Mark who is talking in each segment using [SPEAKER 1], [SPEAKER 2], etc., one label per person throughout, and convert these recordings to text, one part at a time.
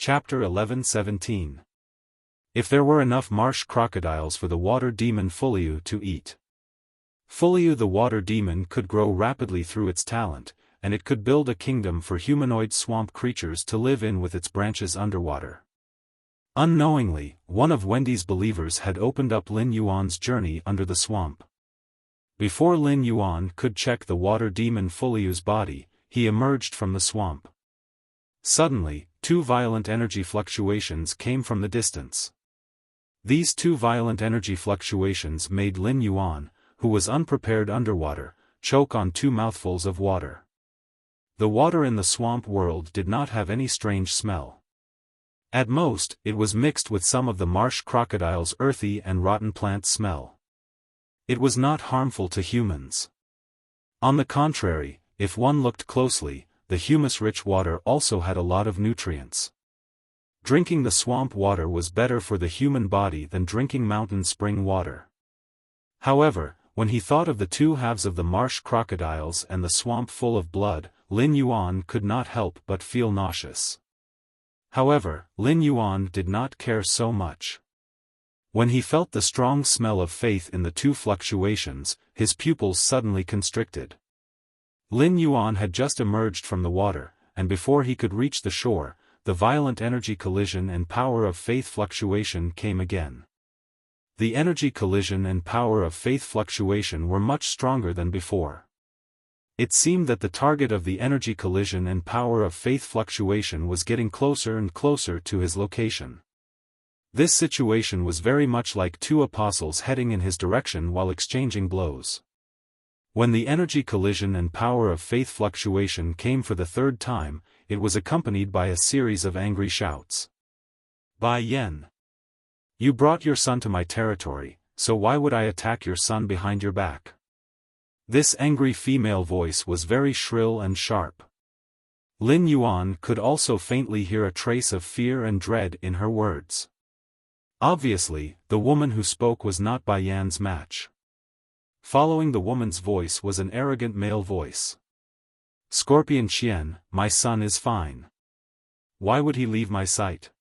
[SPEAKER 1] Chapter 11:17. If there were enough marsh crocodiles for the water demon Wuxia to eat. Wuxia the water demon could grow rapidly through its talent, and it could build a kingdom for humanoid swamp creatures to live in with its branches underwater. Unknowingly, one of Wendy's believers had opened up Lin Yuan's journey under the swamp. Before Lin Yuan could check the water demon Wuxia's body, he emerged from the swamp. Suddenly, two violent energy fluctuations came from the distance. These two violent energy fluctuations made Lin Yuan, who was unprepared underwater, choke on two mouthfuls of water. The water in the swamp world did not have any strange smell. At most, it was mixed with some of the marsh crocodile's earthy and rotten plant smell. It was not harmful to humans. On the contrary, if one looked closely, the humus-rich water also had a lot of nutrients. Drinking the swamp water was better for the human body than drinking mountain spring water. However, when he thought of the two halves of the marsh crocodiles and the swamp full of blood, Lin Yuan could not help but feel nauseous. However, Lin Yuan did not care so much. When he felt the strong smell of faith in the two fluctuations, his pupils suddenly constricted. Lin Yuan had just emerged from the water, and before he could reach the shore, the violent energy collision and power of faith fluctuation came again. The energy collision and power of faith fluctuation were much stronger than before. It seemed that the target of the energy collision and power of faith fluctuation was getting closer and closer to his location. This situation was very much like two apostles heading in his direction while exchanging blows. When the energy collision and power of faith fluctuation came for the third time, it was accompanied by a series of angry shouts. Bai Yan! You brought your son to my territory, so why would I attack your son behind your back? This angry female voice was very shrill and sharp. Lin Yuan could also faintly hear a trace of fear and dread in her words. Obviously, the woman who spoke was not Bai Yan's match. Following the woman's voice was an arrogant male voice. Scorpion Qian, my son is fine. Why would he leave my sight?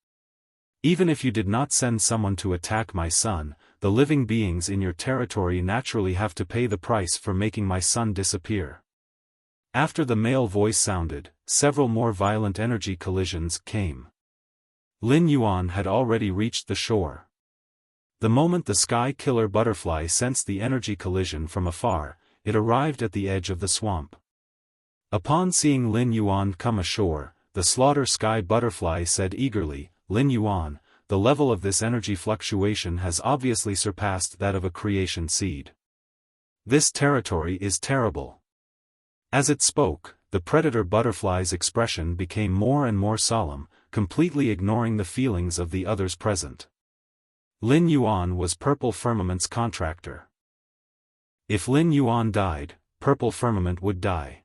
[SPEAKER 1] Even if you did not send someone to attack my son, the living beings in your territory naturally have to pay the price for making my son disappear. After the male voice sounded, several more violent energy collisions came. Lin Yuan had already reached the shore. The moment the sky killer butterfly sensed the energy collision from afar, it arrived at the edge of the swamp. Upon seeing Lin Yuan come ashore, the slaughter sky butterfly said eagerly, Lin Yuan, the level of this energy fluctuation has obviously surpassed that of a creation seed. This territory is terrible. As it spoke, the predator butterfly's expression became more and more solemn, completely ignoring the feelings of the others present. Lin Yuan was Purple Firmament's contractor. If Lin Yuan died, Purple Firmament would die.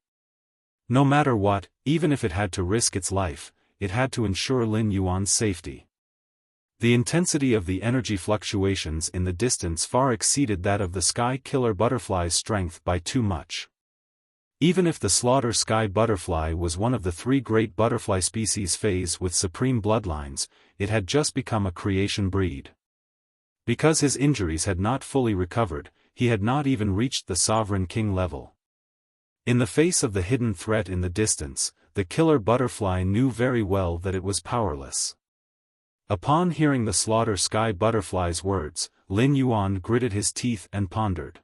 [SPEAKER 1] No matter what, even if it had to risk its life, it had to ensure Lin Yuan's safety. The intensity of the energy fluctuations in the distance far exceeded that of the sky killer butterfly's strength by too much. Even if the slaughter sky butterfly was one of the three great butterfly species phase with supreme bloodlines, it had just become a creation breed. Because his injuries had not fully recovered, he had not even reached the sovereign king level. In the face of the hidden threat in the distance, the killer butterfly knew very well that it was powerless. Upon hearing the slaughter sky butterfly's words, Lin Yuan gritted his teeth and pondered.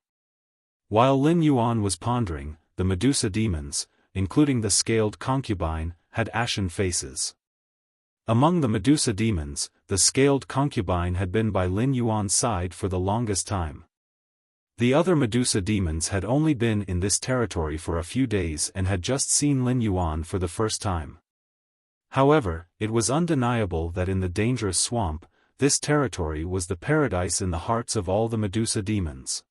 [SPEAKER 1] While Lin Yuan was pondering, the Medusa demons, including the scaled concubine, had ashen faces. Among the Medusa demons, the scaled concubine had been by Lin Yuan's side for the longest time. The other Medusa demons had only been in this territory for a few days and had just seen Lin Yuan for the first time. However, it was undeniable that in the dangerous swamp, this territory was the paradise in the hearts of all the Medusa demons.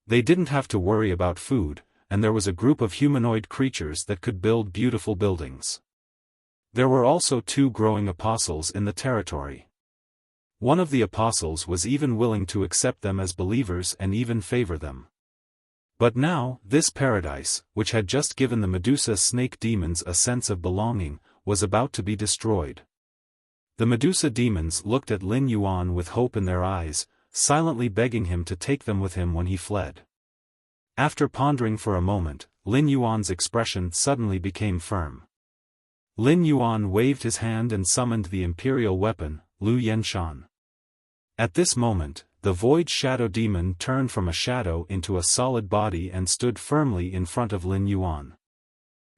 [SPEAKER 1] They didn't have to worry about food, and there was a group of humanoid creatures that could build beautiful buildings. There were also two growing apostles in the territory. One of the apostles was even willing to accept them as believers and even favor them. But now, this paradise, which had just given the Medusa snake demons a sense of belonging, was about to be destroyed. The Medusa demons looked at Lin Yuan with hope in their eyes, silently begging him to take them with him when he fled. After pondering for a moment, Lin Yuan's expression suddenly became firm. Lin Yuan waved his hand and summoned the imperial weapon, Lu Yenshan. At this moment, the Void Shadow Demon turned from a shadow into a solid body and stood firmly in front of Lin Yuan.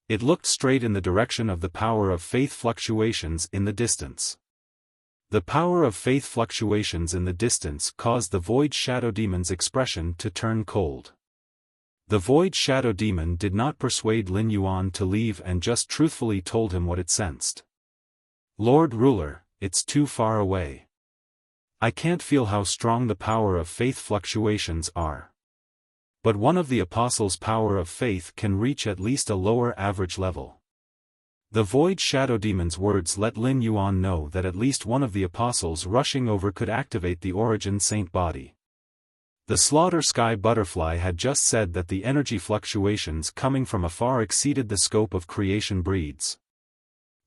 [SPEAKER 1] It looked straight in the direction of the power of faith fluctuations in the distance. The power of faith fluctuations in the distance caused the Void Shadow Demon's expression to turn cold. The Void Shadow Demon did not persuade Lin Yuan to leave and just truthfully told him what it sensed. Lord Ruler, it's too far away. I can't feel how strong the power of faith fluctuations are. But one of the apostles' power of faith can reach at least a lower average level. The Void Shadow Demon's words let Lin Yuan know that at least one of the apostles rushing over could activate the Origin Saint body. The Slaughter Sky Butterfly had just said that the energy fluctuations coming from afar exceeded the scope of creation breeds.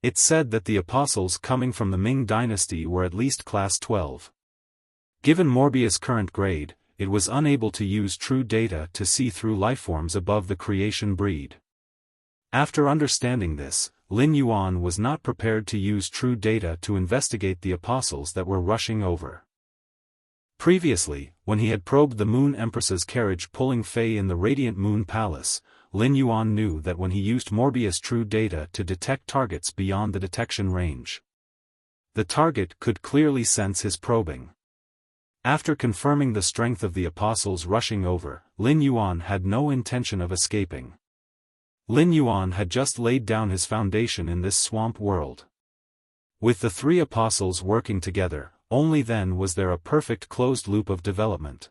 [SPEAKER 1] It said that the apostles coming from the Ming dynasty were at least class 12. Given Morbius' current grade, it was unable to use true data to see through lifeforms above the creation breed. After understanding this, Lin Yuan was not prepared to use true data to investigate the apostles that were rushing over. Previously, when he had probed the Moon Empress's carriage pulling Fei in the Radiant Moon Palace, Lin Yuan knew that when he used Morbius' true data to detect targets beyond the detection range, the target could clearly sense his probing. After confirming the strength of the apostles rushing over, Lin Yuan had no intention of escaping. Lin Yuan had just laid down his foundation in this swamp world. With the three apostles working together, only then was there a perfect closed loop of development.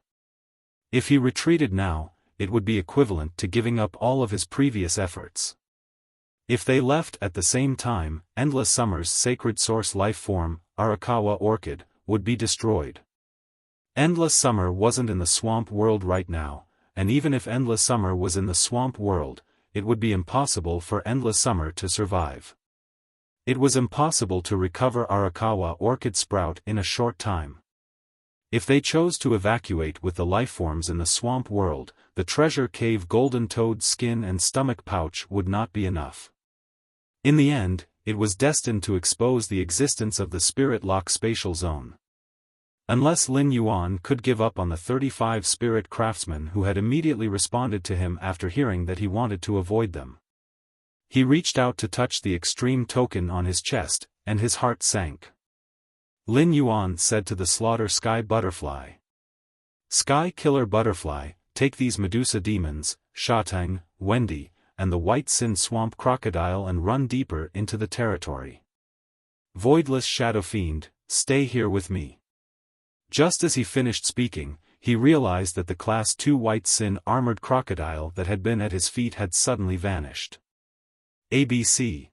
[SPEAKER 1] If he retreated now, it would be equivalent to giving up all of his previous efforts. If they left at the same time, Endless Summer's sacred source life form, Arakawa Orchid, would be destroyed. Endless Summer wasn't in the swamp world right now, and even if Endless Summer was in the swamp world, it would be impossible for Endless Summer to survive. It was impossible to recover Arakawa Orchid Sprout in a short time. If they chose to evacuate with the lifeforms in the swamp world, the treasure cave golden toad skin and stomach pouch would not be enough. In the end, it was destined to expose the existence of the Spirit Lock spatial zone. Unless Lin Yuan could give up on the 35 spirit craftsmen who had immediately responded to him after hearing that he wanted to avoid them. He reached out to touch the extreme token on his chest, and his heart sank. Lin Yuan said to the Slaughter Sky Butterfly. Sky Killer Butterfly, take these Medusa demons, Shatang, Wendy, and the White Sin Swamp Crocodile and run deeper into the territory. Voidless Shadow Fiend, stay here with me. Just as he finished speaking, he realized that the Class 2 White Sin armored crocodile that had been at his feet had suddenly vanished. ABC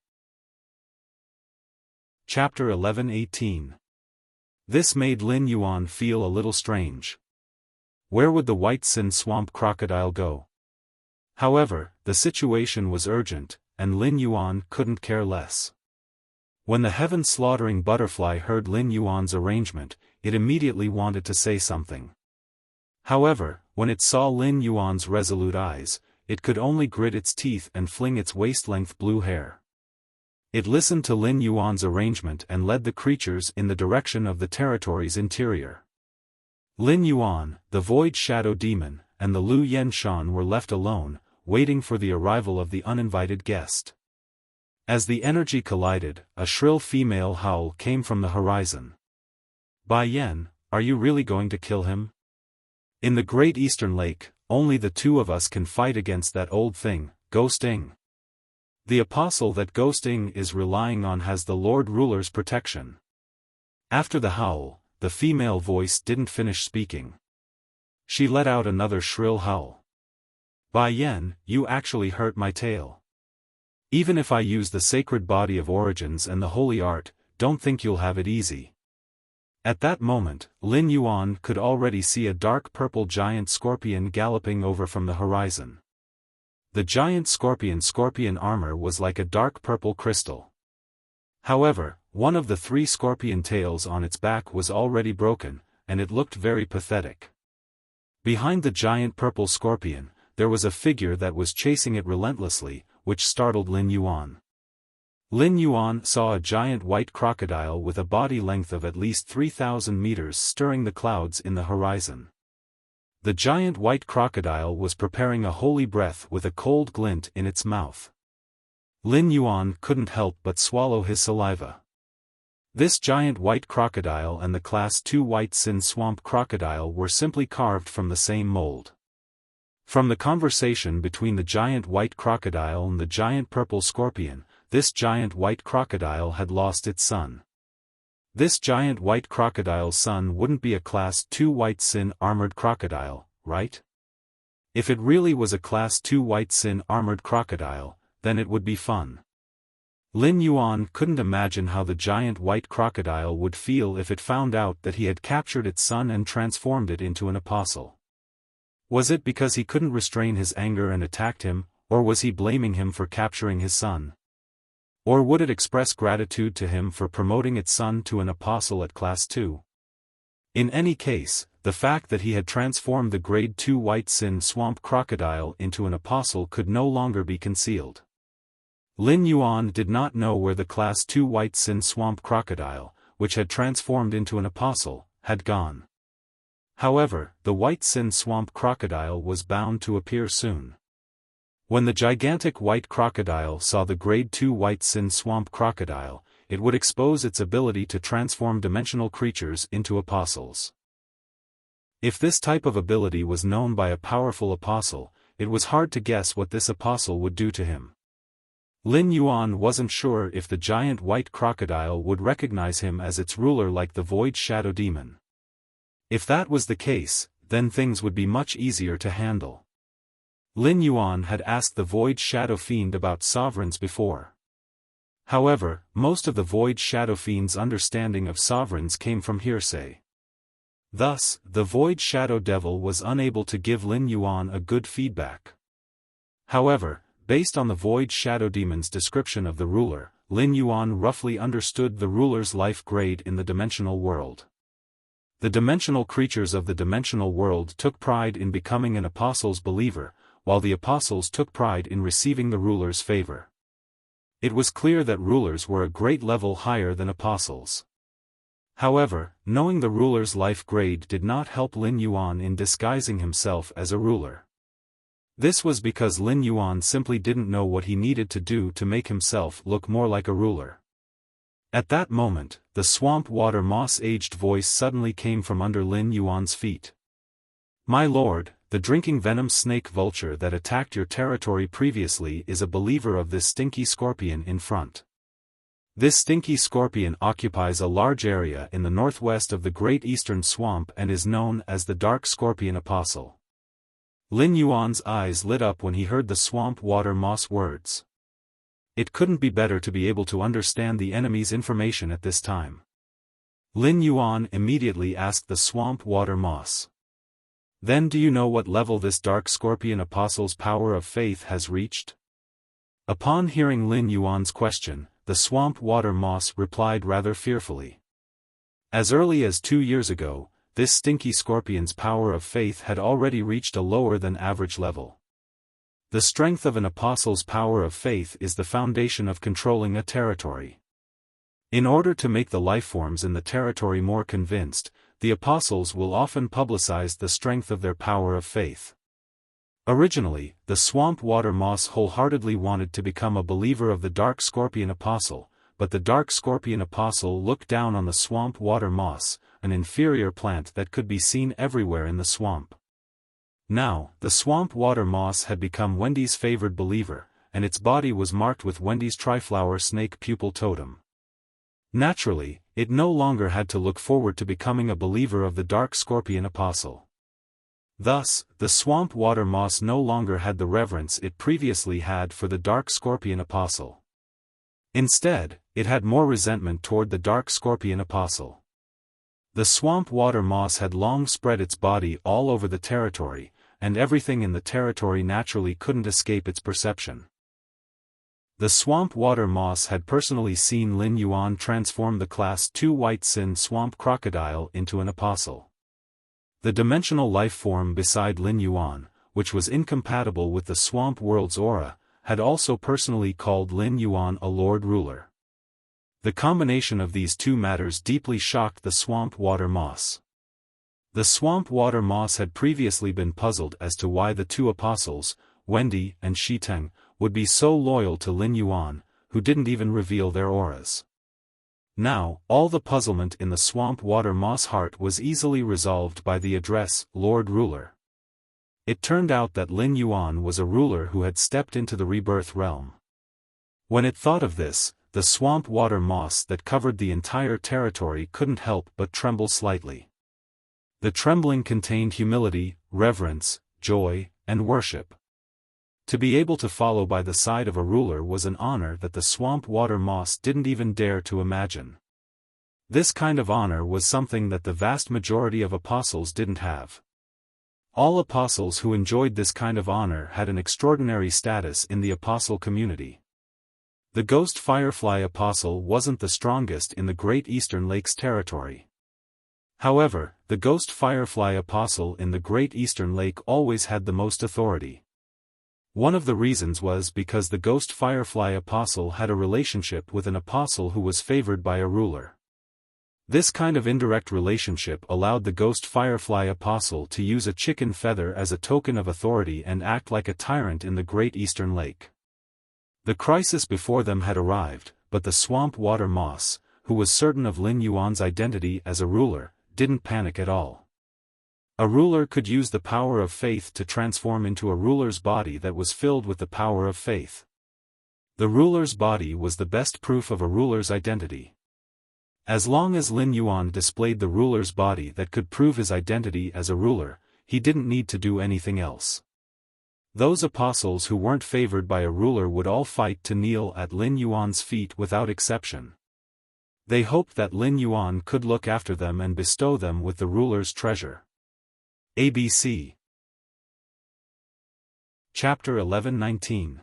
[SPEAKER 1] Chapter 11:18. This made Lin Yuan feel a little strange. Where would the White Sin Swamp Crocodile go? However, the situation was urgent, and Lin Yuan couldn't care less. When the heaven-slaughtering butterfly heard Lin Yuan's arrangement, it immediately wanted to say something. However, when it saw Lin Yuan's resolute eyes, it could only grit its teeth and fling its waist-length blue hair. It listened to Lin Yuan's arrangement and led the creatures in the direction of the territory's interior. Lin Yuan, the Void Shadow Demon, and the Lu Yenshan were left alone, waiting for the arrival of the uninvited guest. As the energy collided, a shrill female howl came from the horizon. Bai Yan, are you really going to kill him? In the Great Eastern Lake, only the two of us can fight against that old thing, Ghost Ing. The apostle that Ghost Ing is relying on has the Lord Ruler's protection. After the howl, the female voice didn't finish speaking. She let out another shrill howl. Bai Yan, you actually hurt my tail. Even if I use the sacred body of origins and the holy art, don't think you'll have it easy. At that moment, Lin Yuan could already see a dark purple giant scorpion galloping over from the horizon. The giant scorpion armor was like a dark purple crystal. However, one of the 3 scorpion tails on its back was already broken, and it looked very pathetic. Behind the giant purple scorpion, there was a figure that was chasing it relentlessly, which startled Lin Yuan. Lin Yuan saw a giant white crocodile with a body length of at least 3,000 meters stirring the clouds in the horizon. The giant white crocodile was preparing a holy breath with a cold glint in its mouth. Lin Yuan couldn't help but swallow his saliva. This giant white crocodile and the Class 2 white sin swamp crocodile were simply carved from the same mold. From the conversation between the giant white crocodile and the giant purple scorpion, this giant white crocodile had lost its son. This giant white crocodile's son wouldn't be a Class 2 white sin armored crocodile, right? If it really was a Class 2 white sin armored crocodile, then it would be fun. Lin Yuan couldn't imagine how the giant white crocodile would feel if it found out that he had captured its son and transformed it into an apostle. Was it because he couldn't restrain his anger and attacked him, or was he blaming him for capturing his son? Or would it express gratitude to him for promoting its son to an apostle at Class 2? In any case, the fact that he had transformed the Grade 2 white sin swamp crocodile into an apostle could no longer be concealed. Lin Yuan did not know where the Class 2 white sin swamp crocodile, which had transformed into an apostle, had gone. However, the white sin swamp crocodile was bound to appear soon. When the gigantic white crocodile saw the Grade 2 white sin swamp crocodile, it would expose its ability to transform dimensional creatures into apostles. If this type of ability was known by a powerful apostle, it was hard to guess what this apostle would do to him. Lin Yuan wasn't sure if the giant white crocodile would recognize him as its ruler like the Void Shadow Demon. If that was the case, then things would be much easier to handle. Lin Yuan had asked the Void Shadow Fiend about sovereigns before. However, most of the Void Shadow Fiend's understanding of sovereigns came from hearsay. Thus, the Void Shadow Devil was unable to give Lin Yuan a good feedback. However, based on the Void Shadow Demon's description of the ruler, Lin Yuan roughly understood the ruler's life grade in the dimensional world. The dimensional creatures of the dimensional world took pride in becoming an apostle's believer, while the apostles took pride in receiving the ruler's favor. It was clear that rulers were a great level higher than apostles. However, knowing the ruler's life grade did not help Lin Yuan in disguising himself as a ruler. This was because Lin Yuan simply didn't know what he needed to do to make himself look more like a ruler. At that moment, the swamp water moss-aged voice suddenly came from under Lin Yuan's feet. "My lord, the drinking venom snake vulture that attacked your territory previously is a believer of this stinky scorpion in front. This stinky scorpion occupies a large area in the northwest of the Great Eastern Swamp and is known as the Dark Scorpion Apostle." Lin Yuan's eyes lit up when he heard the swamp water moss words. It couldn't be better to be able to understand the enemy's information at this time. Lin Yuan immediately asked the swamp water moss. "Then do you know what level this Dark Scorpion Apostle's power of faith has reached?" Upon hearing Lin Yuan's question, the swamp water moss replied rather fearfully. As early as 2 years ago, this stinky scorpion's power of faith had already reached a lower than average level. The strength of an apostle's power of faith is the foundation of controlling a territory. In order to make the lifeforms in the territory more convinced, the apostles will often publicize the strength of their power of faith. Originally, the swamp water moss wholeheartedly wanted to become a believer of the Dark Scorpion Apostle, but the Dark Scorpion Apostle looked down on the swamp water moss, an inferior plant that could be seen everywhere in the swamp. Now, the swamp water moss had become Wendy's favored believer, and its body was marked with Wendy's triflower snake pupil totem. Naturally, it no longer had to look forward to becoming a believer of the Dark Scorpion Apostle. Thus, the swamp water moss no longer had the reverence it previously had for the Dark Scorpion Apostle. Instead, it had more resentment toward the Dark Scorpion Apostle. The swamp water moss had long spread its body all over the territory, and everything in the territory naturally couldn't escape its perception. The swamp water moss had personally seen Lin Yuan transform the Class 2 White Sin swamp crocodile into an apostle. The dimensional life form beside Lin Yuan, which was incompatible with the swamp world's aura, had also personally called Lin Yuan a Lord Ruler. The combination of these two matters deeply shocked the swamp water moss. The swamp water moss had previously been puzzled as to why the two apostles, Wendy and Shiteng, would be so loyal to Lin Yuan, who didn't even reveal their auras. Now, all the puzzlement in the swamp water moss heart was easily resolved by the address, Lord Ruler. It turned out that Lin Yuan was a ruler who had stepped into the rebirth realm. When it thought of this, the swamp water moss that covered the entire territory couldn't help but tremble slightly. The trembling contained humility, reverence, joy, and worship. To be able to follow by the side of a ruler was an honor that the swamp water moss didn't even dare to imagine. This kind of honor was something that the vast majority of apostles didn't have. All apostles who enjoyed this kind of honor had an extraordinary status in the apostle community. The Ghost Firefly Apostle wasn't the strongest in the Great Eastern Lakes territory. However, the Ghost Firefly Apostle in the Great Eastern Lake always had the most authority. One of the reasons was because the Ghost Firefly Apostle had a relationship with an apostle who was favored by a ruler. This kind of indirect relationship allowed the Ghost Firefly Apostle to use a chicken feather as a token of authority and act like a tyrant in the Great Eastern Lake. The crisis before them had arrived, but the swamp water moss, who was certain of Lin Yuan's identity as a ruler, didn't panic at all. A ruler could use the power of faith to transform into a ruler's body that was filled with the power of faith. The ruler's body was the best proof of a ruler's identity. As long as Lin Yuan displayed the ruler's body that could prove his identity as a ruler, he didn't need to do anything else. Those apostles who weren't favored by a ruler would all fight to kneel at Lin Yuan's feet without exception. They hoped that Lin Yuan could look after them and bestow them with the ruler's treasure. ABC Chapter 11-19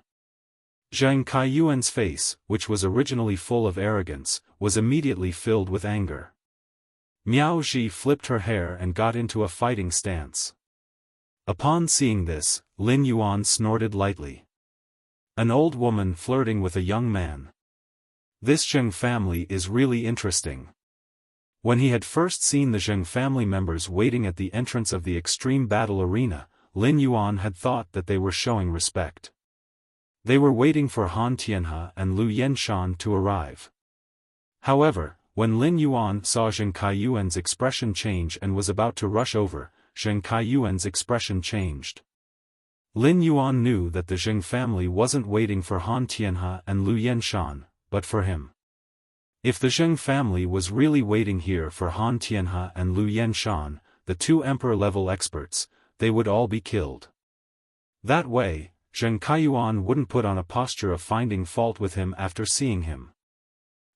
[SPEAKER 1] Zheng Kaiyuan's face, which was originally full of arrogance, was immediately filled with anger. Miao Ji flipped her hair and got into a fighting stance. Upon seeing this, Lin Yuan snorted lightly. An old woman flirting with a young man. This Zheng family is really interesting. When he had first seen the Zheng family members waiting at the entrance of the extreme battle arena, Lin Yuan had thought that they were showing respect. They were waiting for Han Tianhe and Lu Yenshan to arrive. However, when Lin Yuan saw Zheng Kaiyuan's expression change and was about to rush over, Zheng Kaiyuan's expression changed. Lin Yuan knew that the Zheng family wasn't waiting for Han Tianhe and Lu Yenshan, but for him. If the Zheng family was really waiting here for Han Tianhe and Lu Yenshan, the two emperor-level experts, they would all be killed. That way, Zheng Kaiyuan wouldn't put on a posture of finding fault with him after seeing him.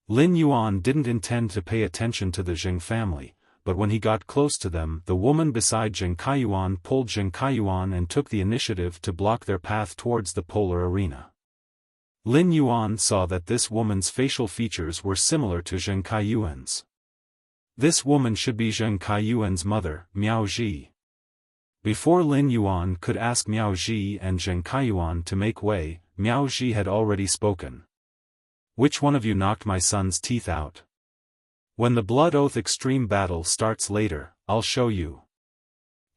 [SPEAKER 1] Lin Yuan didn't intend to pay attention to the Zheng family, but when he got close to them, the woman beside Zheng Kaiyuan pulled Zheng Kaiyuan and took the initiative to block their path towards the polar arena. Lin Yuan saw that this woman's facial features were similar to Zheng Kaiyuan's. This woman should be Zheng Kaiyuan's mother, Miao Ji. Before Lin Yuan could ask Miao Ji and Zheng Kaiyuan to make way, Miao Ji had already spoken. Which one of you knocked my son's teeth out? When the Blood Oath Extreme Battle starts later, I'll show you.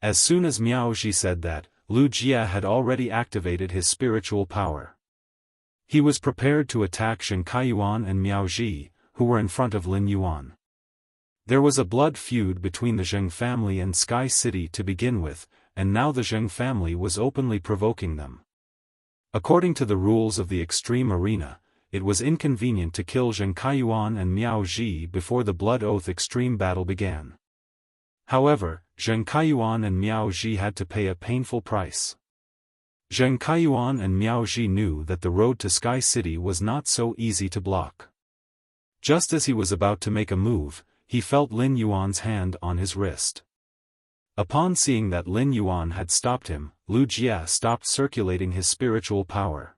[SPEAKER 1] As soon as Miao Ji said that, Lu Jia had already activated his spiritual power. He was prepared to attack Zheng Kaiyuan and Miao Ji, who were in front of Lin Yuan. There was a blood feud between the Zheng family and Sky City to begin with, and now the Zheng family was openly provoking them. According to the rules of the Extreme Arena, it was inconvenient to kill Zheng Kaiyuan and Miao Ji before the Blood Oath Extreme Battle began. However, Zheng Kaiyuan and Miao Ji had to pay a painful price. Zheng Kaiyuan and Miao Ji knew that the road to Sky City was not so easy to block. Just as he was about to make a move, he felt Lin Yuan's hand on his wrist. Upon seeing that Lin Yuan had stopped him, Lu Jia stopped circulating his spiritual power.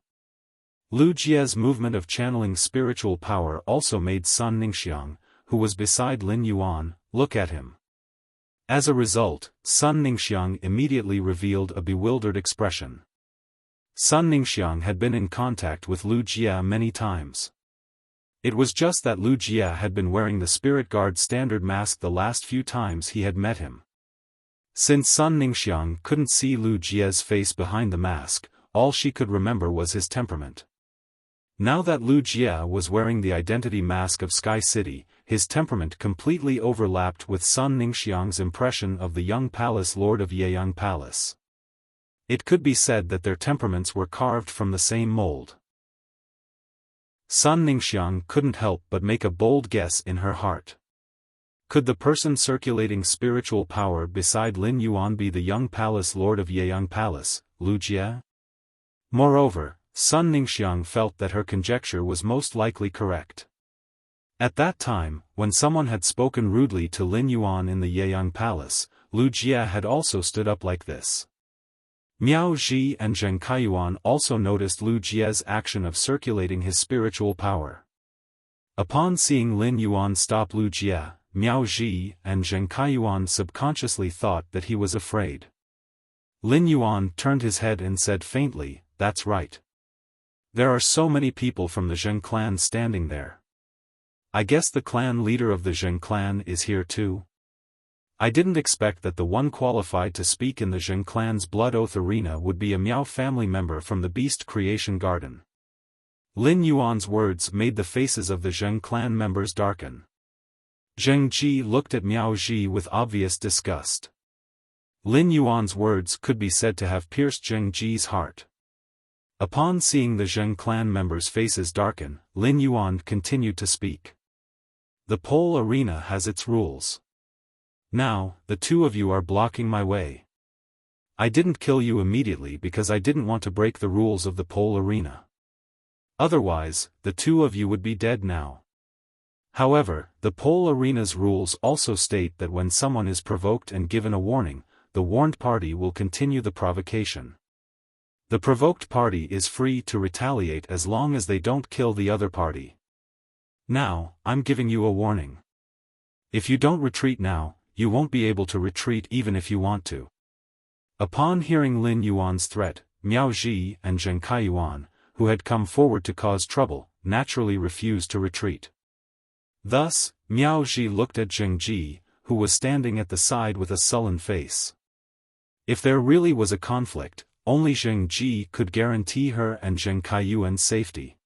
[SPEAKER 1] Lu Jie's movement of channeling spiritual power also made Sun Ningxiang, who was beside Lin Yuan, look at him. As a result, Sun Ningxiang immediately revealed a bewildered expression. Sun Ningxiang had been in contact with Lu Jie many times. It was just that Lu Jie had been wearing the Spirit Guard standard mask the last few times he had met him. Since Sun Ningxiang couldn't see Lu Jie's face behind the mask, all she could remember was his temperament. Now that Lu Jie was wearing the identity mask of Sky City, his temperament completely overlapped with Sun Ningxiang's impression of the young palace lord of Yeyang Palace. It could be said that their temperaments were carved from the same mold. Sun Ningxiang couldn't help but make a bold guess in her heart. Could the person circulating spiritual power beside Lin Yuan be the young palace lord of Yeyang Palace, Lu Jie? Moreover, Sun Ningxiang felt that her conjecture was most likely correct. At that time, when someone had spoken rudely to Lin Yuan in the Yeyang Palace, Lu Jie had also stood up like this. Miao Ji and Zheng Kaiyuan also noticed Lu Jie's action of circulating his spiritual power. Upon seeing Lin Yuan stop Lu Jie, Miao Ji and Zheng Kaiyuan subconsciously thought that he was afraid. Lin Yuan turned his head and said faintly, "That's right. There are so many people from the Zheng clan standing there. I guess the clan leader of the Zheng clan is here too. I didn't expect that the one qualified to speak in the Zheng clan's Blood Oath arena would be a Miao family member from the Beast Creation Garden." Lin Yuan's words made the faces of the Zheng clan members darken. Zheng Ji looked at Miao Ji with obvious disgust. Lin Yuan's words could be said to have pierced Zheng Ji's heart. Upon seeing the Zheng clan members' faces darken, Lin Yuan continued to speak. "The pole arena has its rules. Now, the two of you are blocking my way. I didn't kill you immediately because I didn't want to break the rules of the pole arena. Otherwise, the two of you would be dead now. However, the pole arena's rules also state that when someone is provoked and given a warning, the warned party will continue the provocation. The provoked party is free to retaliate as long as they don't kill the other party. Now, I'm giving you a warning. If you don't retreat now, you won't be able to retreat even if you want to." Upon hearing Lin Yuan's threat, Miao Ji and Zheng Kaiyuan, who had come forward to cause trouble, naturally refused to retreat. Thus, Miao Ji looked at Zheng Ji, who was standing at the side with a sullen face. If there really was a conflict, only Zheng Ji could guarantee her and Zheng Kaiyuan's safety.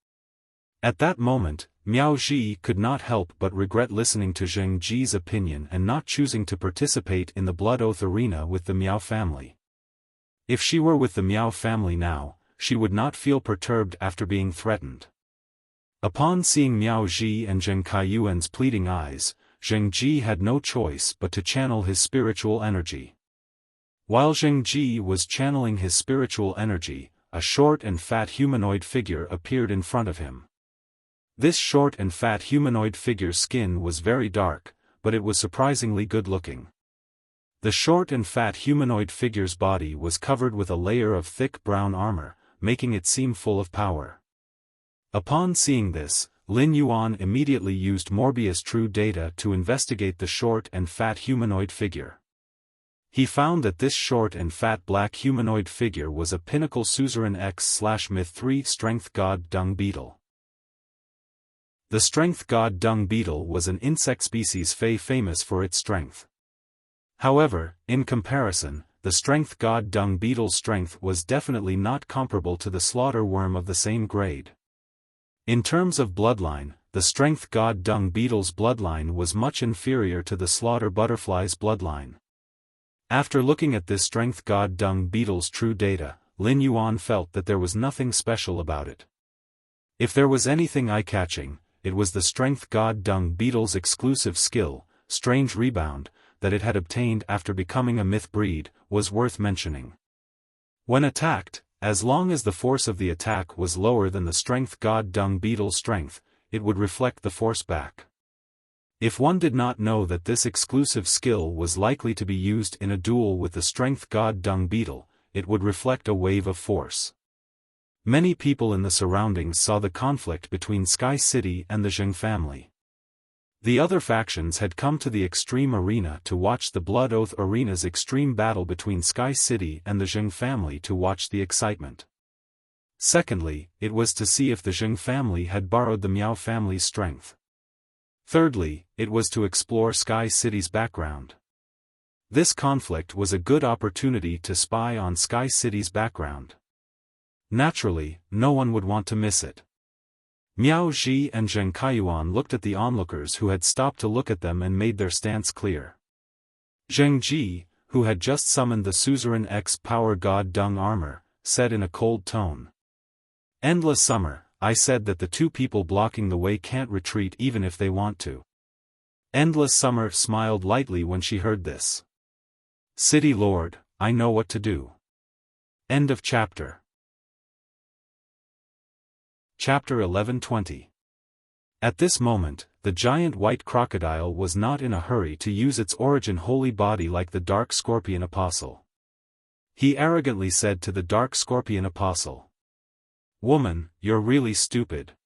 [SPEAKER 1] At that moment, Miao Ji could not help but regret listening to Zheng Ji's opinion and not choosing to participate in the Blood Oath arena with the Miao family. If she were with the Miao family now, she would not feel perturbed after being threatened. Upon seeing Miao Ji and Zheng Kaiyuan's pleading eyes, Zheng Ji had no choice but to channel his spiritual energy. While Zheng Ji was channeling his spiritual energy, a short and fat humanoid figure appeared in front of him. This short and fat humanoid figure's skin was very dark, but it was surprisingly good-looking. The short and fat humanoid figure's body was covered with a layer of thick brown armor, making it seem full of power. Upon seeing this, Lin Yuan immediately used Morbius True Data to investigate the short and fat humanoid figure. He found that this short and fat black humanoid figure was a Pinnacle Suzerain X/Myth 3 Strength God Dung Beetle. The Strength God Dung Beetle was an insect species famous for its strength. However, in comparison, the Strength God Dung Beetle's strength was definitely not comparable to the slaughter worm of the same grade. In terms of bloodline, the Strength God Dung Beetle's bloodline was much inferior to the slaughter butterfly's bloodline. After looking at this Strength God Dung Beetle's true data, Lin Yuan felt that there was nothing special about it. If there was anything eye-catching, it was the Strength God Dung Beetle's exclusive skill, Strange Rebound, that it had obtained after becoming a myth breed, was worth mentioning. When attacked, as long as the force of the attack was lower than the Strength God Dung Beetle's strength, it would reflect the force back. If one did not know that this exclusive skill was likely to be used in a duel with the Strength God Dung Beetle, it would reflect a wave of force. Many people in the surroundings saw the conflict between Sky City and the Zheng family. The other factions had come to the Extreme Arena to watch the Blood Oath Arena's extreme battle between Sky City and the Zheng family to watch the excitement. Secondly, it was to see if the Zheng family had borrowed the Miao family's strength. Thirdly, it was to explore Sky City's background. This conflict was a good opportunity to spy on Sky City's background. Naturally, no one would want to miss it. Miao Ji and Zheng Kaiyuan looked at the onlookers who had stopped to look at them and made their stance clear. Zheng Ji, who had just summoned the Suzerain X Power God Dung armor, said in a cold tone. "Endless summer, I said that the two people blocking the way can't retreat even if they want to." Endless Summer smiled lightly when she heard this. "City Lord, I know what to do." End of chapter. Chapter 11:20. At this moment, the giant white crocodile was not in a hurry to use its origin holy body like the dark scorpion apostle. He arrogantly said to the dark scorpion apostle, "Woman, you're really stupid.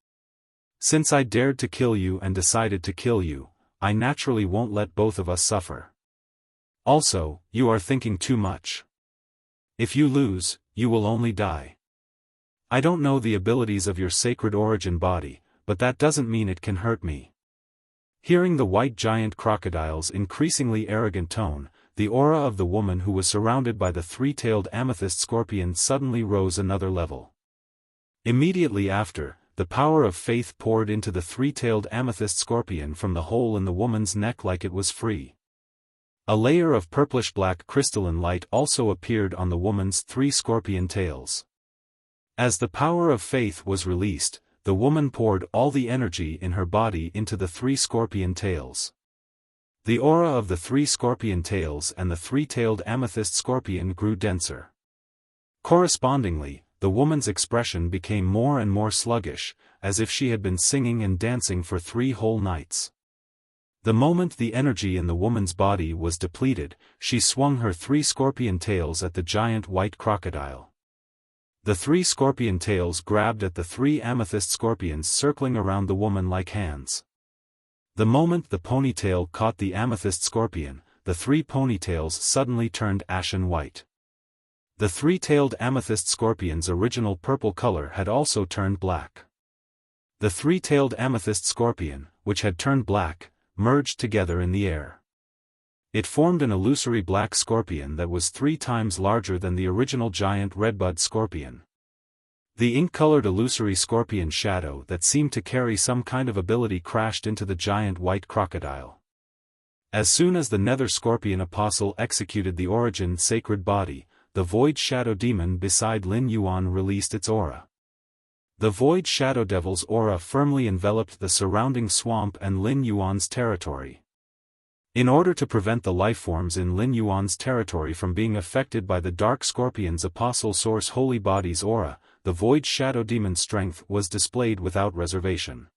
[SPEAKER 1] Since I dared to kill you and decided to kill you, I naturally won't let both of us suffer. Also, you are thinking too much. If you lose, you will only die. I don't know the abilities of your sacred origin body, but that doesn't mean it can hurt me." Hearing the white giant crocodile's increasingly arrogant tone, the aura of the woman who was surrounded by the three-tailed amethyst scorpion suddenly rose another level. Immediately after, the power of faith poured into the three-tailed amethyst scorpion from the hole in the woman's neck like it was free. A layer of purplish-black crystalline light also appeared on the woman's three scorpion tails. As the power of faith was released, the woman poured all the energy in her body into the three scorpion tails. The aura of the three scorpion tails and the three-tailed amethyst scorpion grew denser. Correspondingly, the woman's expression became more and more sluggish, as if she had been singing and dancing for 3 whole nights. The moment the energy in the woman's body was depleted, she swung her 3 scorpion tails at the giant white crocodile. The 3 scorpion tails grabbed at the 3 amethyst scorpions circling around the woman like hands. The moment the ponytail caught the amethyst scorpion, the 3 ponytails suddenly turned ashen white. The 3-tailed amethyst scorpion's original purple color had also turned black. The 3-tailed amethyst scorpion, which had turned black, merged together in the air. It formed an illusory black scorpion that was 3 times larger than the original giant redbud scorpion. The ink-colored illusory scorpion shadow that seemed to carry some kind of ability crashed into the giant white crocodile. As soon as the nether scorpion apostle executed the origin sacred body, the void shadow demon beside Lin Yuan released its aura. The void shadow devil's aura firmly enveloped the surrounding swamp and Lin Yuan's territory. In order to prevent the lifeforms in Lin Yuan's territory from being affected by the dark scorpion's apostle source holy body's aura, the void shadow demon's strength was displayed without reservation.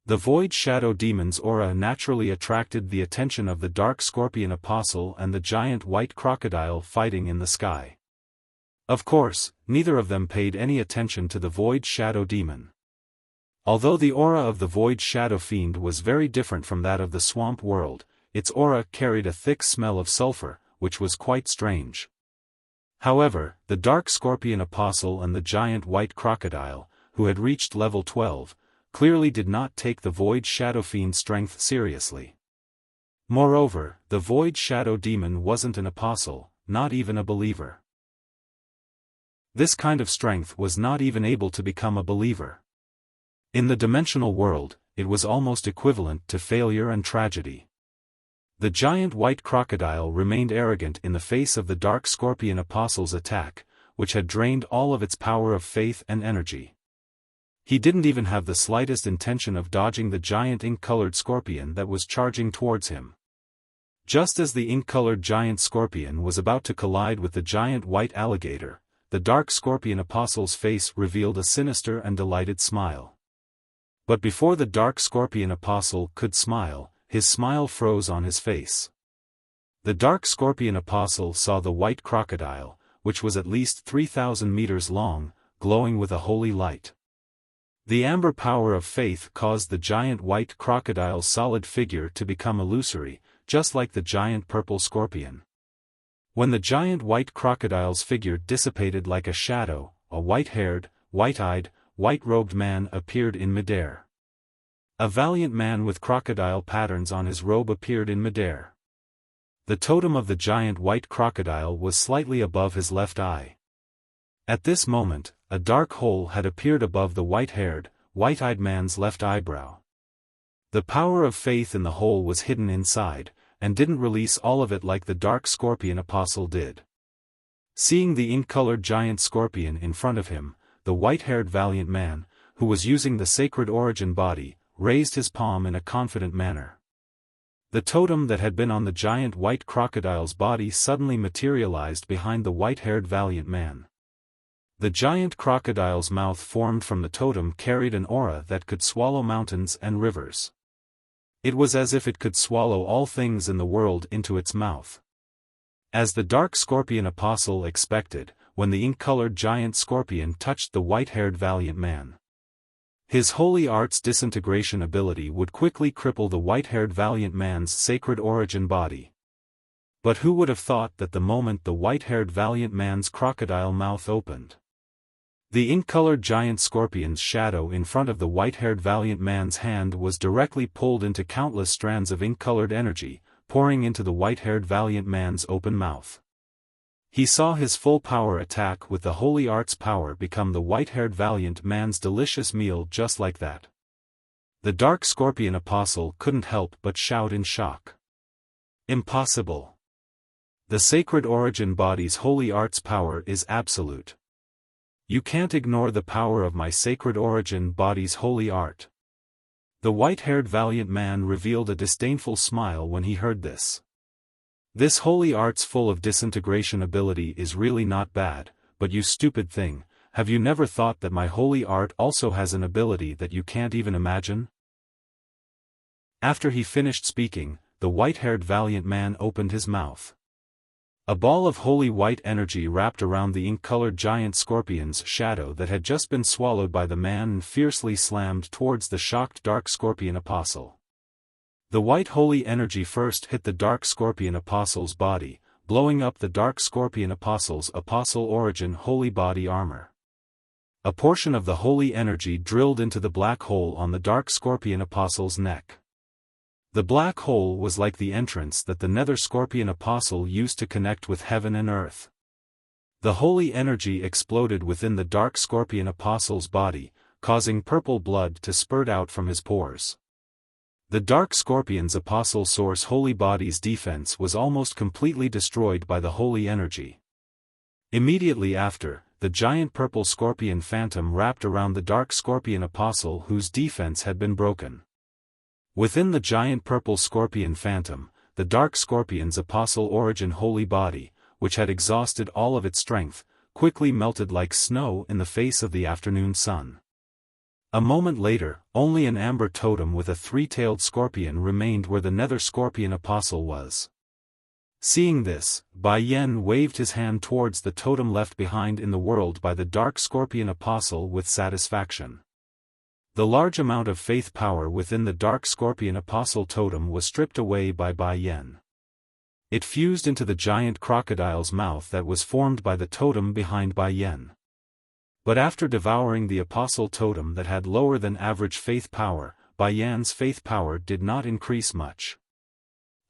[SPEAKER 1] The void shadow demon's aura naturally attracted the attention of the dark scorpion apostle and the giant white crocodile fighting in the sky. Of course, neither of them paid any attention to the void shadow demon. Although the aura of the void shadow fiend was very different from that of the swamp world, its aura carried a thick smell of sulfur, which was quite strange. However, the dark scorpion apostle and the giant white crocodile, who had reached level 12, clearly did not take the void shadow fiend's strength seriously. Moreover, the void shadow demon wasn't an apostle, not even a believer. This kind of strength was not even able to become a believer. In the dimensional world, it was almost equivalent to failure and tragedy. The giant white crocodile remained arrogant in the face of the dark scorpion apostle's attack, which had drained all of its power of faith and energy. He didn't even have the slightest intention of dodging the giant ink-colored scorpion that was charging towards him. Just as the ink-colored giant scorpion was about to collide with the giant white alligator, the dark scorpion apostle's face revealed a sinister and delighted smile. But before the dark scorpion apostle could smile, his smile froze on his face. The dark scorpion apostle saw the white crocodile, which was at least 3,000 meters long, glowing with a holy light. The amber power of faith caused the giant white crocodile's solid figure to become illusory, just like the giant purple scorpion. When the giant white crocodile's figure dissipated like a shadow, a white-haired, white-eyed, white-robed man appeared in midair. A valiant man with crocodile patterns on his robe appeared in midair. The totem of the giant white crocodile was slightly above his left eye. At this moment, a dark hole had appeared above the white-haired, white-eyed man's left eyebrow. The power of faith in the hole was hidden inside, and didn't release all of it like the dark scorpion apostle did. Seeing the ink-colored giant scorpion in front of him, the white-haired valiant man, who was using the sacred origin body, raised his palm in a confident manner. The totem that had been on the giant white crocodile's body suddenly materialized behind the white-haired valiant man. The giant crocodile's mouth formed from the totem carried an aura that could swallow mountains and rivers. It was as if it could swallow all things in the world into its mouth. As the dark scorpion apostle expected, when the ink-colored giant scorpion touched the white-haired valiant man, his holy art's disintegration ability would quickly cripple the white-haired valiant man's sacred origin body. But who would have thought that the moment the white-haired valiant man's crocodile mouth opened, the ink-colored giant scorpion's shadow in front of the white-haired valiant man's hand was directly pulled into countless strands of ink-colored energy, pouring into the white-haired valiant man's open mouth. He saw his full power attack with the holy art's power become the white-haired valiant man's delicious meal just like that. The dark scorpion apostle couldn't help but shout in shock. Impossible! The sacred origin body's holy art's power is absolute. You can't ignore the power of my sacred origin body's holy art. The white-haired valiant man revealed a disdainful smile when he heard this. This holy art's full of disintegration ability is really not bad, but you stupid thing, have you never thought that my holy art also has an ability that you can't even imagine? After he finished speaking, the white-haired valiant man opened his mouth. A ball of holy white energy wrapped around the ink-colored giant scorpion's shadow that had just been swallowed by the man and fiercely slammed towards the shocked dark scorpion apostle. The white holy energy first hit the dark scorpion apostle's body, blowing up the dark scorpion apostle's apostle origin holy body armor. A portion of the holy energy drilled into the black hole on the dark scorpion apostle's neck. The black hole was like the entrance that the nether scorpion apostle used to connect with heaven and earth. The holy energy exploded within the dark scorpion apostle's body, causing purple blood to spurt out from his pores. The dark scorpion's apostle source holy body's defense was almost completely destroyed by the holy energy. Immediately after, the giant purple scorpion phantom wrapped around the dark scorpion apostle whose defense had been broken. Within the giant purple scorpion phantom, the dark scorpion's apostle origin holy body, which had exhausted all of its strength, quickly melted like snow in the face of the afternoon sun. A moment later, only an amber totem with a three-tailed scorpion remained where the nether scorpion apostle was. Seeing this, Bai Yen waved his hand towards the totem left behind in the world by the dark scorpion apostle with satisfaction. The large amount of faith power within the dark scorpion apostle totem was stripped away by Bai Yen. It fused into the giant crocodile's mouth that was formed by the totem behind Bai Yen. But after devouring the apostle totem that had lower than average faith power, Bai Yan's faith power did not increase much.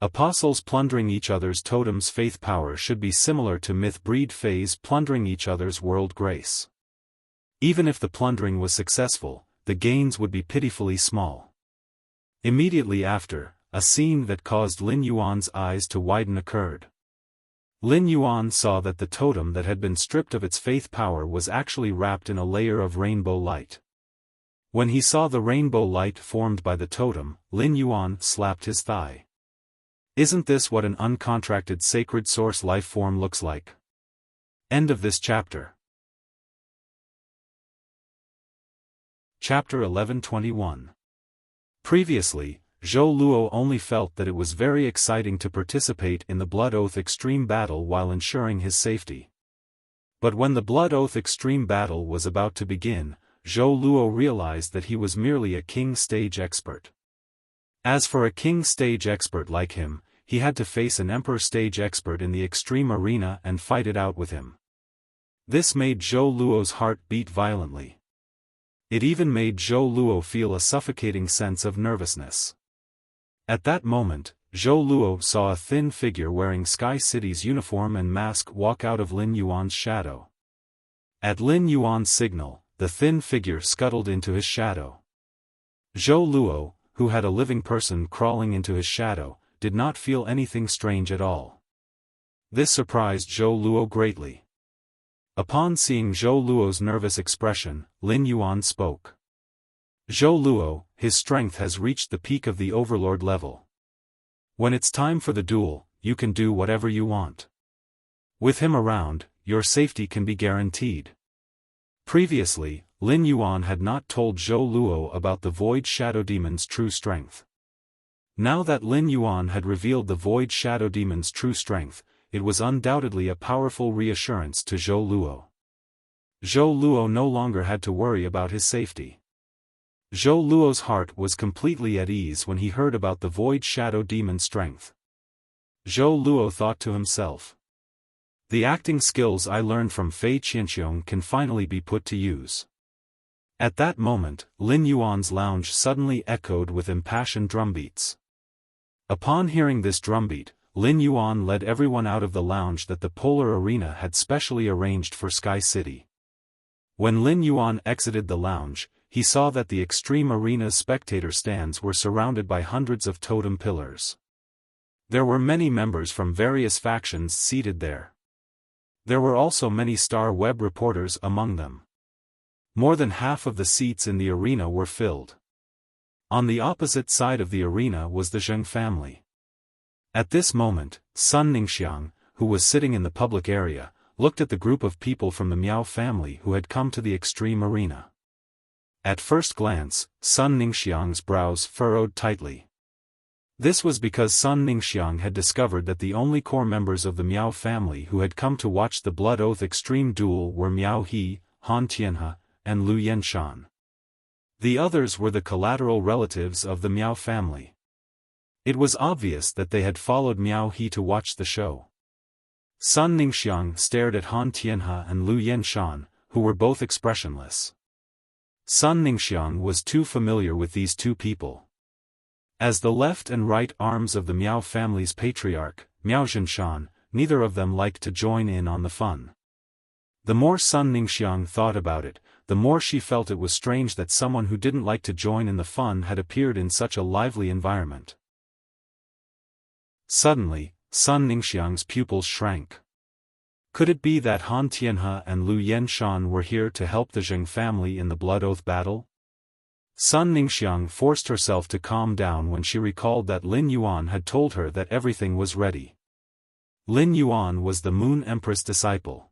[SPEAKER 1] Apostles plundering each other's totem's faith power should be similar to myth-breed fays plundering each other's world grace. Even if the plundering was successful, the gains would be pitifully small. Immediately after, a scene that caused Lin Yuan's eyes to widen occurred. Lin Yuan saw that the totem that had been stripped of its faith power was actually wrapped in a layer of rainbow light. When he saw the rainbow light formed by the totem, Lin Yuan slapped his thigh. Isn't this what an uncontracted sacred source life form looks like? End of this chapter. Chapter 1121. Previously, Zhou Luo only felt that it was very exciting to participate in the Blood Oath Extreme Battle while ensuring his safety. But when the Blood Oath Extreme battle was about to begin, Zhou Luo realized that he was merely a king stage expert. As for a king stage expert like him, he had to face an emperor stage expert in the extreme arena and fight it out with him. This made Zhou Luo's heart beat violently. It even made Zhou Luo feel a suffocating sense of nervousness. At that moment, Zhou Luo saw a thin figure wearing Sky City's uniform and mask walk out of Lin Yuan's shadow. At Lin Yuan's signal, the thin figure scuttled into his shadow. Zhou Luo, who had a living person crawling into his shadow, did not feel anything strange at all. This surprised Zhou Luo greatly. Upon seeing Zhou Luo's nervous expression, Lin Yuan spoke. Zhou Luo, his strength has reached the peak of the overlord level. When it's time for the duel, you can do whatever you want. With him around, your safety can be guaranteed. Previously, Lin Yuan had not told Zhou Luo about the Void Shadow Demon's true strength. Now that Lin Yuan had revealed the Void Shadow Demon's true strength, it was undoubtedly a powerful reassurance to Zhou Luo. Zhou Luo no longer had to worry about his safety. Zhou Luo's heart was completely at ease when he heard about the Void Shadow Demon's strength. Zhou Luo thought to himself, "The acting skills I learned from Fei Qianxiong can finally be put to use." At that moment, Lin Yuan's lounge suddenly echoed with impassioned drumbeats. Upon hearing this drumbeat, Lin Yuan led everyone out of the lounge that the Polar Arena had specially arranged for Sky City. When Lin Yuan exited the lounge, he saw that the Extreme Arena's spectator stands were surrounded by hundreds of totem pillars. There were many members from various factions seated there. There were also many Star Web reporters among them. More than half of the seats in the arena were filled. On the opposite side of the arena was the Zheng family. At this moment, Sun Ningxiang, who was sitting in the public area, looked at the group of people from the Miao family who had come to the Extreme Arena. At first glance, Sun Ningxiang's brows furrowed tightly. This was because Sun Ningxiang had discovered that the only core members of the Miao family who had come to watch the Blood Oath Extreme duel were Miao He, Han Tianhe, and Lu Yenshan. The others were the collateral relatives of the Miao family. It was obvious that they had followed Miao He to watch the show. Sun Ningxiang stared at Han Tianhe and Lu Yenshan, who were both expressionless. Sun Ningxiang was too familiar with these two people. As the left and right arms of the Miao family's patriarch, Miao Zhinshan, neither of them liked to join in on the fun. The more Sun Ningxiang thought about it, the more she felt it was strange that someone who didn't like to join in the fun had appeared in such a lively environment. Suddenly, Sun Ningxiang's pupils shrank. Could it be that Han Tianhe and Lu Yenshan were here to help the Zheng family in the Blood Oath battle? Sun Ningxiang forced herself to calm down when she recalled that Lin Yuan had told her that everything was ready. Lin Yuan was the Moon Empress disciple.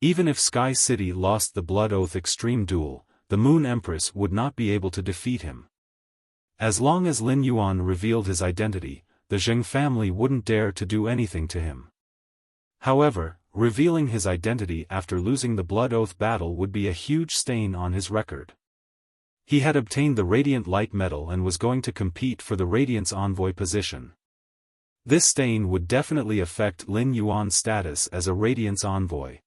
[SPEAKER 1] Even if Sky City lost the Blood Oath Extreme duel, the Moon Empress would not be able to defeat him. As long as Lin Yuan revealed his identity, the Zheng family wouldn't dare to do anything to him. However, revealing his identity after losing the Blood Oath battle would be a huge stain on his record. He had obtained the Radiant Light Medal and was going to compete for the Radiance Envoy position. This stain would definitely affect Lin Yuan's status as a Radiance Envoy.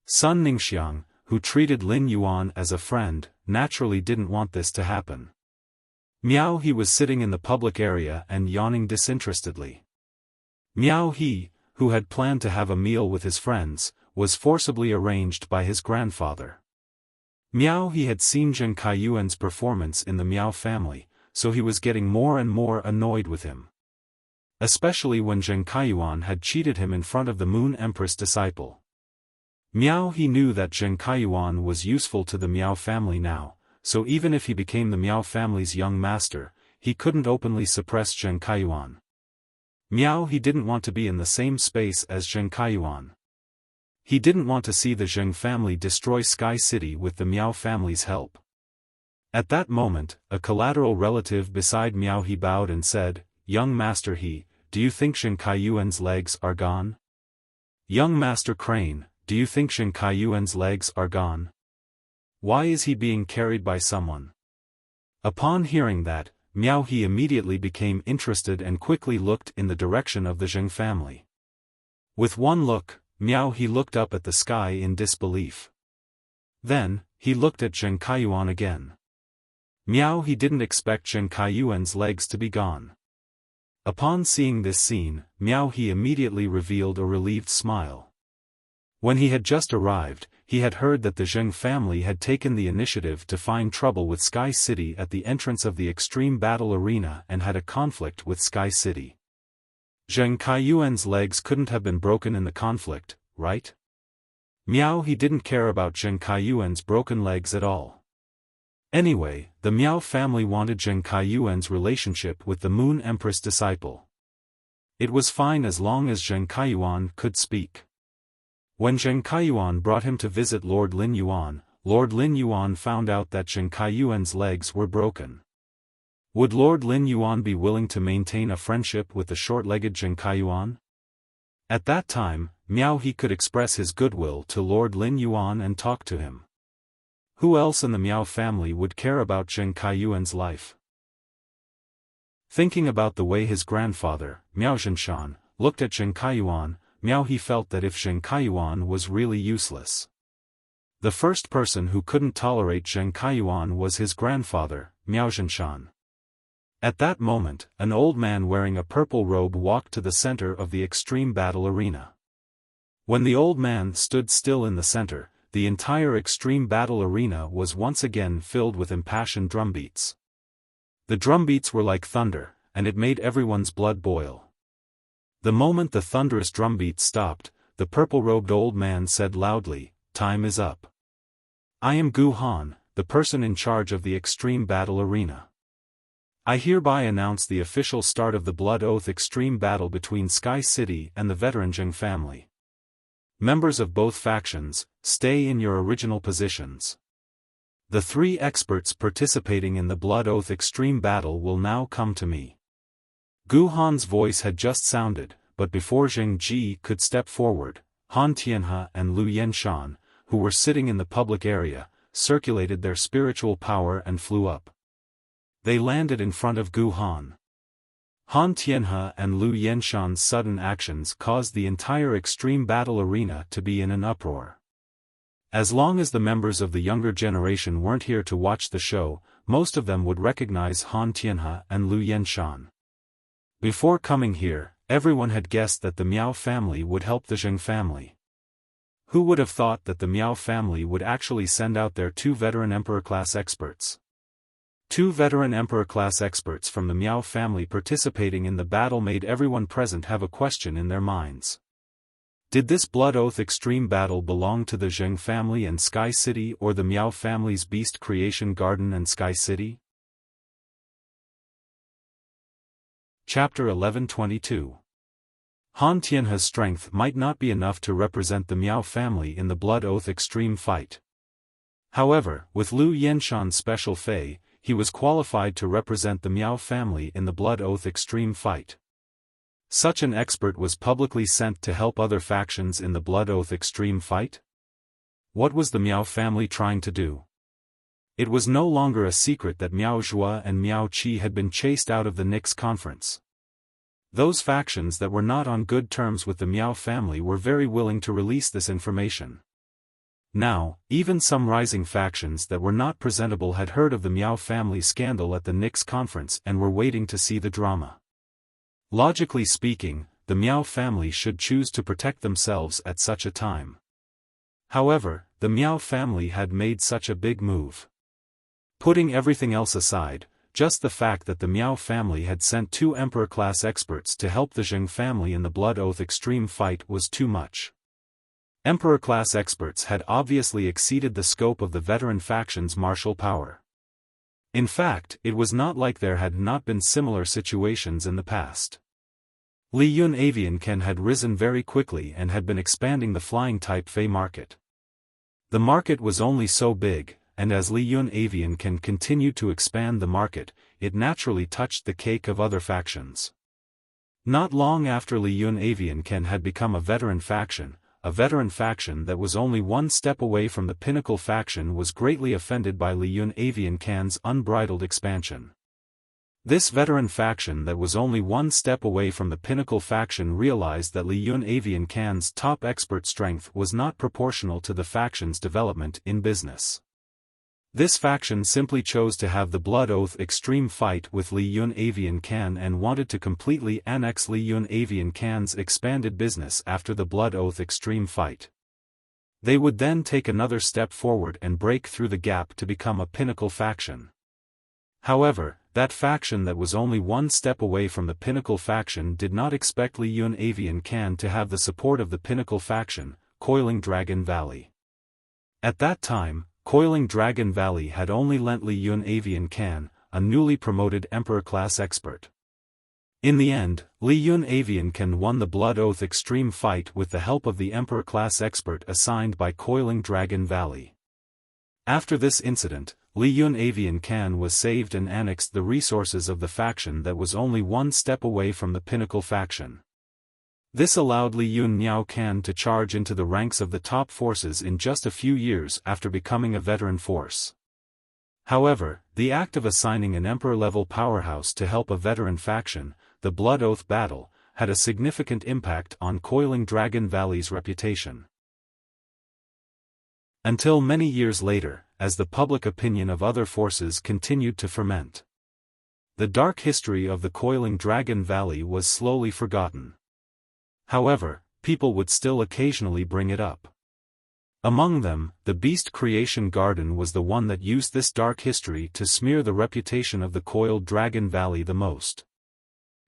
[SPEAKER 1] Sun Ningxiang, who treated Lin Yuan as a friend, naturally didn't want this to happen. Miao He was sitting in the public area and yawning disinterestedly. Miao He, who had planned to have a meal with his friends, was forcibly arranged by his grandfather. Miao He had seen Zheng Kaiyuan's performance in the Miao family, so he was getting more and more annoyed with him. Especially when Zheng Kaiyuan had cheated him in front of the Moon Empress disciple. Miao He knew that Zheng Kaiyuan was useful to the Miao family now, so even if he became the Miao family's young master, he couldn't openly suppress Zheng Kaiyuan. Miao He didn't want to be in the same space as Zheng Kaiyuan. He didn't want to see the Zheng family destroy Sky City with the Miao family's help. At that moment, a collateral relative beside Miao He bowed and said, "Young Master He, do you think Zheng Kaiyuan's legs are gone?" Young Master Crane, do you think Zheng Kaiyuan's legs are gone? Why is he being carried by someone? Upon hearing that, Miao He immediately became interested and quickly looked in the direction of the Zheng family. With one look, Miao He looked up at the sky in disbelief. Then, he looked at Zheng Kaiyuan again. Miao He didn't expect Zheng Kaiyuan's legs to be gone. Upon seeing this scene, Miao He immediately revealed a relieved smile. When he had just arrived, he had heard that the Zheng family had taken the initiative to find trouble with Sky City at the entrance of the Extreme Battle Arena and had a conflict with Sky City. Zheng Kaiyuan's legs couldn't have been broken in the conflict, right? Miao He didn't care about Zheng Kaiyuan's broken legs at all. Anyway, the Miao family wanted Zheng Kaiyuan's relationship with the Moon Empress disciple. It was fine as long as Zheng Kaiyuan could speak. When Zheng Kaiyuan brought him to visit Lord Lin Yuan found out that Zheng Kaiyuan's legs were broken. Would Lord Lin Yuan be willing to maintain a friendship with the short-legged Zheng Kaiyuan? At that time, Miao He could express his goodwill to Lord Lin Yuan and talk to him. Who else in the Miao family would care about Zheng Kaiyuan's life? Thinking about the way his grandfather, Miao Zhenshan, looked at Zheng Kaiyuan, Miao He felt that if Zheng Kaiyuan was really useless. The first person who couldn't tolerate Zheng Kaiyuan was his grandfather, Miao Zhenshan. At that moment, an old man wearing a purple robe walked to the center of the Extreme Battle Arena. When the old man stood still in the center, the entire Extreme Battle Arena was once again filled with impassioned drumbeats. The drumbeats were like thunder, and it made everyone's blood boil. The moment the thunderous drumbeat stopped, the purple-robed old man said loudly, "Time is up. I am Gu Han, the person in charge of the Extreme Battle Arena. I hereby announce the official start of the Blood Oath Extreme Battle between Sky City and the veteran Zheng family. Members of both factions, stay in your original positions. The 3 experts participating in the Blood Oath Extreme Battle will now come to me." Gu Han's voice had just sounded, but before Zheng Ji could step forward, Han Tianhe and Lu Yenshan, who were sitting in the public area, circulated their spiritual power and flew up. They landed in front of Gu Han. Han Tianhe and Lu Yenshan's sudden actions caused the entire Extreme Battle Arena to be in an uproar. As long as the members of the younger generation weren't here to watch the show, most of them would recognize Han Tianhe and Lu Yenshan. Before coming here, everyone had guessed that the Miao family would help the Zheng family. Who would have thought that the Miao family would actually send out their 2 veteran Emperor-class experts? 2 veteran Emperor-class experts from the Miao family participating in the battle made everyone present have a question in their minds. Did this Blood Oath Extreme Battle belong to the Zheng family and Sky City or the Miao family's Beast Creation Garden and Sky City? Chapter 1122. Han Tianhe's strength might not be enough to represent the Miao family in the Blood Oath Extreme fight. However, with Lu Yenshan's special fei, he was qualified to represent the Miao family in the Blood Oath Extreme fight. Such an expert was publicly sent to help other factions in the Blood Oath Extreme fight? What was the Miao family trying to do? It was no longer a secret that Miao Zhua and Miao Qi had been chased out of the Nix conference. Those factions that were not on good terms with the Miao family were very willing to release this information. Now, even some rising factions that were not presentable had heard of the Miao family scandal at the Nix conference and were waiting to see the drama. Logically speaking, the Miao family should choose to protect themselves at such a time. However, the Miao family had made such a big move. Putting everything else aside, just the fact that the Miao family had sent 2 Emperor-class experts to help the Zheng family in the Blood Oath Extreme fight was too much. Emperor-class experts had obviously exceeded the scope of the veteran faction's martial power. In fact, it was not like there had not been similar situations in the past. Li Yun Avian Ken had risen very quickly and had been expanding the flying-type Fei market. The market was only so big, and as Li Yun Avian Ken continued to expand the market, it naturally touched the cake of other factions. Not long after Li Yun Avian Ken had become a veteran faction, a veteran faction that was only one step away from the pinnacle faction was greatly offended by Li Yun Avian Can's unbridled expansion. This veteran faction that was only one step away from the pinnacle faction realized that Li Yun Avian Can's top expert strength was not proportional to the faction's development in business. This faction simply chose to have the Blood Oath extreme fight with Li Yun Avian Can and wanted to completely annex Li Yun Avian Can's expanded business after the Blood Oath extreme fight. They would then take another step forward and break through the gap to become a pinnacle faction. However, that faction that was only one step away from the pinnacle faction did not expect Li Yun Avian Can to have the support of the pinnacle faction, Coiling Dragon Valley. At that time, Coiling Dragon Valley had only lent Li Yun Avian Can, a newly promoted Emperor-class expert. In the end, Li Yun Avian Can won the Blood Oath extreme fight with the help of the Emperor-class expert assigned by Coiling Dragon Valley. After this incident, Li Yun Avian Can was saved and annexed the resources of the faction that was only one step away from the pinnacle faction. This allowed Li Yun Niao Can to charge into the ranks of the top forces in just a few years after becoming a veteran force. However, the act of assigning an emperor-level powerhouse to help a veteran faction, the Blood Oath battle, had a significant impact on Coiling Dragon Valley's reputation. Until many years later, as the public opinion of other forces continued to ferment. The dark history of the Coiling Dragon Valley was slowly forgotten. However, people would still occasionally bring it up. Among them, the Beast Creation Garden was the one that used this dark history to smear the reputation of the Coiled Dragon Valley the most.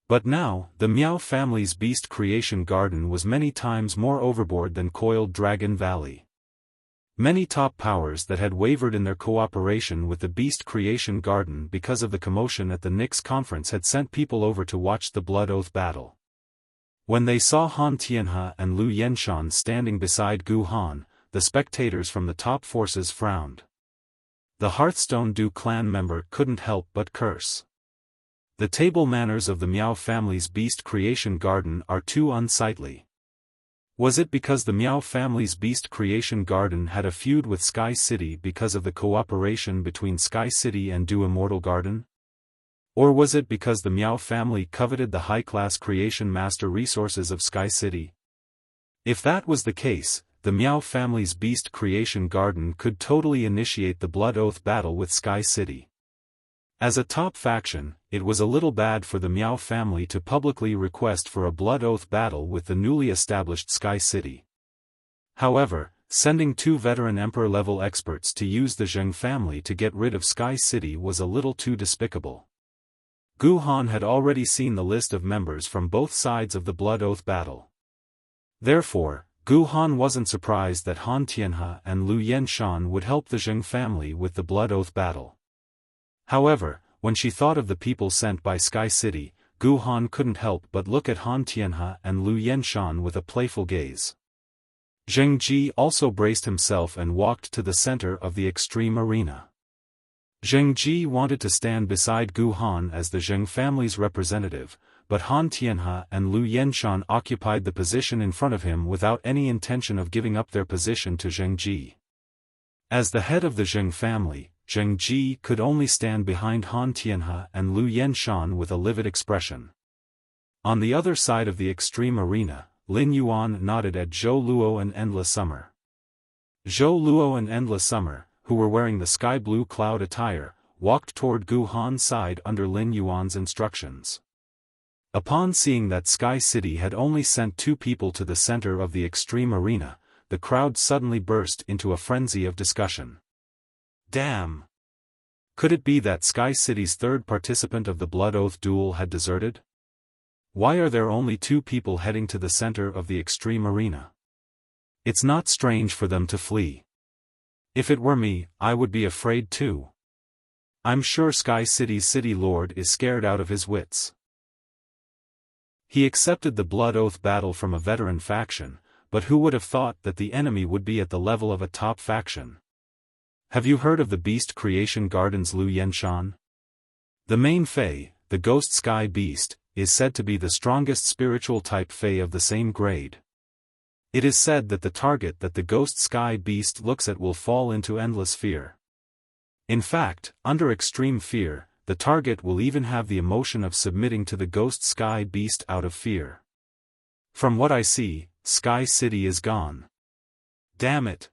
[SPEAKER 1] But now, the Miao family's Beast Creation Garden was many times more overboard than Coiled Dragon Valley. Many top powers that had wavered in their cooperation with the Beast Creation Garden because of the commotion at the Nix conference had sent people over to watch the Blood Oath battle. When they saw Han Tianhe and Lu Yenshan standing beside Gu Han, the spectators from the top forces frowned. The Hearthstone Du clan member couldn't help but curse. The table manners of the Miao family's Beast Creation Garden are too unsightly. Was it because the Miao family's Beast Creation Garden had a feud with Sky City because of the cooperation between Sky City and Du Immortal Garden? Or was it because the Miao family coveted the high-class creation master resources of Sky City? If that was the case, the Miao family's Beast Creation Garden could totally initiate the Blood Oath battle with Sky City. As a top faction, it was a little bad for the Miao family to publicly request for a Blood Oath battle with the newly established Sky City. However, sending two veteran Emperor-level experts to use the Zheng family to get rid of Sky City was a little too despicable. Gu Han had already seen the list of members from both sides of the Blood Oath battle. Therefore, Gu Han wasn't surprised that Han Tianhe and Lu Yenshan would help the Zheng family with the Blood Oath battle. However, when she thought of the people sent by Sky City, Gu Han couldn't help but look at Han Tianhe and Lu Yenshan with a playful gaze. Zheng Ji also braced himself and walked to the center of the extreme arena. Zheng Ji wanted to stand beside Gu Han as the Zheng family's representative, but Han Tianhe and Lu Yenshan occupied the position in front of him without any intention of giving up their position to Zheng Ji. As the head of the Zheng family, Zheng Ji could only stand behind Han Tianhe and Lu Yenshan with a livid expression. On the other side of the extreme arena, Lin Yuan nodded at Zhou Luo and Endless Summer. Zhou Luo and Endless Summer, who were wearing the sky blue cloud attire, walked toward Gu Han's side under Lin Yuan's instructions. Upon seeing that Sky City had only sent two people to the center of the extreme arena, the crowd suddenly burst into a frenzy of discussion. Damn! Could it be that Sky City's third participant of the Blood Oath duel had deserted? Why are there only two people heading to the center of the extreme arena? It's not strange for them to flee. If it were me, I would be afraid too. I'm sure Sky City's city lord is scared out of his wits. He accepted the Blood Oath battle from a veteran faction, but who would have thought that the enemy would be at the level of a top faction? Have you heard of the Beast Creation Garden's Lu Yenshan? The main Fae, the Ghost Sky Beast, is said to be the strongest spiritual type Fae of the same grade. It is said that the target that the ghost sky beast looks at will fall into endless fear. In fact, under extreme fear, the target will even have the emotion of submitting to the ghost sky beast out of fear. From what I see, Sky City is gone. Damn it!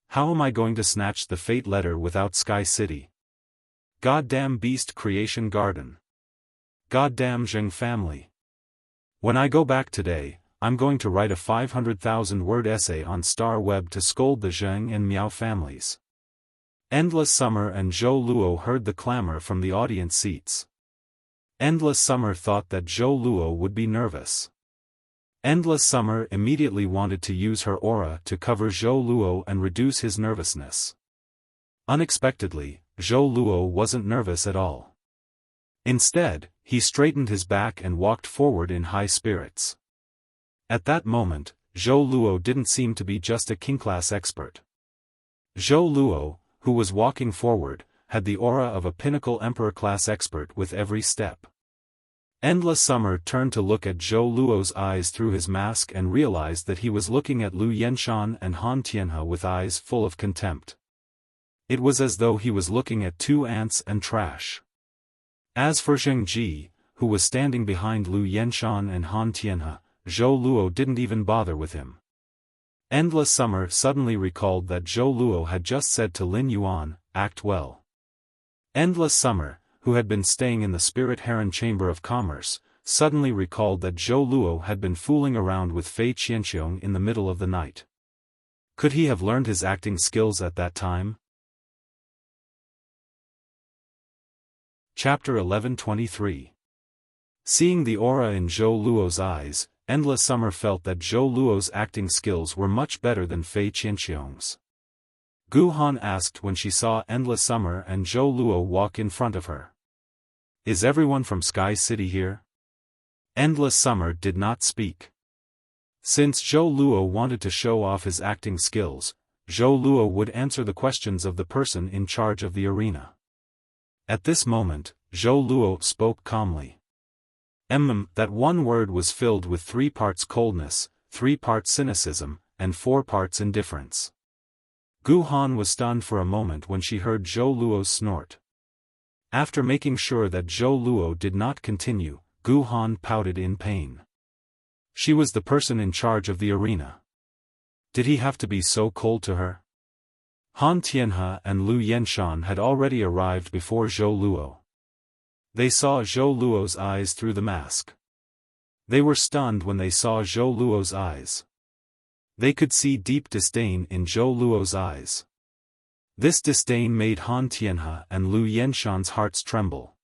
[SPEAKER 1] How am I going to snatch the fate letter without Sky City? Goddamn beast creation garden. Goddamn Zheng family. When I go back today, I'm going to write a 500,000-word essay on Star Web to scold the Zheng and Miao families. Endless Summer and Zhou Luo heard the clamor from the audience seats. Endless Summer thought that Zhou Luo would be nervous. Endless Summer immediately wanted to use her aura to cover Zhou Luo and reduce his nervousness. Unexpectedly, Zhou Luo wasn't nervous at all. Instead, he straightened his back and walked forward in high spirits. At that moment, Zhou Luo didn't seem to be just a king-class expert. Zhou Luo, who was walking forward, had the aura of a pinnacle emperor-class expert with every step. Endless Summer turned to look at Zhou Luo's eyes through his mask and realized that he was looking at Lu Yenshan and Han Tianhe with eyes full of contempt. It was as though he was looking at two ants and trash. As for Zheng Ji, who was standing behind Lu Yenshan and Han Tianhe, Zhou Luo didn't even bother with him. Endless Summer suddenly recalled that Zhou Luo had just said to Lin Yuan, "Act well." Endless Summer, who had been staying in the Spirit Heron Chamber of Commerce, suddenly recalled that Zhou Luo had been fooling around with Fei Qianxiong in the middle of the night. Could he have learned his acting skills at that time? Chapter 1123. Seeing the aura in Zhou Luo's eyes, Endless Summer felt that Zhou Luo's acting skills were much better than Fei Qianxiong's. Gu Han asked when she saw Endless Summer and Zhou Luo walk in front of her. "Is everyone from Sky City here?" Endless Summer did not speak. Since Zhou Luo wanted to show off his acting skills, Zhou Luo would answer the questions of the person in charge of the arena. At this moment, Zhou Luo spoke calmly. That one word was filled with 3 parts coldness, 3 parts cynicism, and 4 parts indifference. Gu Han was stunned for a moment when she heard Zhou Luo's snort. After making sure that Zhou Luo did not continue, Gu Han pouted in pain. She was the person in charge of the arena. Did he have to be so cold to her? Han Tianhe and Lu Yenshan had already arrived before Zhou Luo. They saw Zhou Luo's eyes through the mask. They were stunned when they saw Zhou Luo's eyes. They could see deep disdain in Zhou Luo's eyes. This disdain made Han Tianhe and Lu Yenshan's hearts tremble.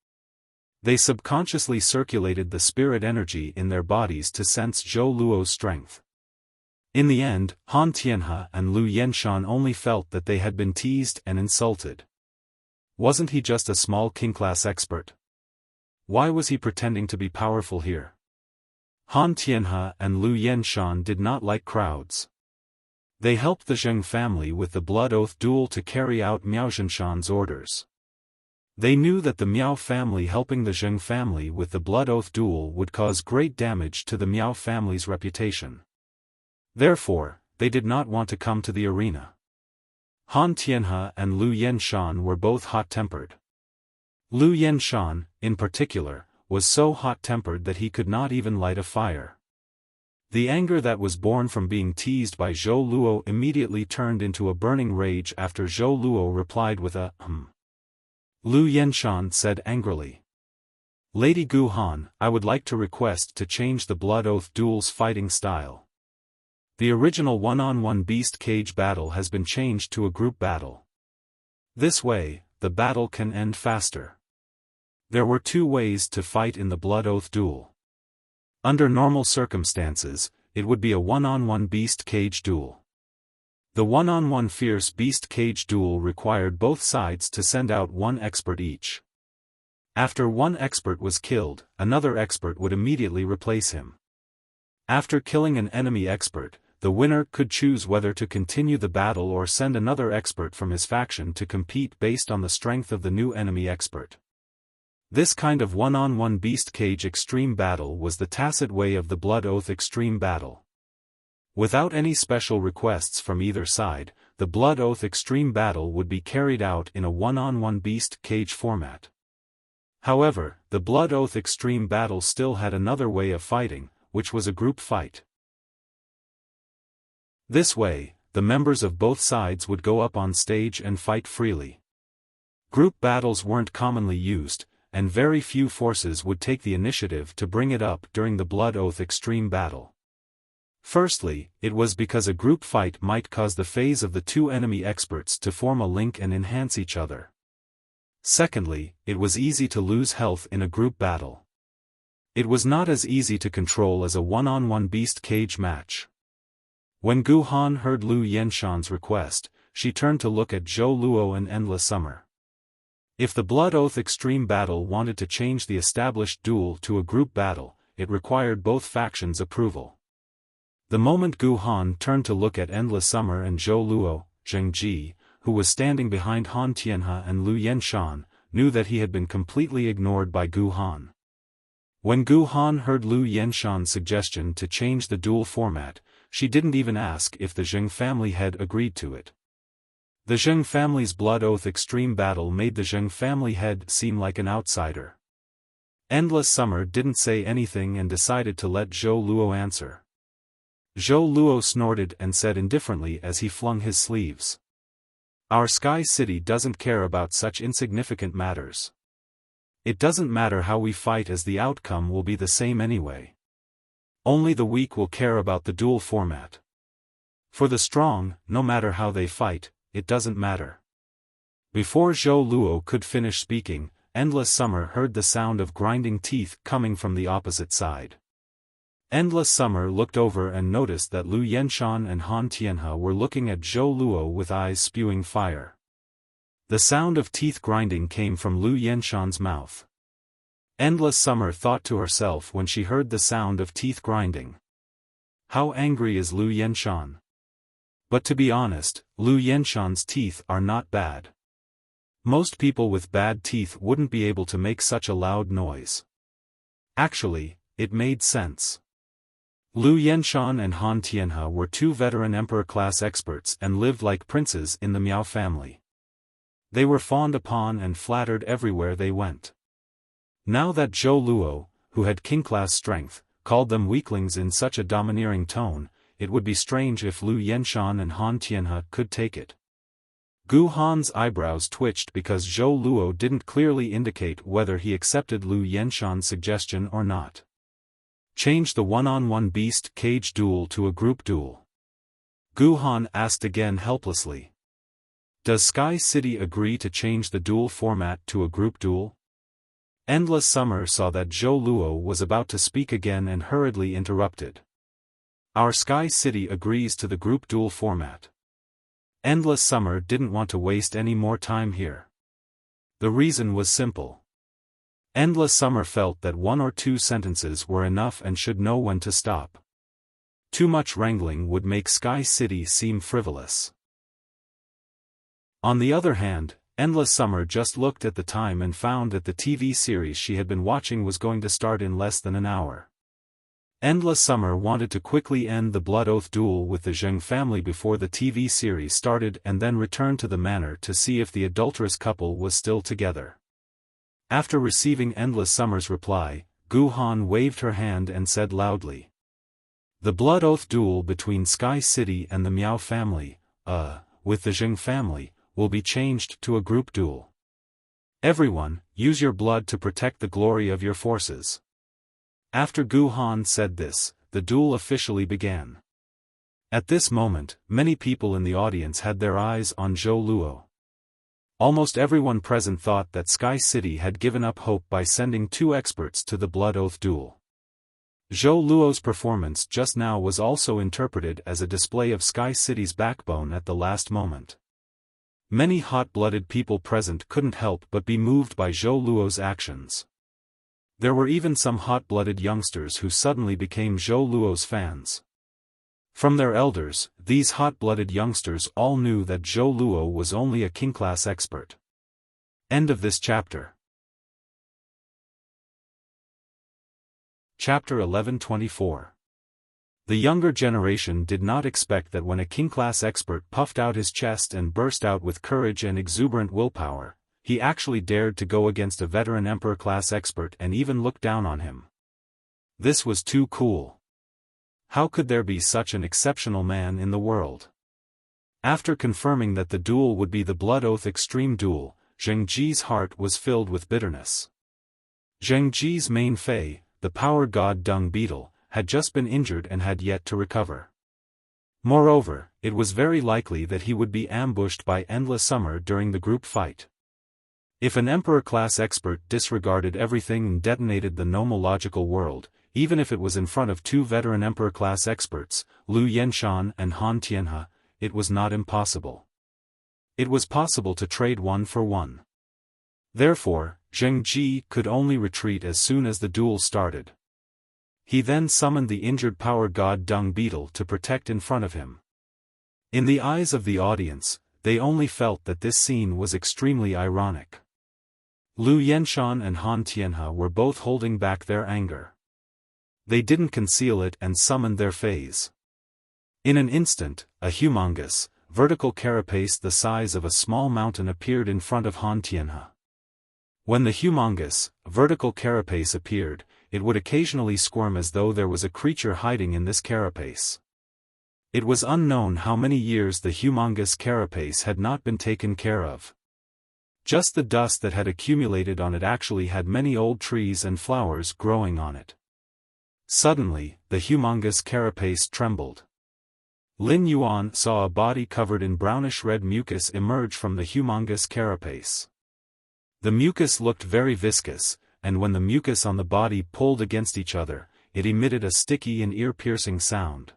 [SPEAKER 1] They subconsciously circulated the spirit energy in their bodies to sense Zhou Luo's strength. In the end, Han Tianhe and Lu Yenshan only felt that they had been teased and insulted. Wasn't he just a small king-class expert? Why was he pretending to be powerful here? Han Tianhe and Lu Yenshan did not like crowds. They helped the Zheng family with the Blood Oath duel to carry out Miao Zhenshan's orders. They knew that the Miao family helping the Zheng family with the Blood Oath duel would cause great damage to the Miao family's reputation. Therefore, they did not want to come to the arena. Han Tianhe and Lu Yenshan were both hot-tempered. Lu Yenshan, in particular, was so hot-tempered that he could not even light a fire. The anger that was born from being teased by Zhou Luo immediately turned into a burning rage after Zhou Luo replied with a Lu Yenshan said angrily, "Lady Gu Han, I would like to request to change the Blood Oath duel's fighting style. The original one-on-one beast cage battle has been changed to a group battle. This way, the battle can end faster." There were 2 ways to fight in the Blood Oath duel. Under normal circumstances, it would be a one-on-one beast cage duel. The one-on-one fierce beast cage duel required both sides to send out 1 expert each. After 1 expert was killed, another expert would immediately replace him. After killing an enemy expert, the winner could choose whether to continue the battle or send another expert from his faction to compete based on the strength of the new enemy expert. This kind of one-on-one beast cage extreme battle was the tacit way of the Blood Oath extreme battle. Without any special requests from either side, the Blood Oath Extreme Battle would be carried out in a one-on-one beast cage format. However, the Blood Oath Extreme Battle still had another way of fighting, which was a group fight. This way, the members of both sides would go up on stage and fight freely. Group battles weren't commonly used, and very few forces would take the initiative to bring it up during the Blood Oath Extreme Battle. Firstly, it was because a group fight might cause the phase of the two enemy experts to form a link and enhance each other. Secondly, it was easy to lose health in a group battle. It was not as easy to control as a one-on-one beast cage match. When Gu Han heard Lu Yenshan's request, she turned to look at Zhou Luo and Endless Summer. If the Blood Oath Extreme Battle wanted to change the established duel to a group battle, it required both factions' approval. The moment Gu Han turned to look at Endless Summer and Zhou Luo, Zheng Ji, who was standing behind Han Tianhe and Lu Yenshan, knew that he had been completely ignored by Gu Han. When Gu Han heard Lu Yenshan's suggestion to change the duel format, she didn't even ask if the Zheng family had agreed to it. The Zheng family's Blood Oath Extreme Battle made the Zheng family head seem like an outsider. Endless Summer didn't say anything and decided to let Zhou Luo answer. Zhou Luo snorted and said indifferently as he flung his sleeves. "Our Sky City doesn't care about such insignificant matters. It doesn't matter how we fight as the outcome will be the same anyway. Only the weak will care about the duel format. For the strong, no matter how they fight, it doesn't matter." Before Zhou Luo could finish speaking, Endless Summer heard the sound of grinding teeth coming from the opposite side. Endless Summer looked over and noticed that Lu Yenshan and Han Tianhe were looking at Zhou Luo with eyes spewing fire. The sound of teeth grinding came from Lu Yenshan's mouth. Endless Summer thought to herself when she heard the sound of teeth grinding. How angry is Lu Yenshan? But to be honest, Lu Yenshan's teeth are not bad. Most people with bad teeth wouldn't be able to make such a loud noise. Actually, it made sense. Lu Yenshan and Han Tianhe were two veteran emperor-class experts and lived like princes in the Miao family. They were fawned upon and flattered everywhere they went. Now that Zhou Luo, who had king-class strength, called them weaklings in such a domineering tone, it would be strange if Lu Yenshan and Han Tianhe could take it. Gu Han's eyebrows twitched because Zhou Luo didn't clearly indicate whether he accepted Lu Yenshan's suggestion or not. Change the one-on-one beast cage duel to a group duel. Gu Han asked again helplessly. Does Sky City agree to change the duel format to a group duel? Endless Summer saw that Zhou Luo was about to speak again and hurriedly interrupted. Our Sky City agrees to the group duel format. Endless Summer didn't want to waste any more time here. The reason was simple. Endless Summer felt that one or two sentences were enough and should know when to stop. Too much wrangling would make Sky City seem frivolous. On the other hand, Endless Summer just looked at the time and found that the TV series she had been watching was going to start in less than an hour. Endless Summer wanted to quickly end the Blood Oath duel with the Zheng family before the TV series started and then return to the manor to see if the adulterous couple was still together. After receiving Endless Summer's reply, Gu Han waved her hand and said loudly. The Blood Oath duel between Sky City and the Miao family, with the Zheng family, will be changed to a group duel. Everyone, use your blood to protect the glory of your forces. After Gu Han said this, the duel officially began. At this moment, many people in the audience had their eyes on Zhou Luo. Almost everyone present thought that Sky City had given up hope by sending two experts to the Blood Oath duel. Zhou Luo's performance just now was also interpreted as a display of Sky City's backbone at the last moment. Many hot-blooded people present couldn't help but be moved by Zhou Luo's actions. There were even some hot-blooded youngsters who suddenly became Zhou Luo's fans. From their elders, these hot-blooded youngsters all knew that Zhou Luo was only a king-class expert. End of this chapter. Chapter 1124. The younger generation did not expect that when a king-class expert puffed out his chest and burst out with courage and exuberant willpower, he actually dared to go against a veteran emperor-class expert and even look down on him. This was too cool. How could there be such an exceptional man in the world? After confirming that the duel would be the Blood Oath Extreme Duel, Zheng Ji's heart was filled with bitterness. Zheng Ji's main Fei, the power god Dung Beetle, had just been injured and had yet to recover. Moreover, it was very likely that he would be ambushed by Endless Summer during the group fight. If an Emperor-class expert disregarded everything and detonated the nomological world, even if it was in front of two veteran Emperor-class experts, Lu Yenshan and Han Tianhe, it was not impossible. It was possible to trade one for one. Therefore, Zheng Ji could only retreat as soon as the duel started. He then summoned the injured power god Dung Beetle to protect in front of him. In the eyes of the audience, they only felt that this scene was extremely ironic. Lu Yenshan and Han Tianhe were both holding back their anger. They didn't conceal it and summoned their Feis. In an instant, a humongous, vertical carapace the size of a small mountain appeared in front of Han Tianhe. When the humongous, vertical carapace appeared, it would occasionally squirm as though there was a creature hiding in this carapace. It was unknown how many years the humongous carapace had not been taken care of. Just the dust that had accumulated on it actually had many old trees and flowers growing on it. Suddenly, the humongous carapace trembled. Lin Yuan saw a body covered in brownish-red mucus emerge from the humongous carapace. The mucus looked very viscous, and when the mucus on the body pulled against each other, it emitted a sticky and ear-piercing sound.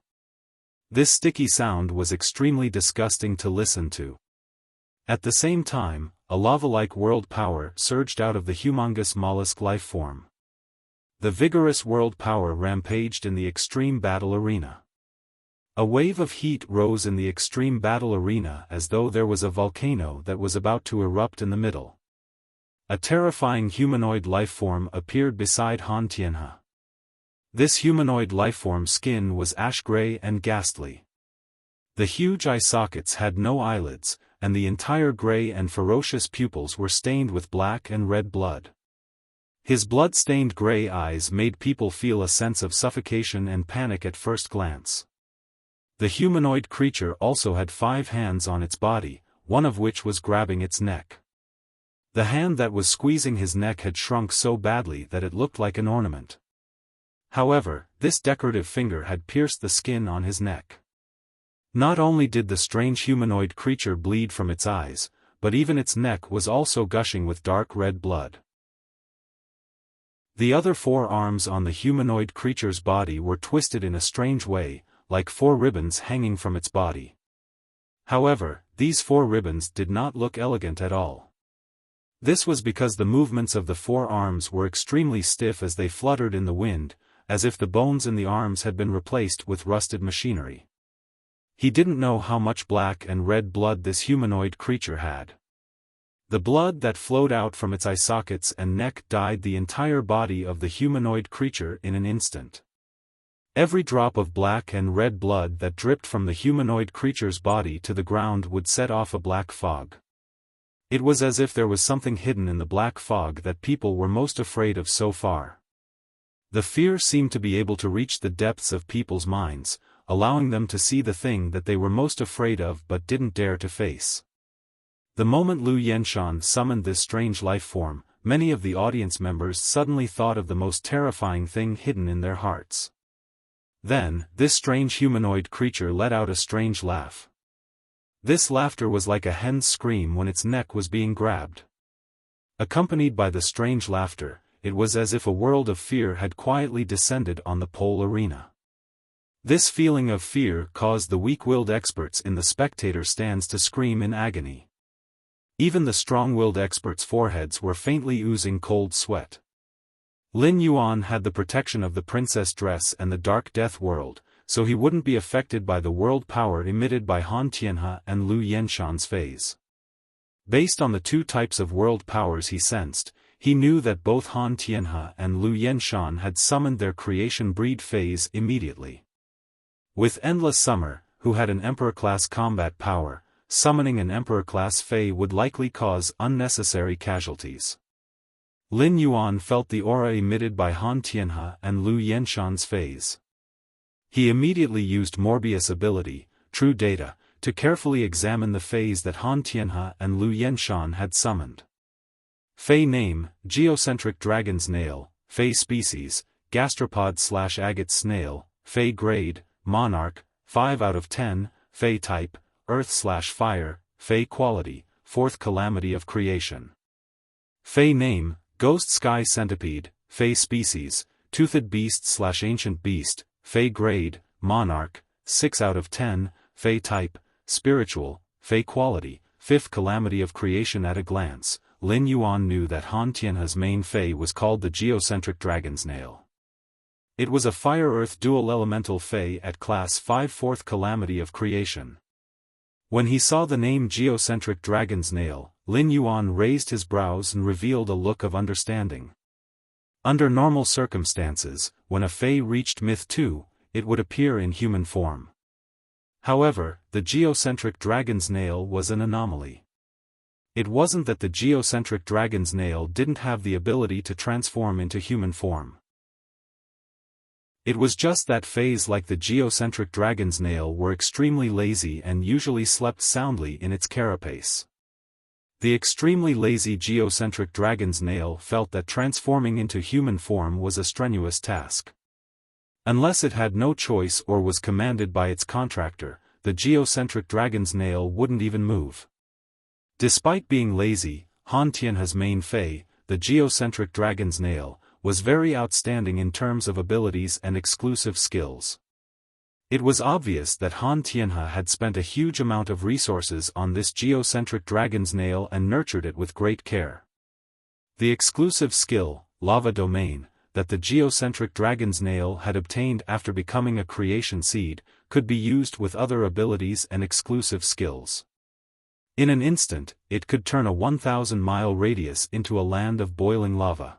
[SPEAKER 1] This sticky sound was extremely disgusting to listen to. At the same time, a lava-like world power surged out of the humongous mollusk life form. The vigorous world power rampaged in the extreme battle arena. A wave of heat rose in the extreme battle arena as though there was a volcano that was about to erupt in the middle. A terrifying humanoid lifeform appeared beside Han Tianhe. This humanoid lifeform's skin was ash-gray and ghastly. The huge eye sockets had no eyelids, and the entire gray and ferocious pupils were stained with black and red blood. His blood-stained gray eyes made people feel a sense of suffocation and panic at first glance. The humanoid creature also had 5 hands on its body, one of which was grabbing its neck. The hand that was squeezing his neck had shrunk so badly that it looked like an ornament. However, this decorative finger had pierced the skin on his neck. Not only did the strange humanoid creature bleed from its eyes, but even its neck was also gushing with dark red blood. The other 4 arms on the humanoid creature's body were twisted in a strange way, like 4 ribbons hanging from its body. However, these 4 ribbons did not look elegant at all. This was because the movements of the 4 arms were extremely stiff as they fluttered in the wind, as if the bones in the arms had been replaced with rusted machinery. He didn't know how much black and red blood this humanoid creature had. The blood that flowed out from its eye sockets and neck dyed the entire body of the humanoid creature in an instant. Every drop of black and red blood that dripped from the humanoid creature's body to the ground would set off a black fog. It was as if there was something hidden in the black fog that people were most afraid of so far. The fear seemed to be able to reach the depths of people's minds, allowing them to see the thing that they were most afraid of but didn't dare to face. The moment Lu Yenshan summoned this strange life form, many of the audience members suddenly thought of the most terrifying thing hidden in their hearts. Then, this strange humanoid creature let out a strange laugh. This laughter was like a hen's scream when its neck was being grabbed. Accompanied by the strange laughter, it was as if a world of fear had quietly descended on the pole arena. This feeling of fear caused the weak-willed experts in the spectator stands to scream in agony. Even the strong-willed experts' foreheads were faintly oozing cold sweat. Lin Yuan had the protection of the princess dress and the dark death world, so he wouldn't be affected by the world power emitted by Han Tianhe and Lu Yenshan's phase. Based on the 2 types of world powers he sensed, he knew that both Han Tianhe and Lu Yenshan had summoned their creation breed phase immediately. With Endless Summer, who had an Emperor-class combat power, summoning an Emperor-class Fey would likely cause unnecessary casualties. Lin Yuan felt the aura emitted by Han Tianhe and Lu Yenshan's Feys. He immediately used Morbius ability, True Data, to carefully examine the Feys that Han Tianhe and Lu Yenshan had summoned. Fey name, Geocentric Dragon's Nail, Fey species, Gastropod/agate snail, Fey grade, Monarch, 5 out of 10, Fey type, Earth/Fire, Fey quality, 4th calamity of creation. Fey name, Ghost Sky Centipede, Fey species, Toothed Beast/ancient beast, Fey grade, Monarch, 6 out of 10, Fey type, spiritual, Fey quality, 5th calamity of creation. At a glance, Lin Yuan knew that Han Tianhe's main Fey was called the Geocentric Dragon's Nail. It was a Fire-Earth dual-elemental Fey at Class 5 4th calamity of creation. When he saw the name Geocentric Dragon's Nail, Lin Yuan raised his brows and revealed a look of understanding. Under normal circumstances, when a Fey reached Myth 2, it would appear in human form. However, the Geocentric Dragon's Nail was an anomaly. It wasn't that the Geocentric Dragon's Nail didn't have the ability to transform into human form. It was just that Feys like the Geocentric Dragon's Nail were extremely lazy and usually slept soundly in its carapace. The extremely lazy Geocentric Dragon's Nail felt that transforming into human form was a strenuous task. Unless it had no choice or was commanded by its contractor, the Geocentric Dragon's Nail wouldn't even move. Despite being lazy, Han Tianhe's main Fey, the Geocentric Dragon's Nail, was very outstanding in terms of abilities and exclusive skills. It was obvious that Han Tianhe had spent a huge amount of resources on this Geocentric Dragon's Nail and nurtured it with great care. The exclusive skill, Lava Domain, that the Geocentric Dragon's Nail had obtained after becoming a creation seed, could be used with other abilities and exclusive skills. In an instant, it could turn a 1,000-mile radius into a land of boiling lava.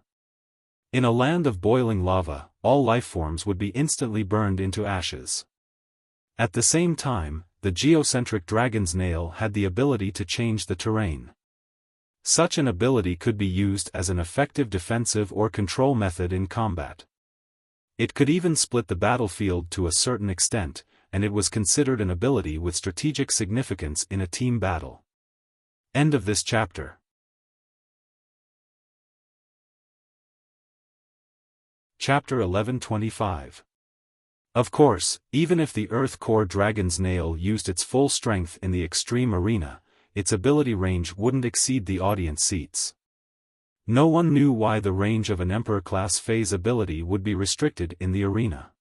[SPEAKER 1] In a land of boiling lava, all lifeforms would be instantly burned into ashes. At the same time, the Geocentric Dragon's Nail had the ability to change the terrain. Such an ability could be used as an effective defensive or control method in combat. It could even split the battlefield to a certain extent, and it was considered an ability with strategic significance in a team battle. End of this chapter. Chapter 1125. Of course, even if the Earth Core Dragon's Nail used its full strength in the extreme arena, its ability range wouldn't exceed the audience seats. No one knew why the range of an Emperor-class Fey's ability would be restricted in the arena.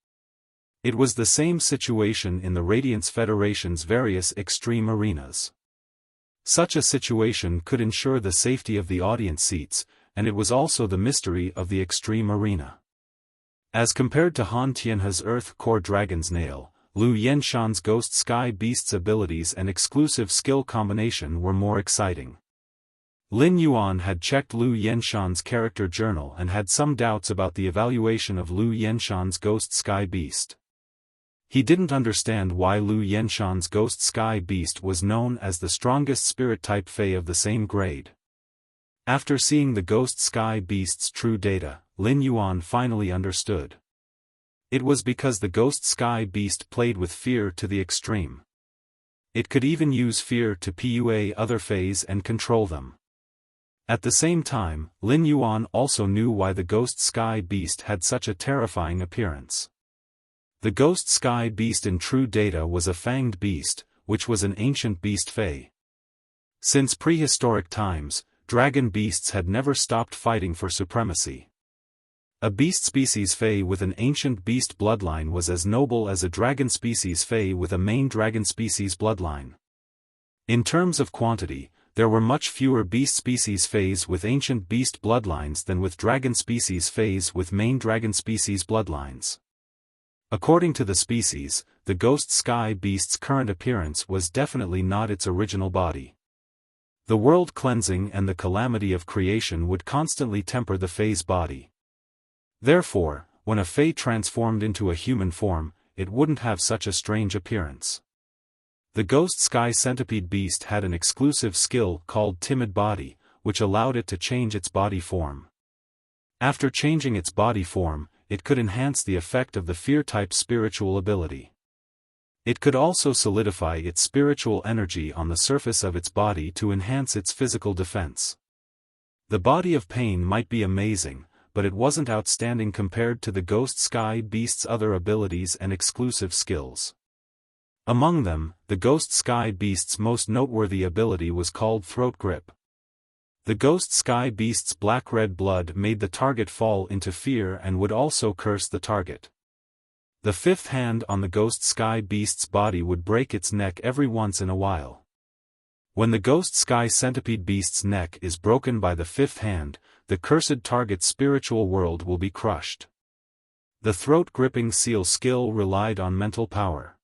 [SPEAKER 1] It was the same situation in the Radiance Federation's various extreme arenas. Such a situation could ensure the safety of the audience seats, and it was also the mystery of the extreme arena. As compared to Han Tianhe's Earth Core Dragon's Nail, Lu Yenshan's Ghost Sky Beast's abilities and exclusive skill combination were more exciting. Lin Yuan had checked Lu Yenshan's character journal and had some doubts about the evaluation of Lu Yenshan's Ghost Sky Beast. He didn't understand why Lu Yenshan's Ghost Sky Beast was known as the strongest spirit-type Fey of the same grade. After seeing the Ghost Sky Beast's true data, Lin Yuan finally understood. It was because the Ghost Sky Beast played with fear to the extreme. It could even use fear to PUA other Feys and control them. At the same time, Lin Yuan also knew why the Ghost Sky Beast had such a terrifying appearance. The Ghost Sky Beast in true data was a fanged beast, which was an ancient beast Fey. Since prehistoric times, dragon beasts had never stopped fighting for supremacy. A beast species Fey with an ancient beast bloodline was as noble as a dragon species Fey with a main dragon species bloodline. In terms of quantity, there were much fewer beast species Feys with ancient beast bloodlines than with dragon species Feys with main dragon species bloodlines. According to the species, the Ghost Sky Beast's current appearance was definitely not its original body. The world cleansing and the calamity of creation would constantly temper the Fey's body. Therefore, when a Fey transformed into a human form, it wouldn't have such a strange appearance. The ghost sky centipede beast had an exclusive skill called timid body, which allowed it to change its body form. After changing its body form, it could enhance the effect of the fear-type spiritual ability. It could also solidify its spiritual energy on the surface of its body to enhance its physical defense. The body of pain might be amazing, but it wasn't outstanding compared to the ghost sky beast's other abilities and exclusive skills. Among them, the ghost sky beast's most noteworthy ability was called throat grip. The ghost sky beast's black-red blood made the target fall into fear and would also curse the target. The fifth hand on the ghost sky beast's body would break its neck every once in a while. When the ghost sky centipede beast's neck is broken by the fifth hand, the cursed target's spiritual world will be crushed. The throat-gripping seal skill relied on mental power.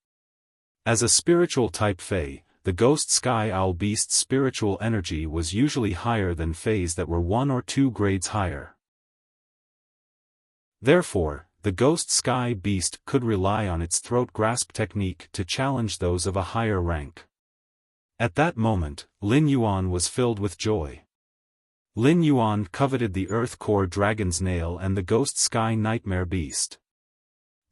[SPEAKER 1] As a spiritual type Fae, the ghost sky owl beast's spiritual energy was usually higher than Faes that were 1 or 2 grades higher. Therefore, the ghost sky beast could rely on its throat grasp technique to challenge those of a higher rank. At that moment, Lin Yuan was filled with joy. Lin Yuan coveted the Earth Core Dragon's Nail and the Ghost Sky Nightmare Beast.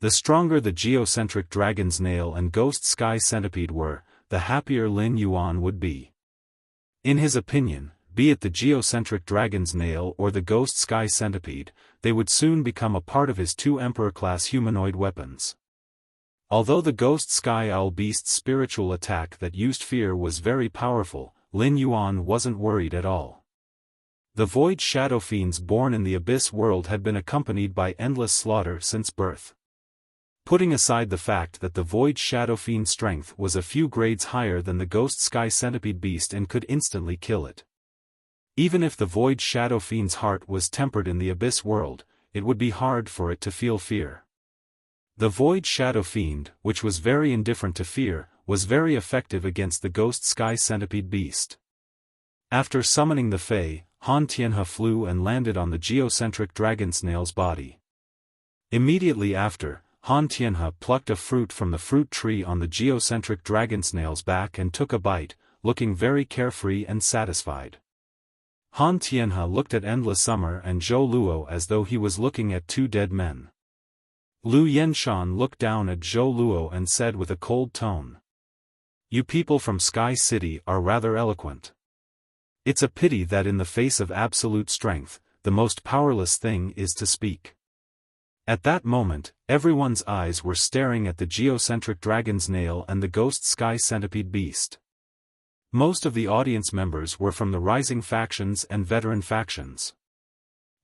[SPEAKER 1] The stronger the geocentric Dragon's Nail and Ghost Sky Centipede were, the happier Lin Yuan would be. In his opinion, be it the geocentric Dragon's Nail or the Ghost Sky Centipede, they would soon become a part of his 2 Emperor-class humanoid weapons. Although the Ghost Sky Owl Beast's spiritual attack that used fear was very powerful, Lin Yuan wasn't worried at all. The void shadow fiends born in the Abyss world had been accompanied by endless slaughter since birth. Putting aside the fact that the void shadow fiend's strength was a few grades higher than the Ghost Sky Centipede beast and could instantly kill it. Even if the void shadow fiend's heart was tempered in the Abyss world, it would be hard for it to feel fear. The void shadow fiend, which was very indifferent to fear, was very effective against the Ghost Sky Centipede beast. After summoning the Fae, Han Tianhe flew and landed on the geocentric dragon snail's body. Immediately after, Han Tianhe plucked a fruit from the fruit tree on the geocentric dragon snail's back and took a bite, looking very carefree and satisfied. Han Tianhe looked at Endless Summer and Zhou Luo as though he was looking at 2 dead men. Lu Yenshan looked down at Zhou Luo and said with a cold tone, "You people from Sky City are rather eloquent. It's a pity that in the face of absolute strength, the most powerless thing is to speak." At that moment, everyone's eyes were staring at the geocentric dragon's nail and the ghost sky centipede beast. Most of the audience members were from the rising factions and veteran factions.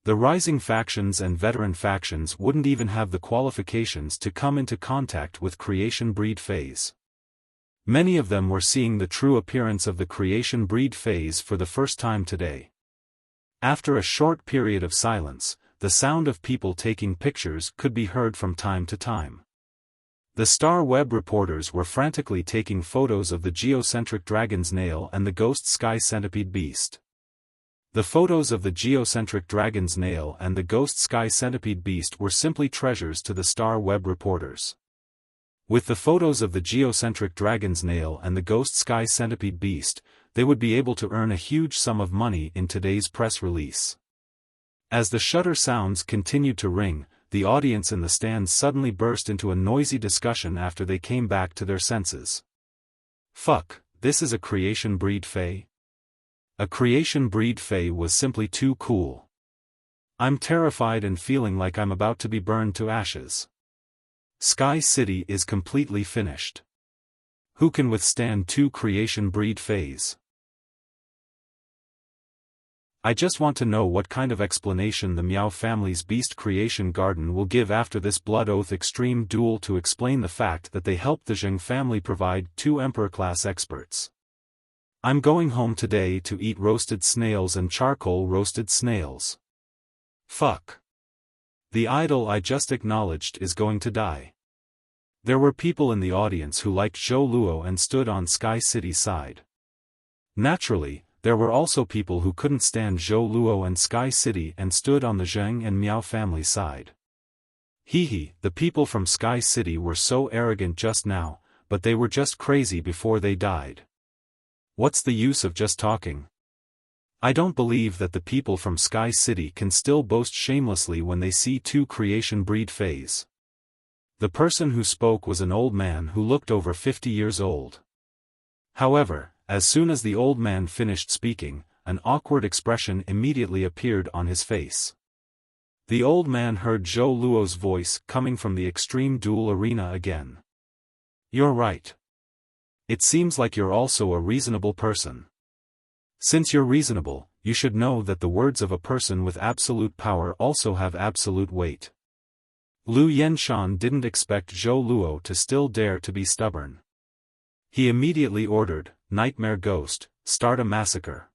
[SPEAKER 1] The rising factions and veteran factions wouldn't even have the qualifications to come into contact with creation breed phase. Many of them were seeing the true appearance of the creation breed phase for the first time today. After a short period of silence, the sound of people taking pictures could be heard from time to time. The Star Web reporters were frantically taking photos of the geocentric dragon's nail and the ghost sky centipede beast. The photos of the geocentric dragon's nail and the ghost sky centipede beast were simply treasures to the Star Web reporters. With the photos of the geocentric dragon's nail and the ghost sky centipede beast, they would be able to earn a huge sum of money in today's press release. As the shutter sounds continued to ring, the audience in the stands suddenly burst into a noisy discussion after they came back to their senses. "Fuck, this is a creation breed Fae? A creation breed Fae was simply too cool. I'm terrified and feeling like I'm about to be burned to ashes. Sky City is completely finished. Who can withstand 2 creation breed Faes? I just want to know what kind of explanation the Miao family's Beast Creation Garden will give after this Blood Oath Extreme duel to explain the fact that they helped the Zheng family provide 2 Emperor-class experts. I'm going home today to eat roasted snails and charcoal roasted snails. Fuck. The idol I just acknowledged is going to die." There were people in the audience who liked Zhou Luo and stood on Sky City's side. Naturally, there were also people who couldn't stand Zhou Luo and Sky City and stood on the Zheng and Miao family side. Hee, the people from Sky City were so arrogant just now, but they were just crazy before they died. What's the use of just talking? I don't believe that the people from Sky City can still boast shamelessly when they see two creation breed phase. The person who spoke was an old man who looked over 50 years old. However, as soon as the old man finished speaking, an awkward expression immediately appeared on his face. The old man heard Zhou Luo's voice coming from the extreme duel arena again. You're right. It seems like you're also a reasonable person. Since you're reasonable, you should know that the words of a person with absolute power also have absolute weight. Lu Yenshan didn't expect Zhou Luo to still dare to be stubborn. He immediately ordered, Nightmare Ghost, start a massacre.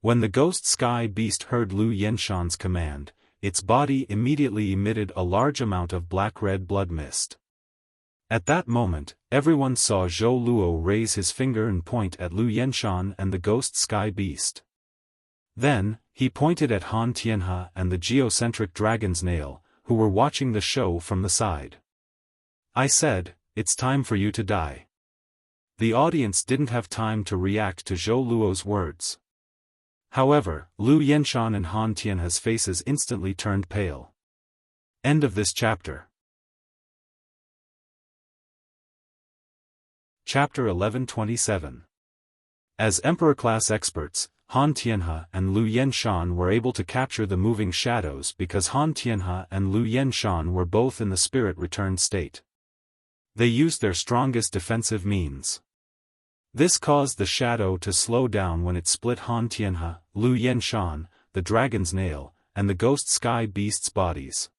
[SPEAKER 1] When the ghost sky beast heard Lu Yenshan's command, its body immediately emitted a large amount of black-red blood mist. At that moment, everyone saw Zhou Luo raise his finger and point at Lu Yenshan and the ghost sky beast. Then, he pointed at Han Tianhe and the geocentric dragon's nail, who were watching the show from the side. I said, it's time for you to die. The audience didn't have time to react to Zhou Luo's words. However, Lu Yenshan and Han Tianhe's faces instantly turned pale. End of this chapter. Chapter 1127. As Emperor-class experts, Han Tianhe and Lu Yenshan were able to capture the moving shadows because Han Tianhe and Lu Yenshan were both in the spirit returned state. They used their strongest defensive means. This caused the shadow to slow down when it split Han Tianhe, Lu Yenshan, the dragon's nail, and the ghost sky beast's bodies.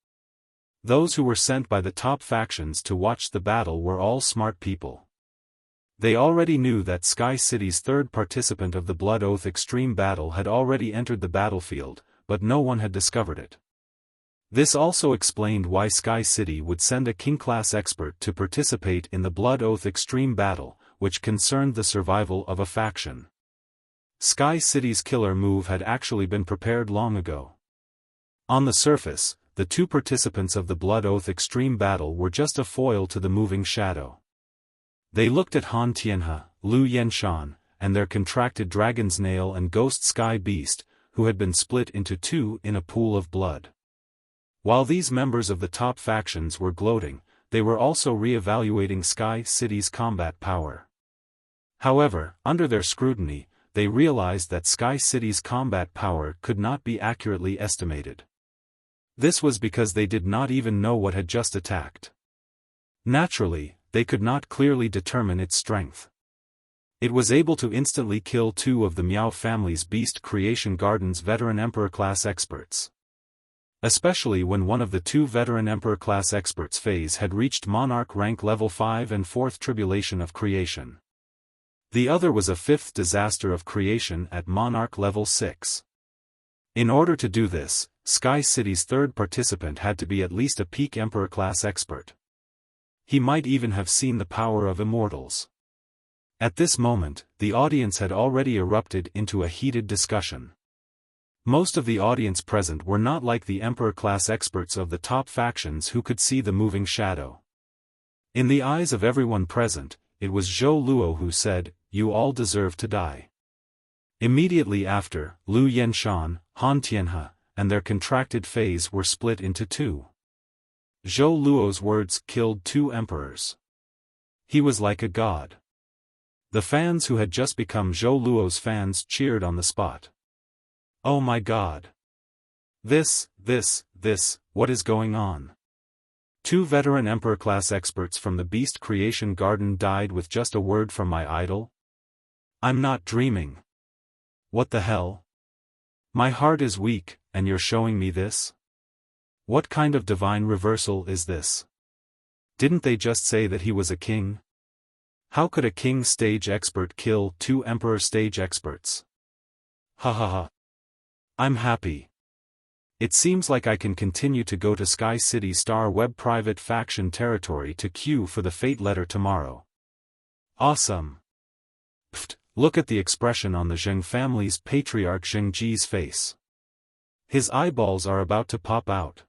[SPEAKER 1] Those who were sent by the top factions to watch the battle were all smart people. They already knew that Sky City's third participant of the Blood Oath Extreme Battle had already entered the battlefield, but no one had discovered it. This also explained why Sky City would send a king-class expert to participate in the Blood Oath Extreme Battle, which concerned the survival of a faction. Sky City's killer move had actually been prepared long ago. On the surface, the two participants of the Blood Oath Extreme Battle were just a foil to the moving shadow. They looked at Han Tianhe, Lu Yenshan, and their contracted dragon's nail and ghost sky beast, who had been split into two in a pool of blood. While these members of the top factions were gloating, they were also re-evaluating Sky City's combat power. However, under their scrutiny, they realized that Sky City's combat power could not be accurately estimated. This was because they did not even know what had just attacked. Naturally, they could not clearly determine its strength. It was able to instantly kill two of the Miao family's Beast Creation Garden's veteran Emperor-class experts. Especially when one of the two veteran Emperor-class experts phase had reached Monarch rank level 5 and 4th Tribulation of Creation. The other was a 5th Disaster of Creation at Monarch level 6. In order to do this, Sky City's third participant had to be at least a peak Emperor-class expert. He might even have seen the power of immortals. At this moment, the audience had already erupted into a heated discussion. Most of the audience present were not like the Emperor-class experts of the top factions who could see the moving shadow. In the eyes of everyone present, it was Zhou Luo who said, "You all deserve to die." Immediately after, Lu Yenshan, Han Tianhe, and their contracted phase were split into two. Zhou Luo's words killed two emperors. He was like a god. The fans who had just become Zhou Luo's fans cheered on the spot. Oh my god. This, what is going on? Two veteran Emperor-class experts from the Beast Creation Garden died with just a word from my idol? I'm not dreaming. What the hell? My heart is weak, and you're showing me this? What kind of divine reversal is this? Didn't they just say that he was a king? How could a king stage expert kill two emperor stage experts? Ha ha ha. I'm happy. It seems like I can continue to go to Sky City Star Web private faction territory to queue for the fate letter tomorrow. Awesome. Pfft, look at the expression on the Zheng family's patriarch Zheng Ji's face. His eyeballs are about to pop out.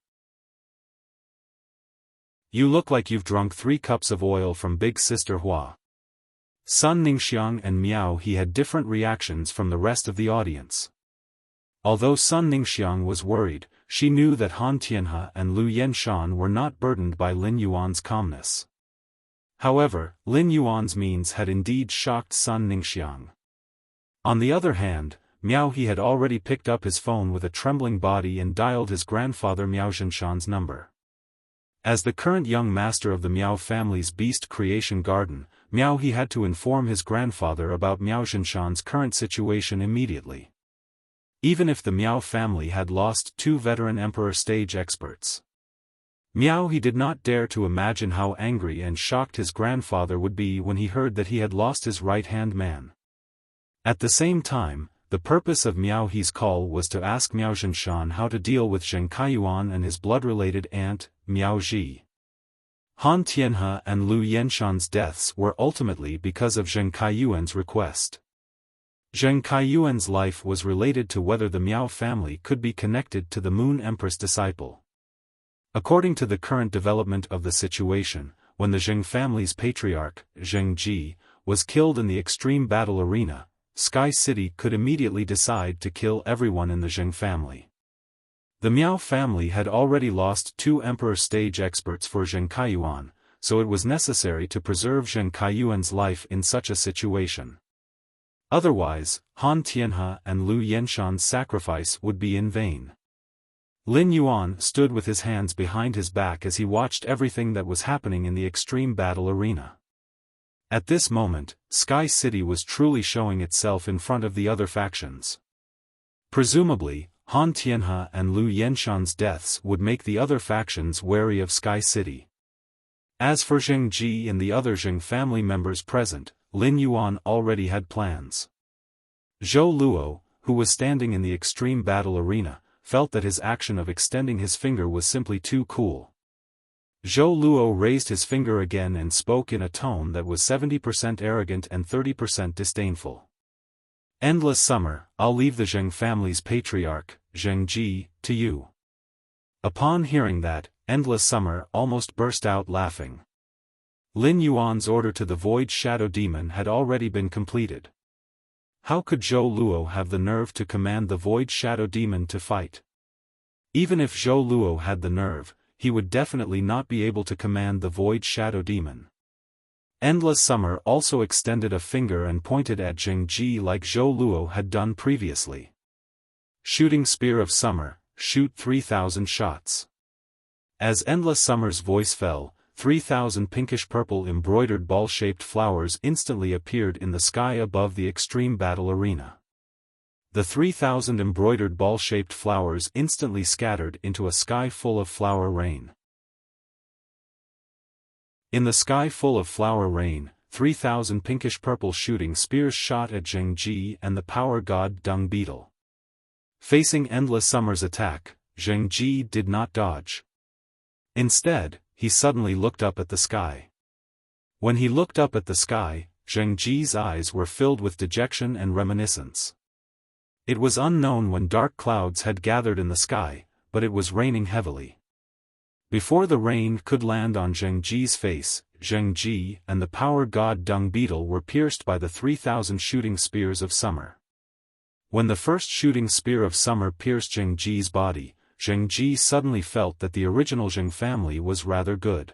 [SPEAKER 1] You look like you've drunk 3 cups of oil from Big Sister Hua. Sun Ningxiang and Miao He had different reactions from the rest of the audience. Although Sun Ningxiang was worried, she knew that Han Tianhe and Lu Yenshan were not burdened by Lin Yuan's calmness. However, Lin Yuan's means had indeed shocked Sun Ningxiang. On the other hand, Miao He had already picked up his phone with a trembling body and dialed his grandfather Miao Zhenshan's number. As the current young master of the Miao family's beast creation garden, Miao He had to inform his grandfather about Miao Zhenshan's current situation immediately. Even if the Miao family had lost 2 veteran emperor stage experts, Miao He did not dare to imagine how angry and shocked his grandfather would be when he heard that he had lost his right-hand man. At the same time, the purpose of Miao He's call was to ask Miao Zhenshan how to deal with Zheng Kaiyuan and his blood-related aunt, Miao Ji. Han Tianhe and Lu Yenshan's deaths were ultimately because of Zheng Kaiyuan's request. Zheng Kaiyuan's life was related to whether the Miao family could be connected to the Moon Empress disciple. According to the current development of the situation, when the Zheng family's patriarch, Zheng Ji, was killed in the extreme battle arena, Sky City could immediately decide to kill everyone in the Zheng family. The Miao family had already lost 2 emperor stage experts for Zheng Kaiyuan, so it was necessary to preserve Zheng Kaiyuan's life in such a situation. Otherwise, Han Tianhe and Lu Yenshan's sacrifice would be in vain. Lin Yuan stood with his hands behind his back as he watched everything that was happening in the extreme battle arena. At this moment, Sky City was truly showing itself in front of the other factions. Presumably, Han Tianhe and Lu Yenshan's deaths would make the other factions wary of Sky City. As for Zheng Ji and the other Zheng family members present, Lin Yuan already had plans. Zhou Luo, who was standing in the extreme battle arena, felt that his action of extending his finger was simply too cool. Zhou Luo raised his finger again and spoke in a tone that was 70% arrogant and 30% disdainful. Endless summer, I'll leave the Zheng family's patriarch, Zheng Ji, to you. Upon hearing that, Endless Summer almost burst out laughing. Lin Yuan's order to the Void Shadow Demon had already been completed. How could Zhou Luo have the nerve to command the Void Shadow Demon to fight? Even if Zhou Luo had the nerve, he would definitely not be able to command the Void Shadow Demon. Endless Summer also extended a finger and pointed at Zheng Ji like Zhou Luo had done previously. Shooting Spear of Summer, shoot 3,000 shots. As Endless Summer's voice fell, 3,000 pinkish-purple embroidered ball-shaped flowers instantly appeared in the sky above the extreme battle arena. The 3,000 embroidered ball-shaped flowers instantly scattered into a sky full of flower rain. In the sky full of flower rain, 3,000 pinkish-purple shooting spears shot at Zheng Ji and the power god Dung Beetle. Facing Endless Summer's attack, Zheng Ji did not dodge. Instead, he suddenly looked up at the sky. When he looked up at the sky, Zheng Ji's eyes were filled with dejection and reminiscence. It was unknown when dark clouds had gathered in the sky, but it was raining heavily. Before the rain could land on Zheng Ji's face, Zheng Ji and the power god Dung Beetle were pierced by the 3,000 shooting spears of summer. When the first shooting spear of summer pierced Zheng Ji's body, Zheng Ji suddenly felt that the original Zheng family was rather good.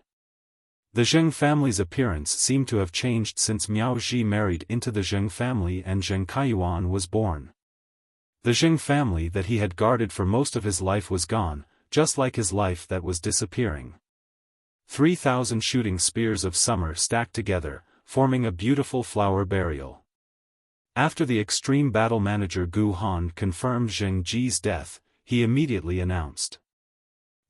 [SPEAKER 1] The Zheng family's appearance seemed to have changed since Miao Ji married into the Zheng family and Zheng Kaiyuan was born. The Zheng family that he had guarded for most of his life was gone, just like his life that was disappearing. 3,000 shooting spears of summer stacked together, forming a beautiful flower burial. After the extreme battle manager Gu Han confirmed Zheng Ji's death, he immediately announced.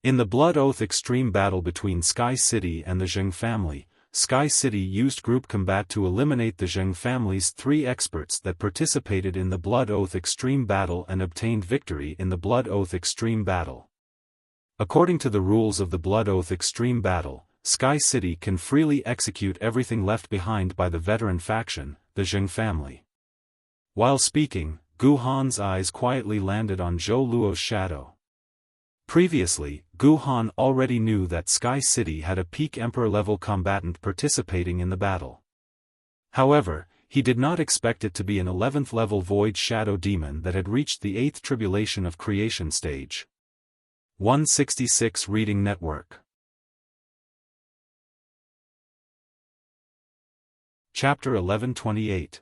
[SPEAKER 1] In the Blood Oath extreme battle between Sky City and the Zheng family, Sky City used group combat to eliminate the Zheng family's 3 experts that participated in the Blood Oath extreme battle and obtained victory in the Blood Oath extreme battle. According to the rules of the Blood Oath extreme battle, Sky City can freely execute everything left behind by the veteran faction, the Zheng family. While speaking, Gu Han's eyes quietly landed on Zhou Luo's shadow. Previously, Gu Han already knew that Sky City had a peak Emperor-level combatant participating in the battle. However, he did not expect it to be an 11th-level Void Shadow Demon that had reached the 8th Tribulation of Creation stage. 166 Reading Network. Chapter 1128.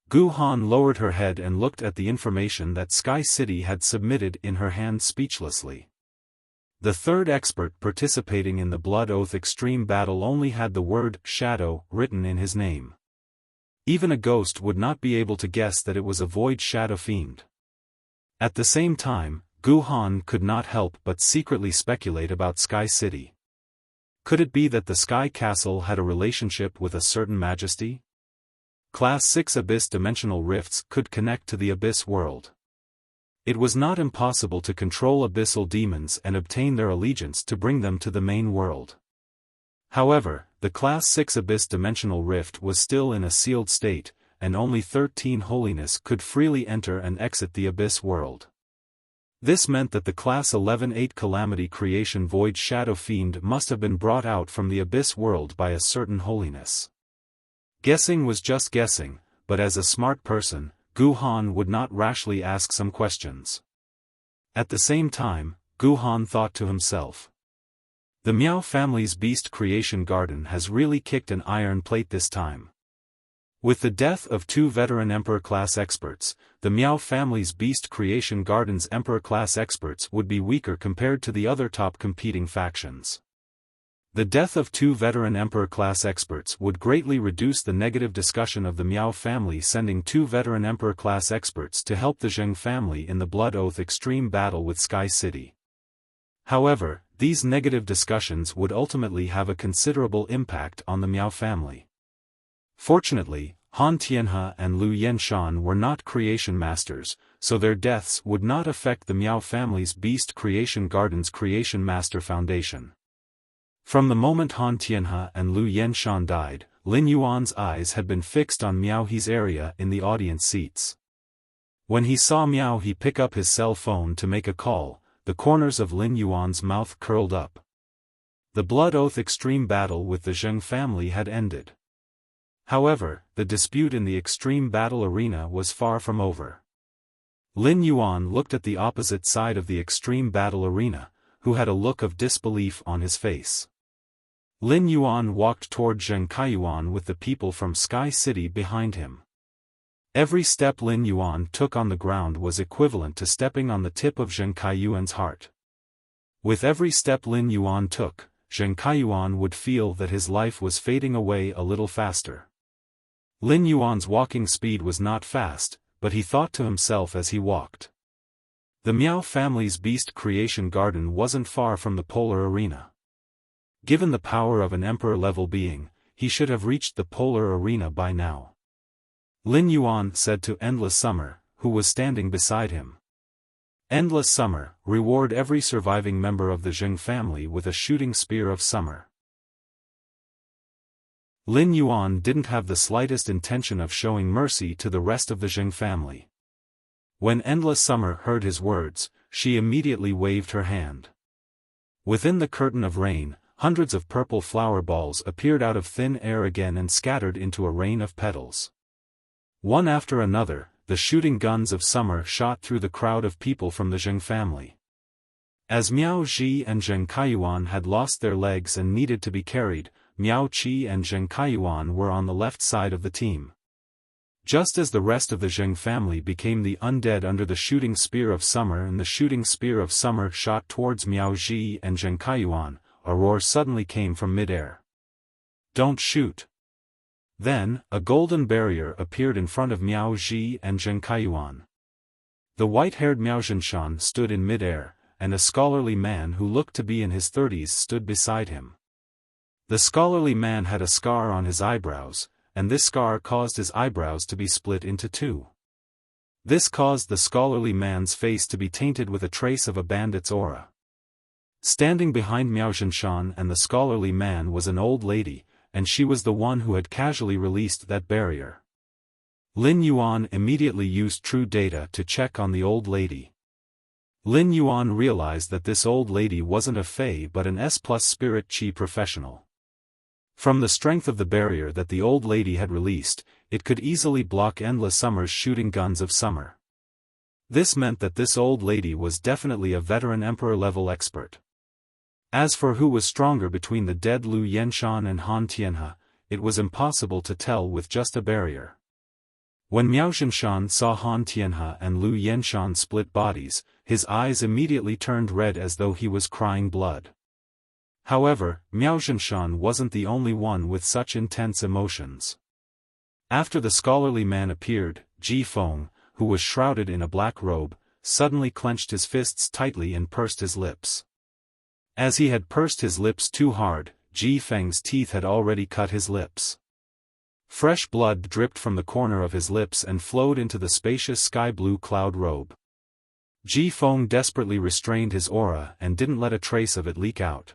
[SPEAKER 1] Gu Han lowered her head and looked at the information that Sky City had submitted in her hand speechlessly. The third expert participating in the Blood Oath Extreme Battle only had the word Shadow written in his name. Even a ghost would not be able to guess that it was a Void Shadow Fiend. At the same time, Gu Han could not help but secretly speculate about Sky City. Could it be that the Sky Castle had a relationship with a certain majesty? Class 6 Abyss dimensional rifts could connect to the Abyss world. It was not impossible to control abyssal demons and obtain their allegiance to bring them to the main world. However, the Class 6 Abyss dimensional rift was still in a sealed state, and only 13 holiness could freely enter and exit the Abyss world. This meant that the Class 11-8 Calamity Creation Void Shadow Fiend must have been brought out from the Abyss world by a certain holiness. Guessing was just guessing, but as a smart person, Gu Han would not rashly ask some questions. At the same time, Gu Han thought to himself. The Miao family's beast creation garden has really kicked an iron plate this time. With the death of 2 veteran Emperor-class experts, the Miao family's beast creation garden's Emperor-class experts would be weaker compared to the other top competing factions. The death of 2 veteran Emperor-class experts would greatly reduce the negative discussion of the Miao family sending 2 veteran Emperor-class experts to help the Zheng family in the Blood Oath Extreme battle with Sky City. However, these negative discussions would ultimately have a considerable impact on the Miao family. Fortunately, Han Tianhe and Lu Yenshan were not creation masters, so their deaths would not affect the Miao family's Beast Creation Garden's Creation Master Foundation. From the moment Han Tianhe and Lu Yenshan died, Lin Yuan's eyes had been fixed on Miao He's area in the audience seats. When he saw Miao He pick up his cell phone to make a call, the corners of Lin Yuan's mouth curled up. The Blood Oath Extreme battle with the Zheng family had ended. However, the dispute in the Extreme Battle arena was far from over. Lin Yuan looked at the opposite side of the Extreme Battle arena, who had a look of disbelief on his face. Lin Yuan walked toward Zheng Kaiyuan with the people from Sky City behind him. Every step Lin Yuan took on the ground was equivalent to stepping on the tip of Zheng Kaiyuan's heart. With every step Lin Yuan took, Zheng Kaiyuan would feel that his life was fading away a little faster. Lin Yuan's walking speed was not fast, but he thought to himself as he walked. The Miao family's beast creation garden wasn't far from the polar arena. Given the power of an emperor-level being, he should have reached the polar arena by now. Lin Yuan said to Endless Summer, who was standing beside him. Endless Summer, reward every surviving member of the Zheng family with a shooting spear of summer. Lin Yuan didn't have the slightest intention of showing mercy to the rest of the Zheng family. When Endless Summer heard his words, she immediately waved her hand. Within the curtain of rain, hundreds of purple flower balls appeared out of thin air again and scattered into a rain of petals. One after another, the shooting guns of summer shot through the crowd of people from the Zheng family. As Miao Ji and Zheng Kaiyuan had lost their legs and needed to be carried, Miao Qi and Zheng Kaiyuan were on the left side of the team. Just as the rest of the Zheng family became the undead under the shooting spear of summer and the shooting spear of summer shot towards Miao Ji and Zheng Kaiyuan, a roar suddenly came from mid-air. Don't shoot! Then, a golden barrier appeared in front of Miao Ji and Zheng Kaiyuan. The white-haired Miao Zhenshan stood in mid-air, and a scholarly man who looked to be in his 30s stood beside him. The scholarly man had a scar on his eyebrows, and this scar caused his eyebrows to be split into 2. This caused the scholarly man's face to be tainted with a trace of a bandit's aura. Standing behind Miao Zhenshan and the scholarly man was an old lady, and she was the one who had casually released that barrier. Lin Yuan immediately used true data to check on the old lady. Lin Yuan realized that this old lady wasn't a fae but an S+ spirit chi professional. From the strength of the barrier that the old lady had released, it could easily block endless summer's shooting guns of summer. This meant that this old lady was definitely a veteran emperor-level expert. As for who was stronger between the dead Lu Yenshan and Han Tianhe, it was impossible to tell with just a barrier. When Miao Zhenshan saw Han Tianhe and Lu Yenshan split bodies, his eyes immediately turned red as though he was crying blood. However, Miao Zhenshan wasn't the only one with such intense emotions. After the scholarly man appeared, Ji Feng, who was shrouded in a black robe, suddenly clenched his fists tightly and pursed his lips. As he had pursed his lips too hard, Ji Feng's teeth had already cut his lips. Fresh blood dripped from the corner of his lips and flowed into the spacious sky-blue cloud robe. Ji Feng desperately restrained his aura and didn't let a trace of it leak out.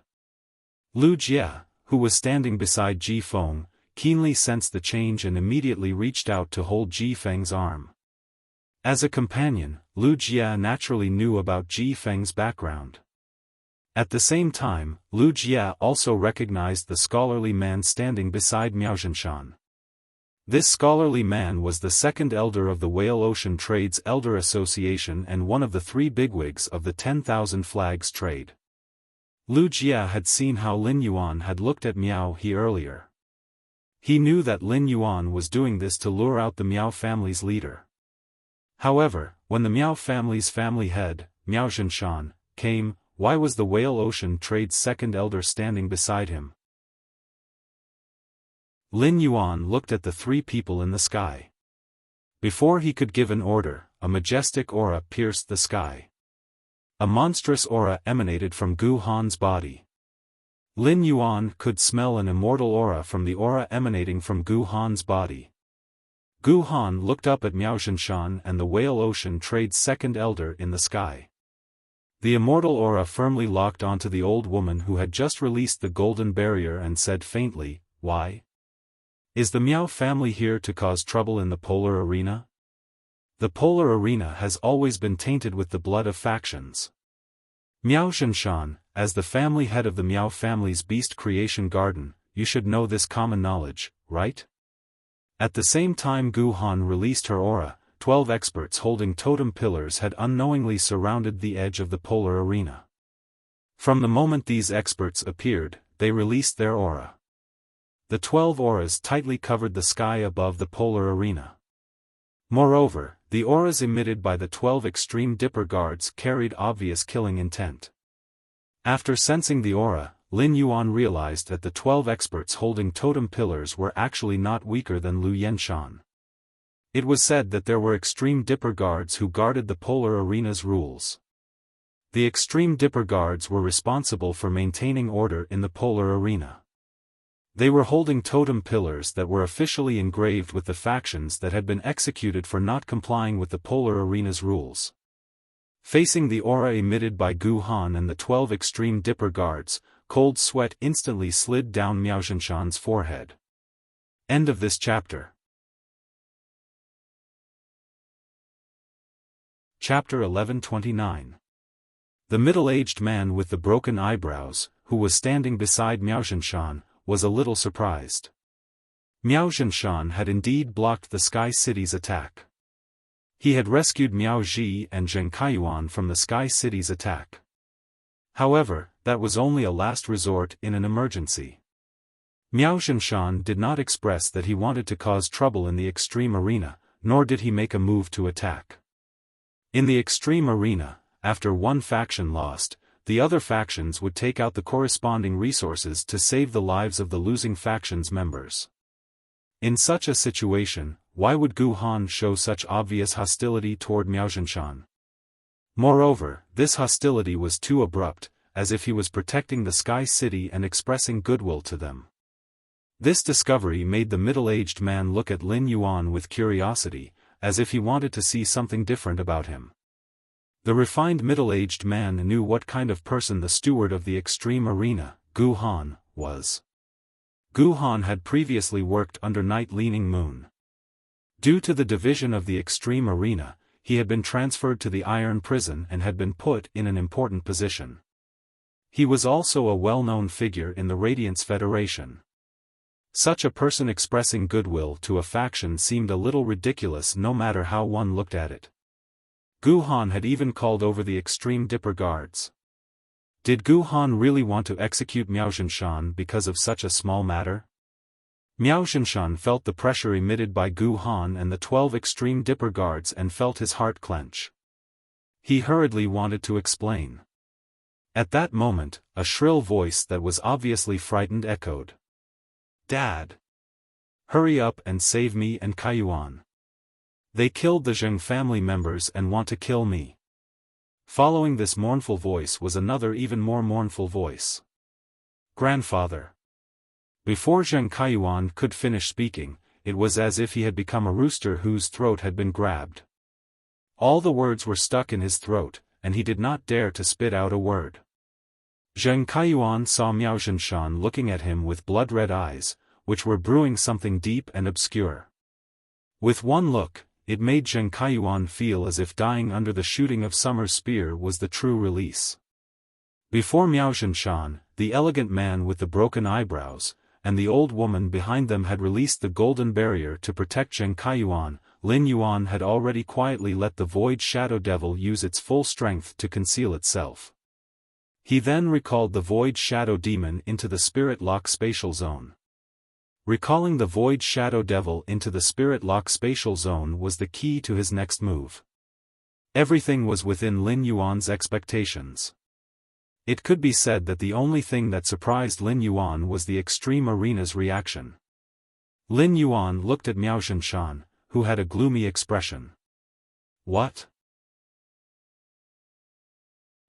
[SPEAKER 1] Lu Jie, who was standing beside Ji Feng, keenly sensed the change and immediately reached out to hold Ji Feng's arm. As a companion, Lu Jie naturally knew about Ji Feng's background. At the same time, Lu Jie also recognized the scholarly man standing beside Miao Zhenshan. This scholarly man was the second elder of the Whale Ocean Trade's Elder Association and one of the 3 bigwigs of the 10,000 Flags trade. Lu Jie had seen how Lin Yuan had looked at Miao He earlier. He knew that Lin Yuan was doing this to lure out the Miao family's leader. However, when the Miao family's family head, Miao Zhenshan, came, why was the Whale Ocean Trade's second elder standing beside him? Lin Yuan looked at the 3 people in the sky. Before he could give an order, a majestic aura pierced the sky. A monstrous aura emanated from Gu Han's body. Lin Yuan could smell an immortal aura from the aura emanating from Gu Han's body. Gu Han looked up at Miao Zhenshan and the Whale Ocean Trade's second elder in the sky. The immortal aura firmly locked onto the old woman who had just released the golden barrier and said faintly, "Why? Is the Miao family here to cause trouble in the polar arena?" The polar arena has always been tainted with the blood of factions. Miao Zhenshan, as the family head of the Miao family's beast creation garden, you should know this common knowledge, right? At the same time Gu Han released her aura, 12 experts holding totem pillars had unknowingly surrounded the edge of the polar arena. From the moment these experts appeared, they released their aura. The 12 auras tightly covered the sky above the polar arena. Moreover, the auras emitted by the 12 extreme Dipper guards carried obvious killing intent. After sensing the aura, Lin Yuan realized that the 12 experts holding totem pillars were actually not weaker than Lu Yenshan. It was said that there were extreme Dipper guards who guarded the polar arena's rules. The extreme Dipper guards were responsible for maintaining order in the polar arena. They were holding totem pillars that were officially engraved with the factions that had been executed for not complying with the polar arena's rules. Facing the aura emitted by Gu Han and the 12 extreme Dipper guards, cold sweat instantly slid down Miao Zhenshan's forehead. End of this chapter. Chapter 1129. The middle-aged man with the broken eyebrows, who was standing beside Miao Zhenshan, was a little surprised. Miao Zhenshan had indeed blocked the Sky City's attack. He had rescued Miao Ji and Zheng Kaiyuan from the Sky City's attack. However, that was only a last resort in an emergency. Miao Zhenshan did not express that he wanted to cause trouble in the extreme arena, nor did he make a move to attack. In the extreme arena, after one faction lost, the other factions would take out the corresponding resources to save the lives of the losing faction's members. In such a situation, why would Gu Han show such obvious hostility toward Miao Zhenshan? Moreover, this hostility was too abrupt, as if he was protecting the Sky City and expressing goodwill to them. This discovery made the middle-aged man look at Lin Yuan with curiosity, as if he wanted to see something different about him. The refined middle-aged man knew what kind of person the steward of the extreme arena, Gu Han, was. Gu Han had previously worked under Night Leaning Moon. Due to the division of the extreme arena, he had been transferred to the Iron Prison and had been put in an important position. He was also a well-known figure in the Radiance Federation. Such a person expressing goodwill to a faction seemed a little ridiculous no matter how one looked at it. Gu Han had even called over the Extreme Dipper Guards. Did Gu Han really want to execute Miao Zhenshan because of such a small matter? Miao Zhenshan felt the pressure emitted by Gu Han and the 12 Extreme Dipper Guards and felt his heart clench. He hurriedly wanted to explain. At that moment, a shrill voice that was obviously frightened echoed. "Dad! Hurry up and save me and Kaiyuan. They killed the Zheng family members and want to kill me." Following this mournful voice was another even more mournful voice. "Grandfather." Before Zheng Kaiyuan could finish speaking, it was as if he had become a rooster whose throat had been grabbed. All the words were stuck in his throat, and he did not dare to spit out a word. Zheng Kaiyuan saw Miao Zhenshan looking at him with blood-red eyes, which were brewing something deep and obscure. With one look, it made Zheng Kaiyuan feel as if dying under the shooting of Summer's spear was the true release. Before Miao Zhenshan, the elegant man with the broken eyebrows, and the old woman behind them had released the golden barrier to protect Zheng Kaiyuan, Lin Yuan had already quietly let the Void Shadow Devil use its full strength to conceal itself. He then recalled the Void Shadow Demon into the Spirit Lock Spatial Zone. Recalling the Void Shadow Devil into the Spirit Lock Spatial Zone was the key to his next move. Everything was within Lin Yuan's expectations. It could be said that the only thing that surprised Lin Yuan was the Extreme Arena's reaction. Lin Yuan looked at Miao Zhenshan, who had a gloomy expression. "What?"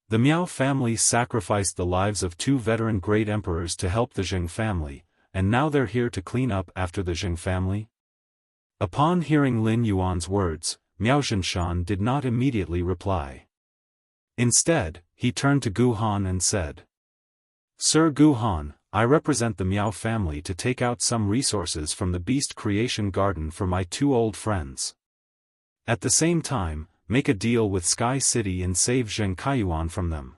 [SPEAKER 1] The Miao family sacrificed the lives of 2 veteran great emperors to help the Zheng family, and now they're here to clean up after the Zheng family? Upon hearing Lin Yuan's words, Miao Zhenshan did not immediately reply. Instead, he turned to Gu Han and said, "Sir Gu Han, I represent the Miao family to take out some resources from the Beast Creation Garden for my 2 old friends. At the same time, make a deal with Sky City and save Zheng Kaiyuan from them."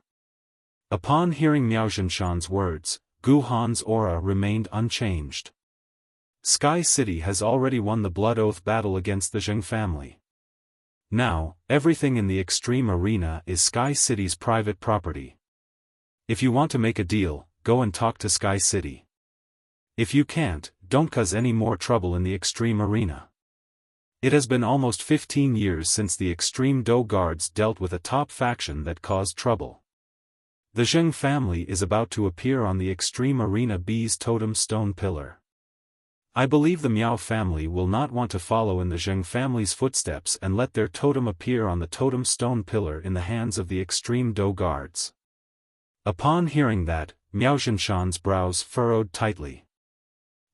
[SPEAKER 1] Upon hearing Miao Zhenshan's words, Gu Han's aura remained unchanged. Sky City has already won the Blood Oath battle against the Zheng family. Now, everything in the Extreme Arena is Sky City's private property. If you want to make a deal, go and talk to Sky City. If you can't, don't cause any more trouble in the Extreme Arena. It has been almost 15 years since the Extreme Do Guards dealt with a top faction that caused trouble. The Zheng family is about to appear on the Extreme Arena B's totem stone pillar. I believe the Miao family will not want to follow in the Zheng family's footsteps and let their totem appear on the totem stone pillar in the hands of the Extreme Do Guards. Upon hearing that, Miao Zhenshan's brows furrowed tightly.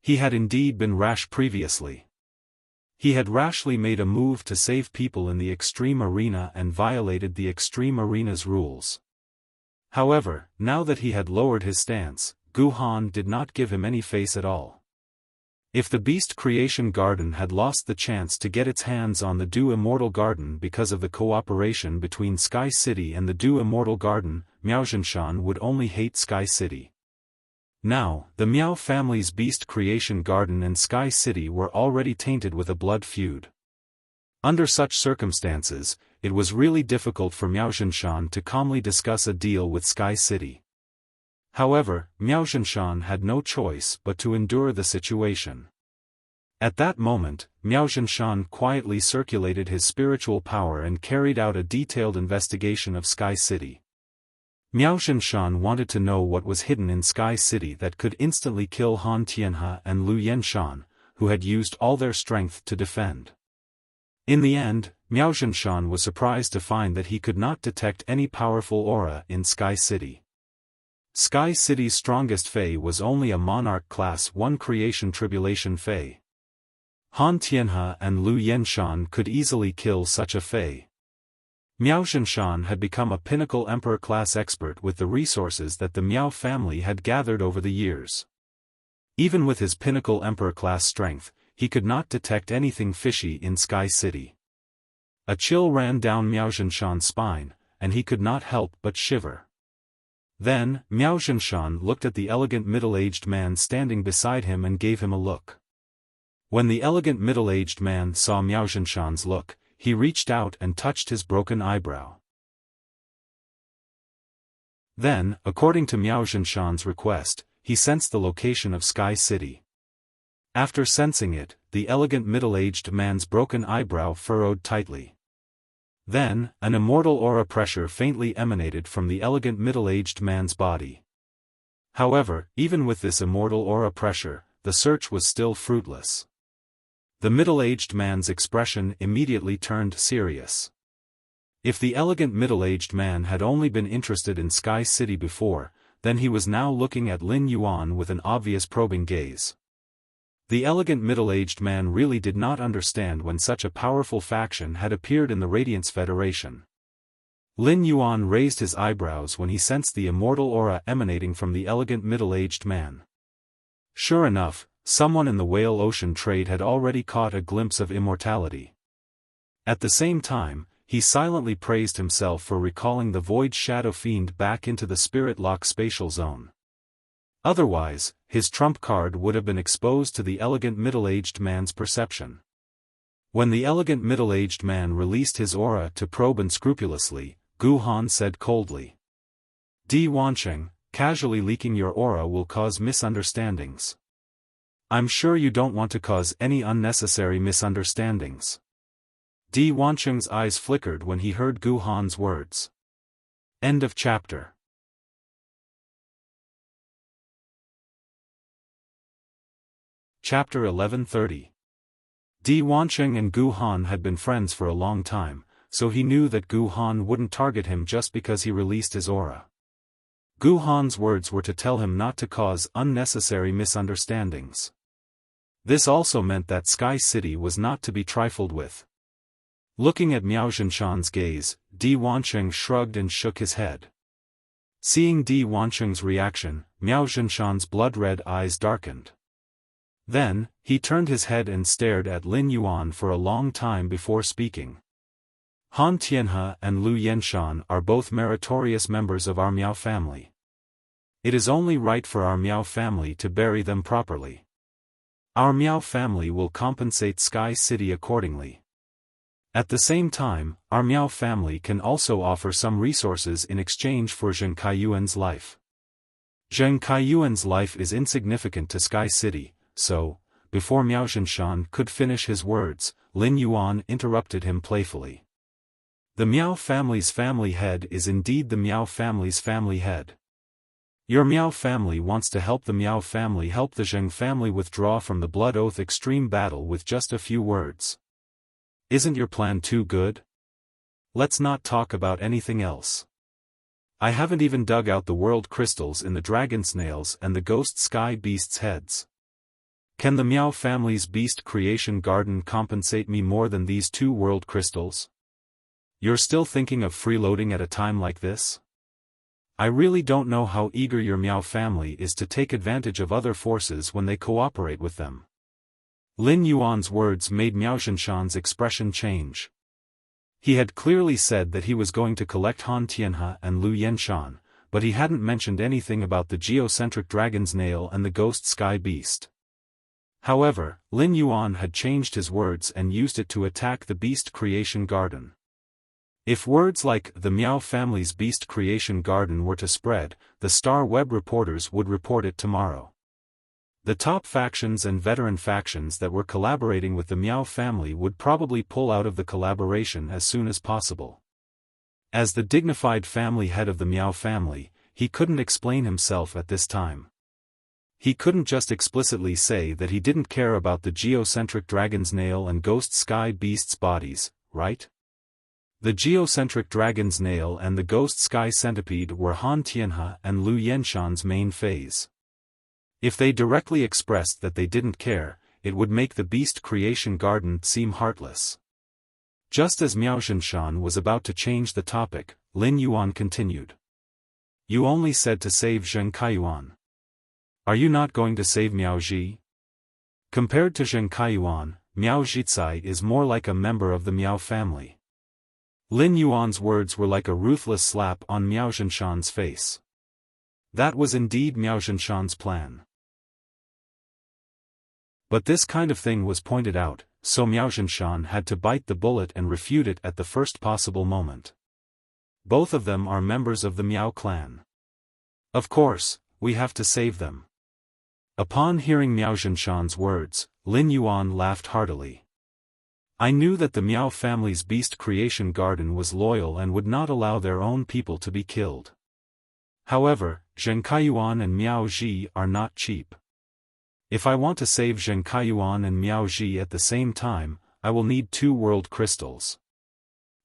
[SPEAKER 1] He had indeed been rash previously. He had rashly made a move to save people in the Extreme Arena and violated the Extreme Arena's rules. However, now that he had lowered his stance, Gu Han did not give him any face at all. If the Beast Creation Garden had lost the chance to get its hands on the Do Immortal Garden because of the cooperation between Sky City and the Do Immortal Garden, Miao Zhenshan would only hate Sky City. Now, the Miao family's Beast Creation Garden and Sky City were already tainted with a blood feud. Under such circumstances, it was really difficult for Miao Zhenshan to calmly discuss a deal with Sky City. However, Miao Zhenshan had no choice but to endure the situation. At that moment, Miao Zhenshan quietly circulated his spiritual power and carried out a detailed investigation of Sky City. Miao Zhenshan wanted to know what was hidden in Sky City that could instantly kill Han Tianhe and Lu Yenshan, who had used all their strength to defend. In the end, Miao Zhenshan was surprised to find that he could not detect any powerful aura in Sky City. Sky City's strongest Fey was only a Monarch Class 1 Creation Tribulation Fey. Han Tianhe and Lu Yenshan could easily kill such a Fey. Miao Zhenshan had become a pinnacle Emperor-class expert with the resources that the Miao family had gathered over the years. Even with his pinnacle Emperor-class strength, he could not detect anything fishy in Sky City. A chill ran down Miao Zhenshan's spine, and he could not help but shiver. Then, Miao Zhenshan looked at the elegant middle-aged man standing beside him and gave him a look. When the elegant middle-aged man saw Miao Zhenshan's look, he reached out and touched his broken eyebrow. Then, according to Miao Zhenshan's request, he sensed the location of Sky City. After sensing it, the elegant middle-aged man's broken eyebrow furrowed tightly. Then, an immortal aura pressure faintly emanated from the elegant middle-aged man's body. However, even with this immortal aura pressure, the search was still fruitless. The middle-aged man's expression immediately turned serious. If the elegant middle-aged man had only been interested in Sky City before, then he was now looking at Lin Yuan with an obvious probing gaze. The elegant middle-aged man really did not understand when such a powerful faction had appeared in the Radiance Federation. Lin Yuan raised his eyebrows when he sensed the immortal aura emanating from the elegant middle-aged man. Sure enough, someone in the Whale Ocean trade had already caught a glimpse of immortality. At the same time, he silently praised himself for recalling the Void Shadow Fiend back into the Spirit Lock spatial zone. Otherwise, his trump card would have been exposed to the elegant middle-aged man's perception. When the elegant middle-aged man released his aura to probe unscrupulously, Gu Han said coldly, "Di Wansheng, casually leaking your aura will cause misunderstandings. I'm sure you don't want to cause any unnecessary misunderstandings." Di Wansheng's eyes flickered when he heard Gu Han's words. End of chapter. Chapter 1130. Di Wansheng and Gu Han had been friends for a long time, so he knew that Gu Han wouldn't target him just because he released his aura. Gu Han's words were to tell him not to cause unnecessary misunderstandings. This also meant that Sky City was not to be trifled with. Looking at Miao Zhenshan's gaze, Di Wansheng shrugged and shook his head. Seeing Di Wansheng's reaction, Miao Zhenshan's blood-red eyes darkened. Then, he turned his head and stared at Lin Yuan for a long time before speaking. Han Tianhe and Lu Yenshan are both meritorious members of our Miao family. It is only right for our Miao family to bury them properly. Our Miao family will compensate Sky City accordingly. At the same time, our Miao family can also offer some resources in exchange for Zheng Kaiyuan's life. Zheng Kaiyuan's life is insignificant to Sky City. So, before Miao Zhenshan could finish his words, Lin Yuan interrupted him playfully. The Miao family's family head is indeed the Miao family's family head. Your Miao family wants to help the Miao family help the Zheng family withdraw from the Blood Oath extreme battle with just a few words. Isn't your plan too good? Let's not talk about anything else. I haven't even dug out the world crystals in the dragon snails and the ghost sky beasts' heads. Can the Miao family's beast creation garden compensate me more than these 2 world crystals? You're still thinking of freeloading at a time like this? I really don't know how eager your Miao family is to take advantage of other forces when they cooperate with them. Lin Yuan's words made Miao Zhenshan's expression change. He had clearly said that he was going to collect Han Tianhe and Lu Yenshan, but he hadn't mentioned anything about the geocentric dragon's nail and the ghost sky beast. However, Lin Yuan had changed his words and used it to attack the beast creation garden. If words like the Miao family's beast creation garden were to spread, the Star Web reporters would report it tomorrow. The top factions and veteran factions that were collaborating with the Miao family would probably pull out of the collaboration as soon as possible. As the dignified family head of the Miao family, he couldn't explain himself at this time. He couldn't just explicitly say that he didn't care about the geocentric dragon's nail and ghost sky beast's bodies, right? The geocentric dragon's nail and the ghost sky centipede were Han Tianhe and Lu Yenshan's main phase. If they directly expressed that they didn't care, it would make the beast creation garden seem heartless. Just as Miao Zhenshan was about to change the topic, Lin Yuan continued. You only said to save Zheng Kaiyuan. Are you not going to save Miao Ji? Compared to Zheng Kaiyuan, Miao Zhicai is more like a member of the Miao family. Lin Yuan's words were like a ruthless slap on Miao Zhenshan's face. That was indeed Miao Zhenshan's plan. But this kind of thing was pointed out, so Miao Zhenshan had to bite the bullet and refute it at the first possible moment. Both of them are members of the Miao clan. Of course, we have to save them. Upon hearing Miao Zhenshan's words, Lin Yuan laughed heartily. I knew that the Miao family's beast creation garden was loyal and would not allow their own people to be killed. However, Zheng Kaiyuan and Miao Ji are not cheap. If I want to save Zheng Kaiyuan and Miao Ji at the same time, I will need 2 world crystals.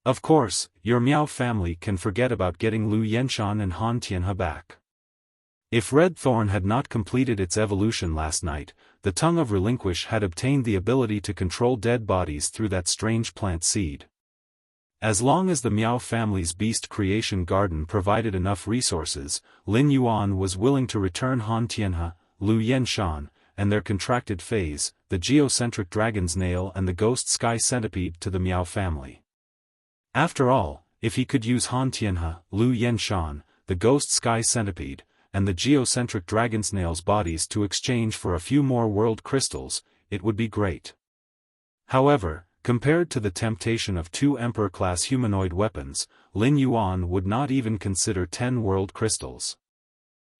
[SPEAKER 1] Of course, your Miao family can forget about getting Lu Yenshan and Han Tianhe back. If Red Thorn had not completed its evolution last night, the Tongue of Relinquish had obtained the ability to control dead bodies through that strange plant seed. As long as the Miao family's beast creation garden provided enough resources, Lin Yuan was willing to return Han Tianhe, Lu Yenshan, and their contracted phase, the geocentric dragon's nail and the ghost sky centipede to the Miao family. After all, if he could use Han Tianhe, Lu Yenshan, the ghost sky centipede, and the geocentric dragon's nail's bodies to exchange for a few more world crystals, it would be great. However, compared to the temptation of 2 Emperor-class humanoid weapons, Lin Yuan would not even consider 10 world crystals.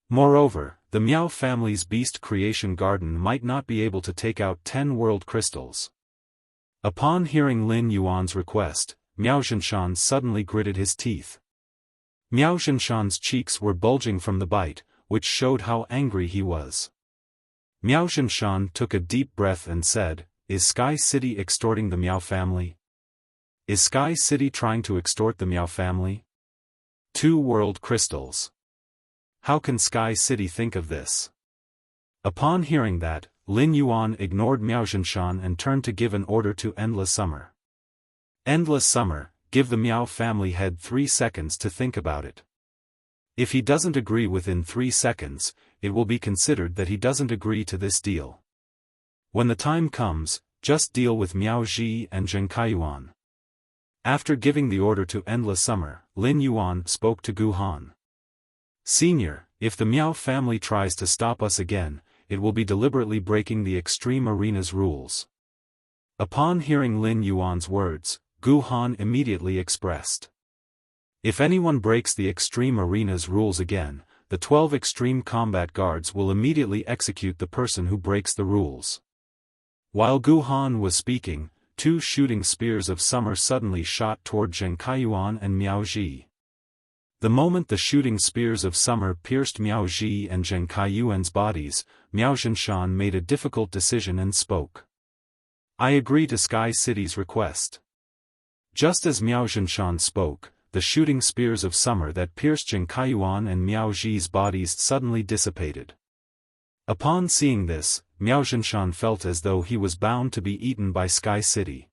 [SPEAKER 1] Moreover, the Miao family's beast creation garden might not be able to take out 10 world crystals. Upon hearing Lin Yuan's request, Miao Zhenshan suddenly gritted his teeth. Miao Zhenshan's cheeks were bulging from the bite, which showed how angry he was. Miao Zhenshan took a deep breath and said, "Is Sky City extorting the Miao family? Is Sky City trying to extort the Miao family? 2 world crystals. How can Sky City think of this?" Upon hearing that, Lin Yuan ignored Miao Zhenshan and turned to give an order to Endless Summer. Endless Summer, give the Miao family head 3 seconds to think about it. If he doesn't agree within 3 seconds, it will be considered that he doesn't agree to this deal. When the time comes, just deal with Miao Ji and Zheng Kaiyuan. After giving the order to Endless Summer, Lin Yuan spoke to Gu Han. "Senior, if the Miao family tries to stop us again, it will be deliberately breaking the Extreme Arena's rules." Upon hearing Lin Yuan's words, Gu Han immediately expressed, "If anyone breaks the Extreme Arena's rules again, the 12 Extreme Combat Guards will immediately execute the person who breaks the rules." While Gu Han was speaking, 2 shooting spears of summer suddenly shot toward Zheng Kaiyuan and Miao Ji. The moment the shooting spears of summer pierced Miao Ji and Zheng Kaiyuan's bodies, Miao Zhenshan made a difficult decision and spoke. "I agree to Sky City's request." Just as Miao Zhenshan spoke, the shooting spears of summer that pierced Zheng Kaiyuan and Miao Ji's bodies suddenly dissipated. Upon seeing this, Miao Zhenshan felt as though he was bound to be eaten by Sky City.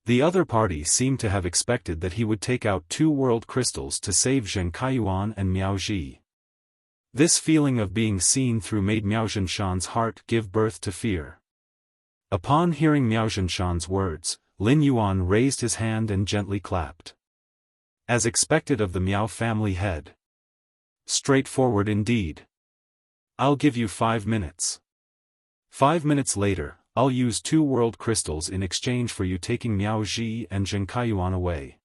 [SPEAKER 1] The other party seemed to have expected that he would take out 2 world crystals to save Zheng Kaiyuan and Miao Ji. This feeling of being seen through made Miao Zhenshan's heart give birth to fear. Upon hearing Miao Zhenshan's words, Lin Yuan raised his hand and gently clapped. As expected of the Miao family head. Straightforward indeed. I'll give you 5 minutes. 5 minutes later, I'll use 2 world crystals in exchange for you taking Miao Ji and Zheng Kaiyuan away.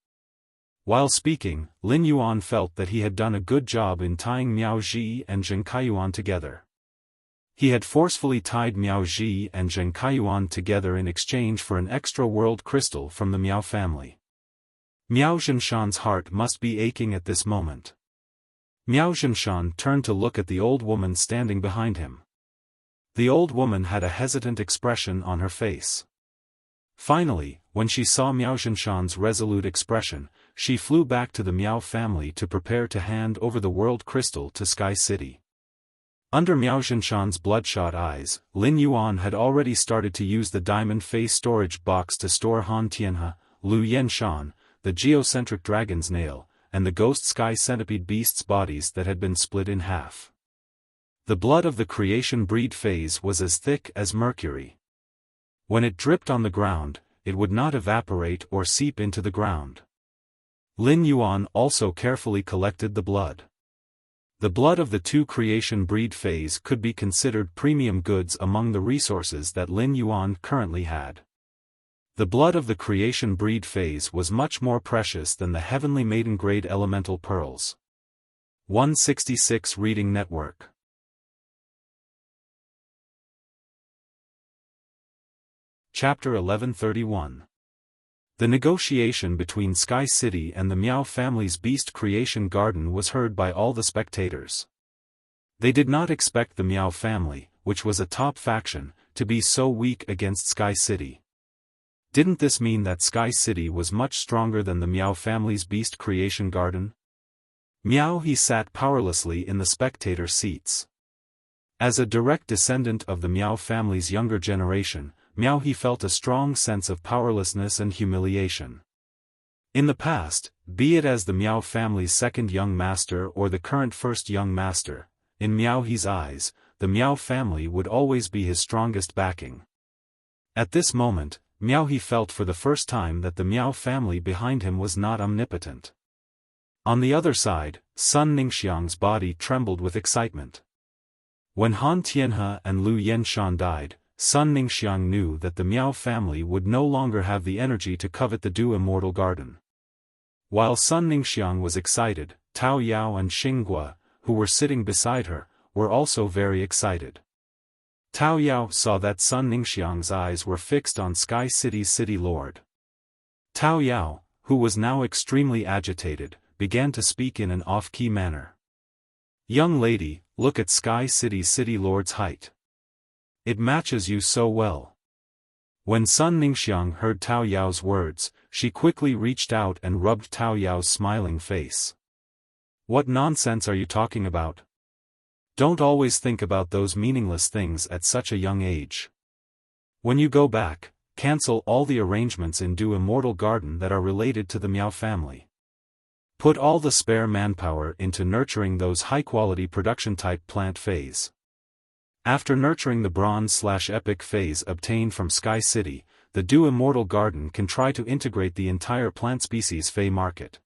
[SPEAKER 1] While speaking, Lin Yuan felt that he had done a good job in tying Miao Ji and Zheng Kaiyuan together. He had forcefully tied Miao Ji and Zheng Kaiyuan together in exchange for an extra world crystal from the Miao family. Miao Zhenshan's heart must be aching at this moment. Miao Zhenshan turned to look at the old woman standing behind him. The old woman had a hesitant expression on her face. Finally, when she saw Miao Zhenshan's resolute expression, she flew back to the Miao family to prepare to hand over the world crystal to Sky City. Under Miao Zhenshan's bloodshot eyes, Lin Yuan had already started to use the diamond face storage box to store Han Tianhe, Lu Yenshan, the geocentric dragon's nail, and the ghost sky centipede beasts' bodies that had been split in half. The blood of the creation breed phase was as thick as mercury. When it dripped on the ground, it would not evaporate or seep into the ground. Lin Yuan also carefully collected the blood. The blood of the two creation breed phase could be considered premium goods among the resources that Lin Yuan currently had. The blood of the creation breed phase was much more precious than the heavenly maiden grade elemental pearls. 166 Reading Network. Chapter 1131. The negotiation between Sky City and the Miao family's beast creation garden was heard by all the spectators. They did not expect the Miao family, which was a top faction, to be so weak against Sky City. Didn't this mean that Sky City was much stronger than the Miao family's beast creation garden? Miao He sat powerlessly in the spectator seats. As a direct descendant of the Miao family's younger generation, Miao He felt a strong sense of powerlessness and humiliation. In the past, be it as the Miao family's second young master or the current first young master, in Miao He's eyes, the Miao family would always be his strongest backing. At this moment, Miao He felt for the first time that the Miao family behind him was not omnipotent. On the other side, Sun Ningxiang's body trembled with excitement. When Han Tianhe and Lu Yenshan died, Sun Ningxiang knew that the Miao family would no longer have the energy to covet the Du Immortal Garden. While Sun Ningxiang was excited, Tao Yao and Xinghua, who were sitting beside her, were also very excited. Tao Yao saw that Sun Ningxiang's eyes were fixed on Sky City's city lord. Tao Yao, who was now extremely agitated, began to speak in an off-key manner. "Young lady, look at Sky City's city lord's height. It matches you so well." When Sun Ningxiang heard Tao Yao's words, she quickly reached out and rubbed Tao Yao's smiling face. "What nonsense are you talking about? Don't always think about those meaningless things at such a young age. When you go back, cancel all the arrangements in Du Immortal Garden that are related to the Miao family. Put all the spare manpower into nurturing those high-quality production-type plant phase. After nurturing the bronze/epic phase obtained from Sky City, the Du Immortal Garden can try to integrate the entire plant species Fey market."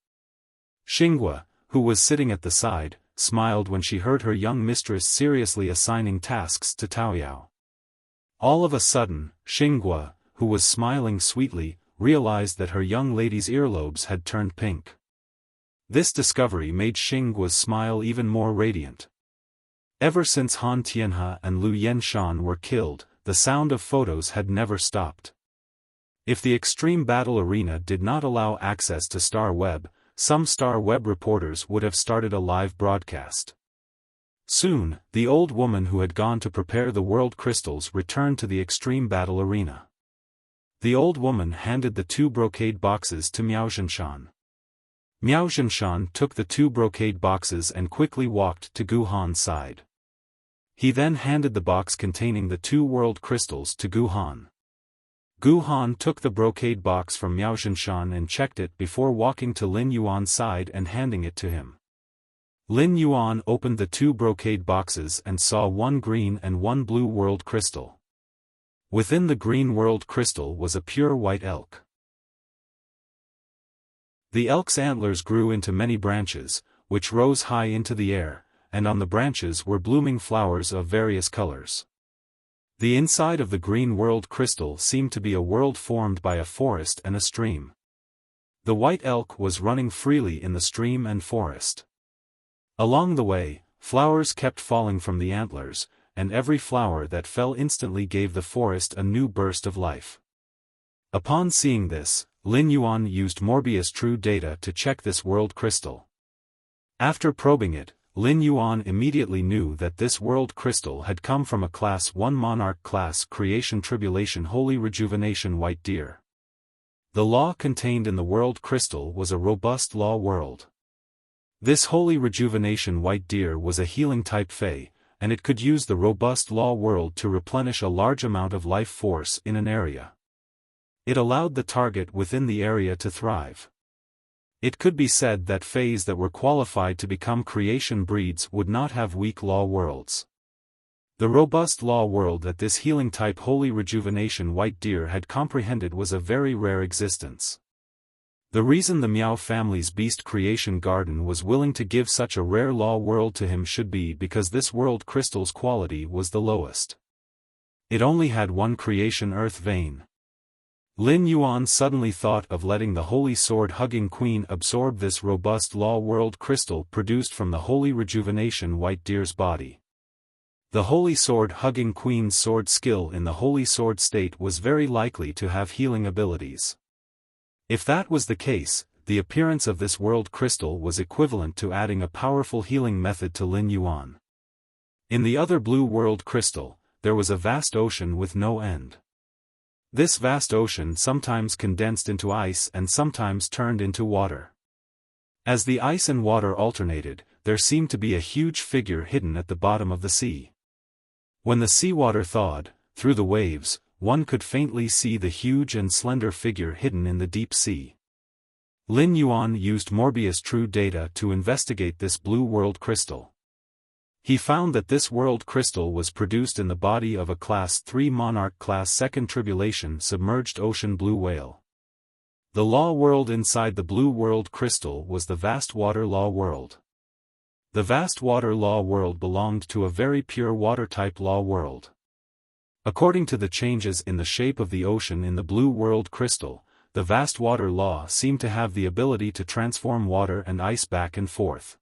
[SPEAKER 1] Xinghua, who was sitting at the side, smiled when she heard her young mistress seriously assigning tasks to Tao Yao. All of a sudden, Xinghua, who was smiling sweetly, realized that her young lady's earlobes had turned pink. This discovery made Xinghua's smile even more radiant. Ever since Han Tianhe and Lu Yenshan were killed, the sound of photos had never stopped. If the Extreme Battle Arena did not allow access to Star Web, some Star Web reporters would have started a live broadcast. Soon, the old woman who had gone to prepare the world crystals returned to the Extreme Battle Arena. The old woman handed the 2 brocade boxes to Miao Zhenshan. Miao Zhenshan took the 2 brocade boxes and quickly walked to Gu Han's side. He then handed the box containing the 2 world crystals to Gu Han. Gu Han took the brocade box from Miao Zhenshan and checked it before walking to Lin Yuan's side and handing it to him. Lin Yuan opened the 2 brocade boxes and saw 1 green and 1 blue world crystal. Within the green world crystal was a pure white elk. The elk's antlers grew into many branches, which rose high into the air, and on the branches were blooming flowers of various colors. The inside of the green world crystal seemed to be a world formed by a forest and a stream. The white elk was running freely in the stream and forest. Along the way, flowers kept falling from the antlers, and every flower that fell instantly gave the forest a new burst of life. Upon seeing this, Lin Yuan used Morbius True Data to check this world crystal. After probing it, Lin Yuan immediately knew that this world crystal had come from a Class 1 Monarch Class Creation Tribulation Holy Rejuvenation White Deer. The law contained in the world crystal was a robust law world. This Holy Rejuvenation White Deer was a healing type Fey, and it could use the robust law world to replenish a large amount of life force in an area. It allowed the target within the area to thrive. It could be said that Feys that were qualified to become creation breeds would not have weak law worlds. The robust law world that this healing-type holy rejuvenation white deer had comprehended was a very rare existence. The reason the Miao family's beast creation garden was willing to give such a rare law world to him should be because this world crystal's quality was the lowest. It only had one creation earth vein. Lin Yuan suddenly thought of letting the holy sword-hugging queen absorb this robust law world crystal produced from the holy rejuvenation white deer's body. The holy sword-hugging queen's sword skill in the holy sword state was very likely to have healing abilities. If that was the case, the appearance of this world crystal was equivalent to adding a powerful healing method to Lin Yuan. In the other blue world crystal, there was a vast ocean with no end. This vast ocean sometimes condensed into ice and sometimes turned into water. As the ice and water alternated, there seemed to be a huge figure hidden at the bottom of the sea. When the seawater thawed, through the waves, one could faintly see the huge and slender figure hidden in the deep sea. Lin Yuan used Morbius True Data to investigate this blue world crystal. He found that this world crystal was produced in the body of a Class 3 Monarch Class 2nd Tribulation submerged ocean blue whale. The law world inside the blue world crystal was the vast water law world. The vast water law world belonged to a very pure water-type law world. According to the changes in the shape of the ocean in the blue world crystal, the vast water law seemed to have the ability to transform water and ice back and forth.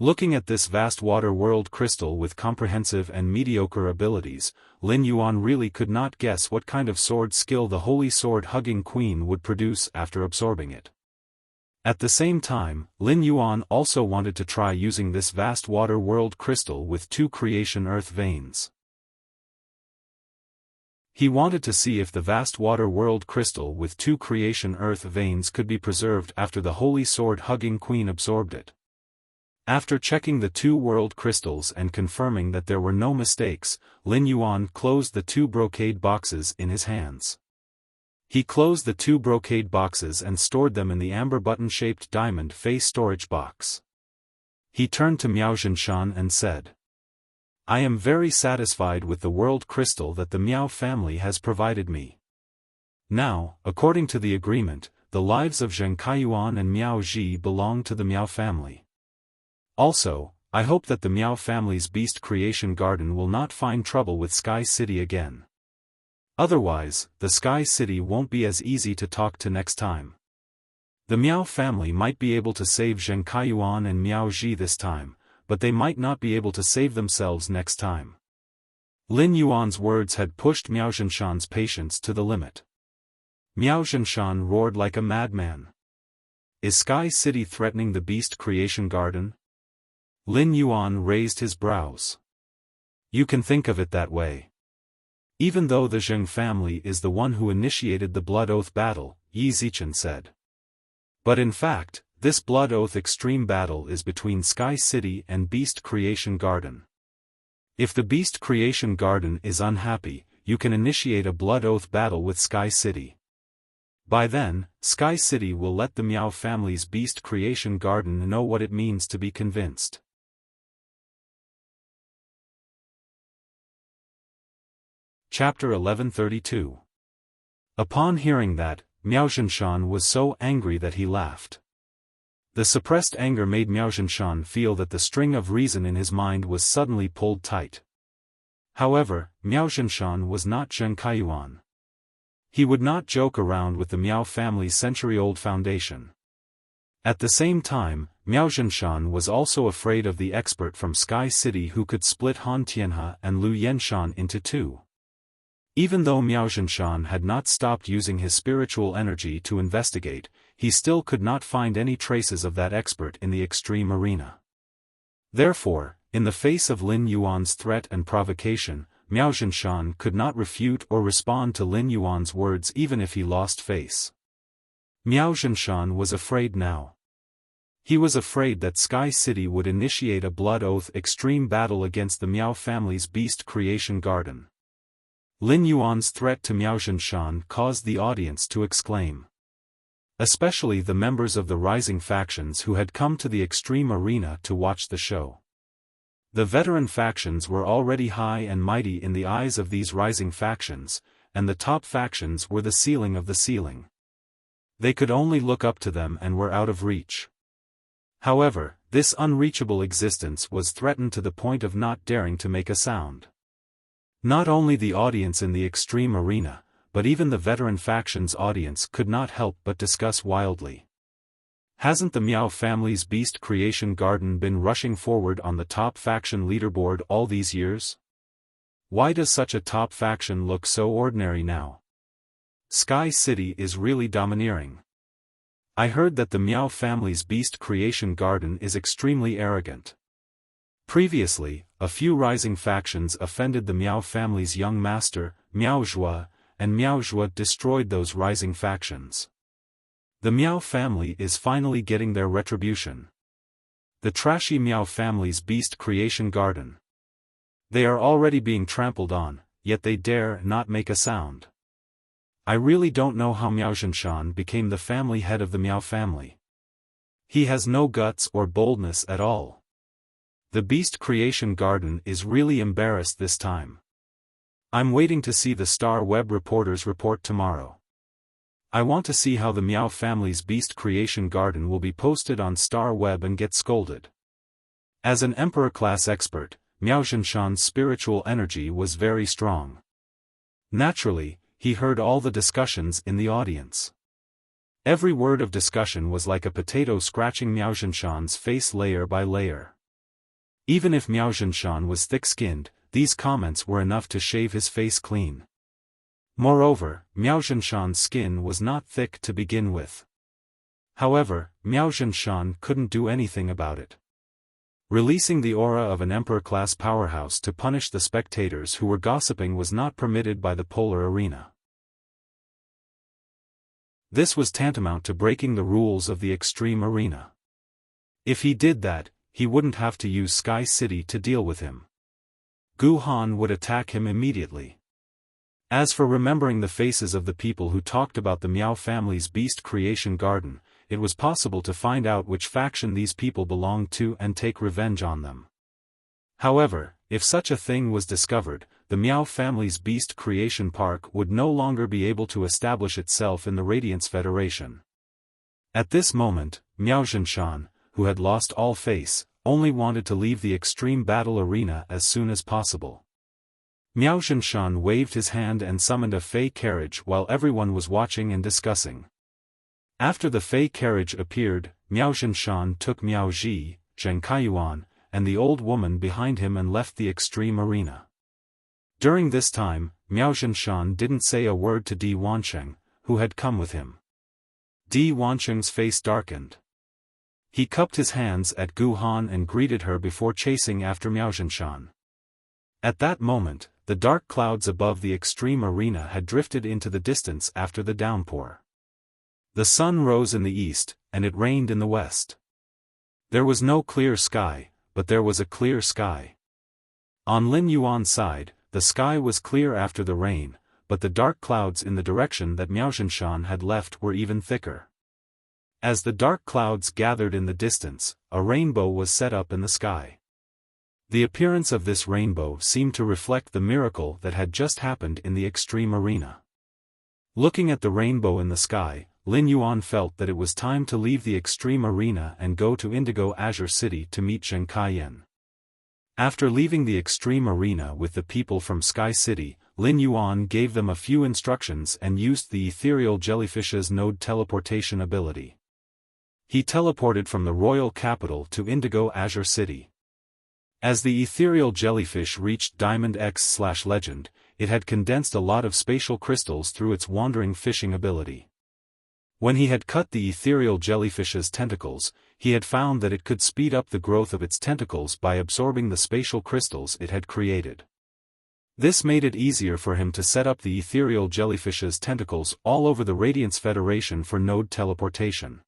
[SPEAKER 1] Looking at this vast water world crystal with comprehensive and mediocre abilities, Lin Yuan really could not guess what kind of sword skill the holy sword-hugging queen would produce after absorbing it. At the same time, Lin Yuan also wanted to try using this vast water world crystal with 2 creation earth veins. He wanted to see if the vast water world crystal with 2 creation earth veins could be preserved after the holy sword-hugging queen absorbed it. After checking the 2 world crystals and confirming that there were no mistakes, Lin Yuan closed the 2 brocade boxes in his hands. He closed the 2 brocade boxes and stored them in the amber button-shaped diamond face storage box. He turned to Miao Zhinshan and said, "I am very satisfied with the world crystal that the Miao family has provided me. Now, according to the agreement, the lives of Zheng Kaiyuan and Miao Ji belong to the Miao family. Also, I hope that the Miao family's beast creation garden will not find trouble with Sky City again. Otherwise, the Sky City won't be as easy to talk to next time. The Miao family might be able to save Zheng Kaiyuan and Miao Ji this time, but they might not be able to save themselves next time." Lin Yuan's words had pushed Miao Zhinshan's patience to the limit. Miao Zhinshan roared like a madman. "Is Sky City threatening the beast creation garden?" Lin Yuan raised his brows. "You can think of it that way. Even though the Zheng family is the one who initiated the Blood Oath battle," Yi Zichen said. "But in fact, this Blood Oath extreme battle is between Sky City and Beast Creation Garden. If the Beast Creation Garden is unhappy, you can initiate a Blood Oath battle with Sky City. By then, Sky City will let the Miao family's Beast Creation Garden know what it means to be convinced." Chapter 1132. Upon hearing that, Miao Zhinshan was so angry that he laughed. The suppressed anger made Miao Zhinshan feel that the string of reason in his mind was suddenly pulled tight. However, Miao Zhinshan was not Zheng Kaiyuan. He would not joke around with the Miao family's century-old foundation. At the same time, Miao Zhinshan was also afraid of the expert from Sky City who could split Han Tianhe and Lu Yenshan into 2. Even though Miao Zhinshan had not stopped using his spiritual energy to investigate, he still could not find any traces of that expert in the extreme arena. Therefore, in the face of Lin Yuan's threat and provocation, Miao Zhinshan could not refute or respond to Lin Yuan's words even if he lost face. Miao Zhinshan was afraid now. He was afraid that Sky City would initiate a Blood Oath extreme battle against the Miao family's Beast Creation Garden. Lin Yuan's threat to Miao Zhinshan caused the audience to exclaim. Especially the members of the rising factions who had come to the extreme arena to watch the show. The veteran factions were already high and mighty in the eyes of these rising factions, and the top factions were the ceiling of the ceiling. They could only look up to them and were out of reach. However, this unreachable existence was threatened to the point of not daring to make a sound. Not only the audience in the extreme arena, but even the veteran faction's audience could not help but discuss wildly. Hasn't the Miao family's beast creation garden been rushing forward on the top faction leaderboard all these years? Why does such a top faction look so ordinary now? Sky City is really domineering. I heard that the Miao family's beast creation garden is extremely arrogant. Previously, a few rising factions offended the Miao family's young master, Miao Zhua, and Miao Zhua destroyed those rising factions. The Miao family is finally getting their retribution. The trashy Miao family's beast creation garden. They are already being trampled on, yet they dare not make a sound. I really don't know how Miao Zhenshan became the family head of the Miao family. He has no guts or boldness at all. The beast creation garden is really embarrassed this time. I'm waiting to see the Star Web reporters report tomorrow. I want to see how the Miao family's beast creation garden will be posted on Star Web and get scolded. As an emperor-class expert, Miao Zhenshan's spiritual energy was very strong. Naturally, he heard all the discussions in the audience. Every word of discussion was like a potato scratching Miao Zhenshan's face layer by layer. Even if Miao Zhenshan was thick-skinned, these comments were enough to shave his face clean. Moreover, Miao Zhenshan's skin was not thick to begin with. However, Miao Zhenshan couldn't do anything about it. Releasing the aura of an emperor-class powerhouse to punish the spectators who were gossiping was not permitted by the polar arena. This was tantamount to breaking the rules of the extreme arena. If he did that, he wouldn't have to use Sky City to deal with him. Gu Han would attack him immediately. As for remembering the faces of the people who talked about the Miao family's beast creation garden, it was possible to find out which faction these people belonged to and take revenge on them. However, if such a thing was discovered, the Miao family's beast creation park would no longer be able to establish itself in the Radiance Federation. At this moment, Miao Zhenshan, who had lost all face, only wanted to leave the extreme battle arena as soon as possible. Miao Zhenshan waved his hand and summoned a fey carriage while everyone was watching and discussing. After the fey carriage appeared, Miao Zhenshan took Miao Ji, Zheng Kaiyuan, and the old woman behind him and left the extreme arena. During this time, Miao Zhenshan didn't say a word to Di Wansheng, who had come with him. Di Wansheng's face darkened. He cupped his hands at Gu Han and greeted her before chasing after Miao Zhenshan. At that moment, the dark clouds above the extreme arena had drifted into the distance after the downpour. The sun rose in the east, and it rained in the west. There was no clear sky, but there was a clear sky. On Lin Yuan's side, the sky was clear after the rain, but the dark clouds in the direction that Miao Zhenshan had left were even thicker. As the dark clouds gathered in the distance, a rainbow was set up in the sky. The appearance of this rainbow seemed to reflect the miracle that had just happened in the extreme arena. Looking at the rainbow in the sky, Lin Yuan felt that it was time to leave the extreme arena and go to Indigo Azure City to meet Zheng Kaiyan. After leaving the extreme arena with the people from Sky City, Lin Yuan gave them a few instructions and used the ethereal jellyfish's node teleportation ability. He teleported from the royal capital to Indigo Azure City. As the ethereal jellyfish reached Diamond X/Legend, it had condensed a lot of spatial crystals through its wandering fishing ability. When he had cut the ethereal jellyfish's tentacles, he had found that it could speed up the growth of its tentacles by absorbing the spatial crystals it had created. This made it easier for him to set up the ethereal jellyfish's tentacles all over the Radiance Federation for node teleportation.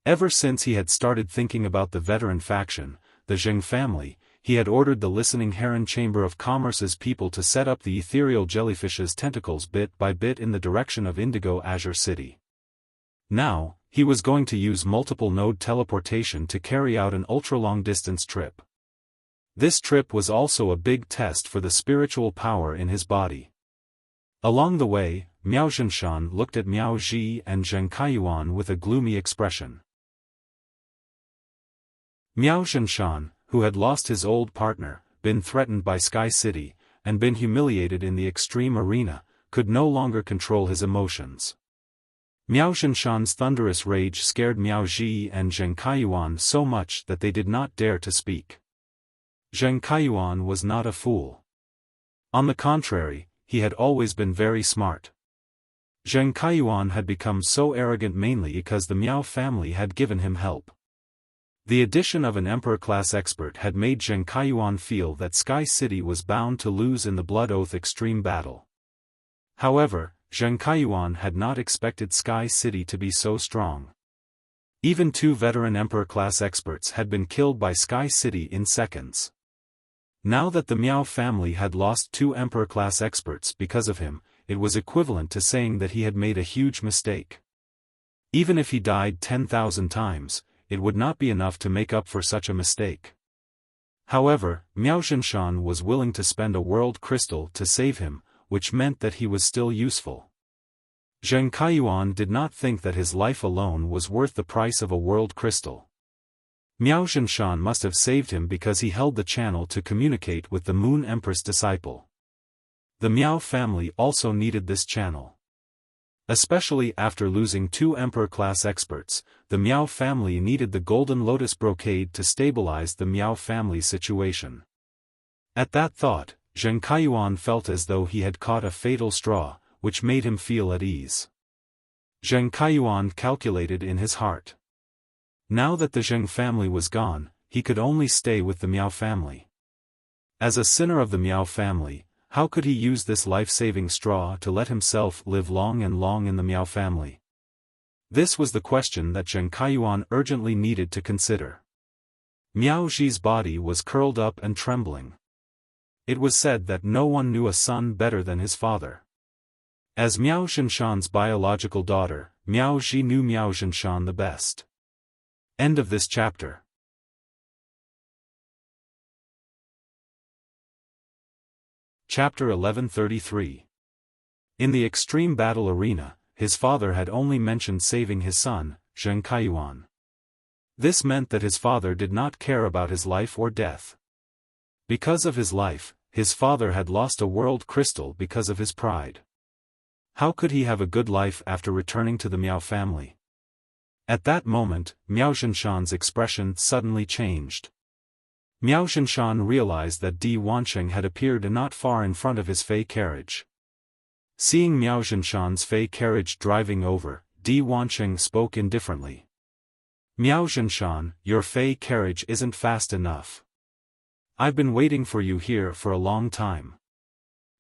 [SPEAKER 1] Ever since he had started thinking about the veteran faction, the Zheng family, he had ordered the Listening Heron Chamber of Commerce's people to set up the ethereal jellyfish's tentacles bit by bit in the direction of Indigo Azure City. Now, he was going to use multiple node teleportation to carry out an ultra-long distance trip. This trip was also a big test for the spiritual power in his body. Along the way, Miao Zhenshan looked at Miao Ji and Zheng Kaiyuan with a gloomy expression. Miao Zhenshan, who had lost his old partner, been threatened by Sky City, and been humiliated in the extreme arena, could no longer control his emotions. Miao Zhenshan's thunderous rage scared Miao Ji and Zheng Kaiyuan so much that they did not dare to speak. Zheng Kaiyuan was not a fool. On the contrary, he had always been very smart. Zheng Kaiyuan had become so arrogant mainly because the Miao family had given him help. The addition of an emperor-class expert had made Zheng Kaiyuan feel that Sky City was bound to lose in the Blood Oath Extreme battle. However, Zheng Kaiyuan had not expected Sky City to be so strong. Even 2 veteran emperor-class experts had been killed by Sky City in seconds. Now that the Miao family had lost 2 emperor-class experts because of him, it was equivalent to saying that he had made a huge mistake. Even if he died 10,000 times, it would not be enough to make up for such a mistake. However, Miao Zhenshan was willing to spend a world crystal to save him, which meant that he was still useful. Zheng Kaiyuan did not think that his life alone was worth the price of a world crystal. Miao Zhenshan must have saved him because he held the channel to communicate with the Moon Empress disciple. The Miao family also needed this channel. Especially after losing 2 emperor-class experts, the Miao family needed the Golden Lotus brocade to stabilize the Miao family situation. At that thought, Zheng Kaiyuan felt as though he had caught a fatal straw, which made him feel at ease. Zheng Kaiyuan calculated in his heart. Now that the Zheng family was gone, he could only stay with the Miao family. As a sinner of the Miao family, how could he use this life-saving straw to let himself live long and long in the Miao family? This was the question that Zheng Kaiyuan urgently needed to consider. Miao Ji's body was curled up and trembling. It was said that no one knew a son better than his father. As Miao Zhenshan's biological daughter, Miao Ji knew Miao Zhenshan the best. End of this chapter. Chapter 1133. In the extreme battle arena, his father had only mentioned saving his son, Zheng Kaiyuan. This meant that his father did not care about his life or death. Because of his life, his father had lost a world crystal because of his pride. How could he have a good life after returning to the Miao family? At that moment, Miao Zhenshan's expression suddenly changed. Miao Zhenshan realized that Di Wansheng had appeared not far in front of his fei carriage. Seeing Miao Zhenshan's fei carriage driving over, Di Wansheng spoke indifferently. Miao Zhenshan, your fei carriage isn't fast enough. I've been waiting for you here for a long time.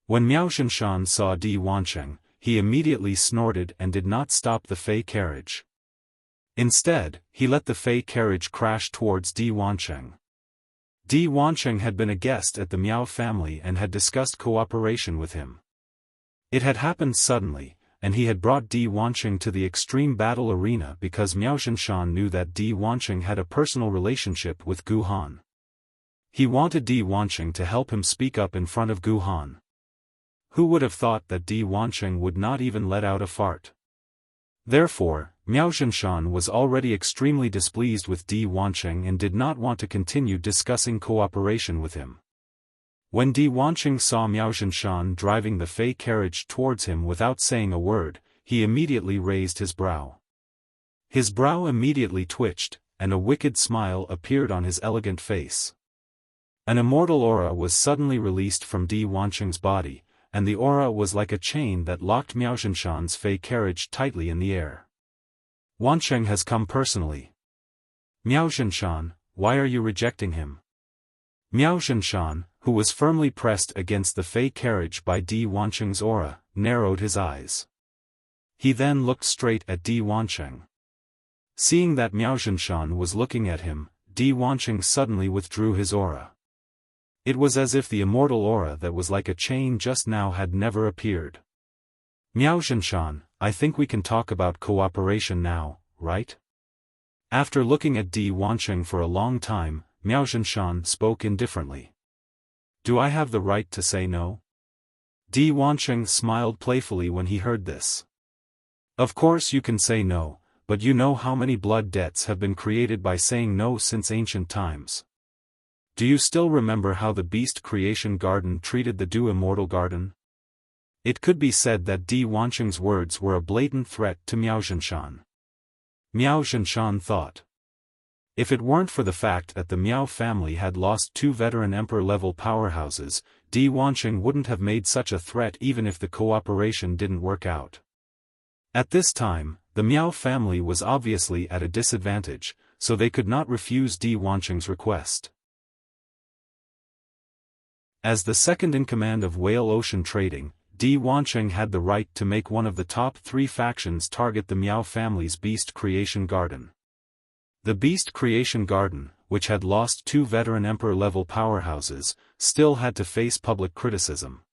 [SPEAKER 1] When Miao Zhenshan saw Di Wansheng, he immediately snorted and did not stop the fei carriage. Instead, he let the fei carriage crash towards Di Wansheng. Di Wansheng had been a guest at the Miao family and had discussed cooperation with him. It had happened suddenly, and he had brought Di Wansheng to the extreme battle arena because Miao Zhenshan knew that Di Wansheng had a personal relationship with Gu Han. He wanted Di Wansheng to help him speak up in front of Gu Han. Who would have thought that Di Wansheng would not even let out a fart? Therefore, Miao Zhenshan was already extremely displeased with Di Wansheng and did not want to continue discussing cooperation with him. When Di Wansheng saw Miao Zhenshan driving the fei carriage towards him without saying a word, he immediately raised his brow. His brow immediately twitched, and a wicked smile appeared on his elegant face. An immortal aura was suddenly released from Di Wansheng's body, and the aura was like a chain that locked Miao Zhenshan's fei carriage tightly in the air. Wansheng has come personally. Miao Zhenshan, why are you rejecting him? Miao Zhenshan, who was firmly pressed against the fei carriage by Di Wansheng's aura, narrowed his eyes. He then looked straight at Di Wansheng. Seeing that Miao Zhenshan was looking at him, Di Wansheng suddenly withdrew his aura. It was as if the immortal aura that was like a chain just now had never appeared. Miao Zhenshan, I think we can talk about cooperation now, right? After looking at Di Wansheng for a long time, Miao Zhenshan spoke indifferently. Do I have the right to say no? Di Wancheng smiled playfully when he heard this. Of course you can say no, but you know how many blood debts have been created by saying no since ancient times. Do you still remember how the Beast Creation Garden treated the Du Immortal Garden? It could be said that Di Wancheng's words were a blatant threat to Miao Zhenshan. Miao Zhenshan thought. If it weren't for the fact that the Miao family had lost 2 veteran emperor-level powerhouses, Di Wancheng wouldn't have made such a threat even if the cooperation didn't work out. At this time, the Miao family was obviously at a disadvantage, so they could not refuse Di Wancheng's request. As the second-in-command of Whale Ocean Trading, Di Wancheng had the right to make one of the top 3 factions target the Miao family's Beast Creation Garden. The Beast Creation Garden, which had lost 2 veteran emperor-level powerhouses, still had to face public criticism.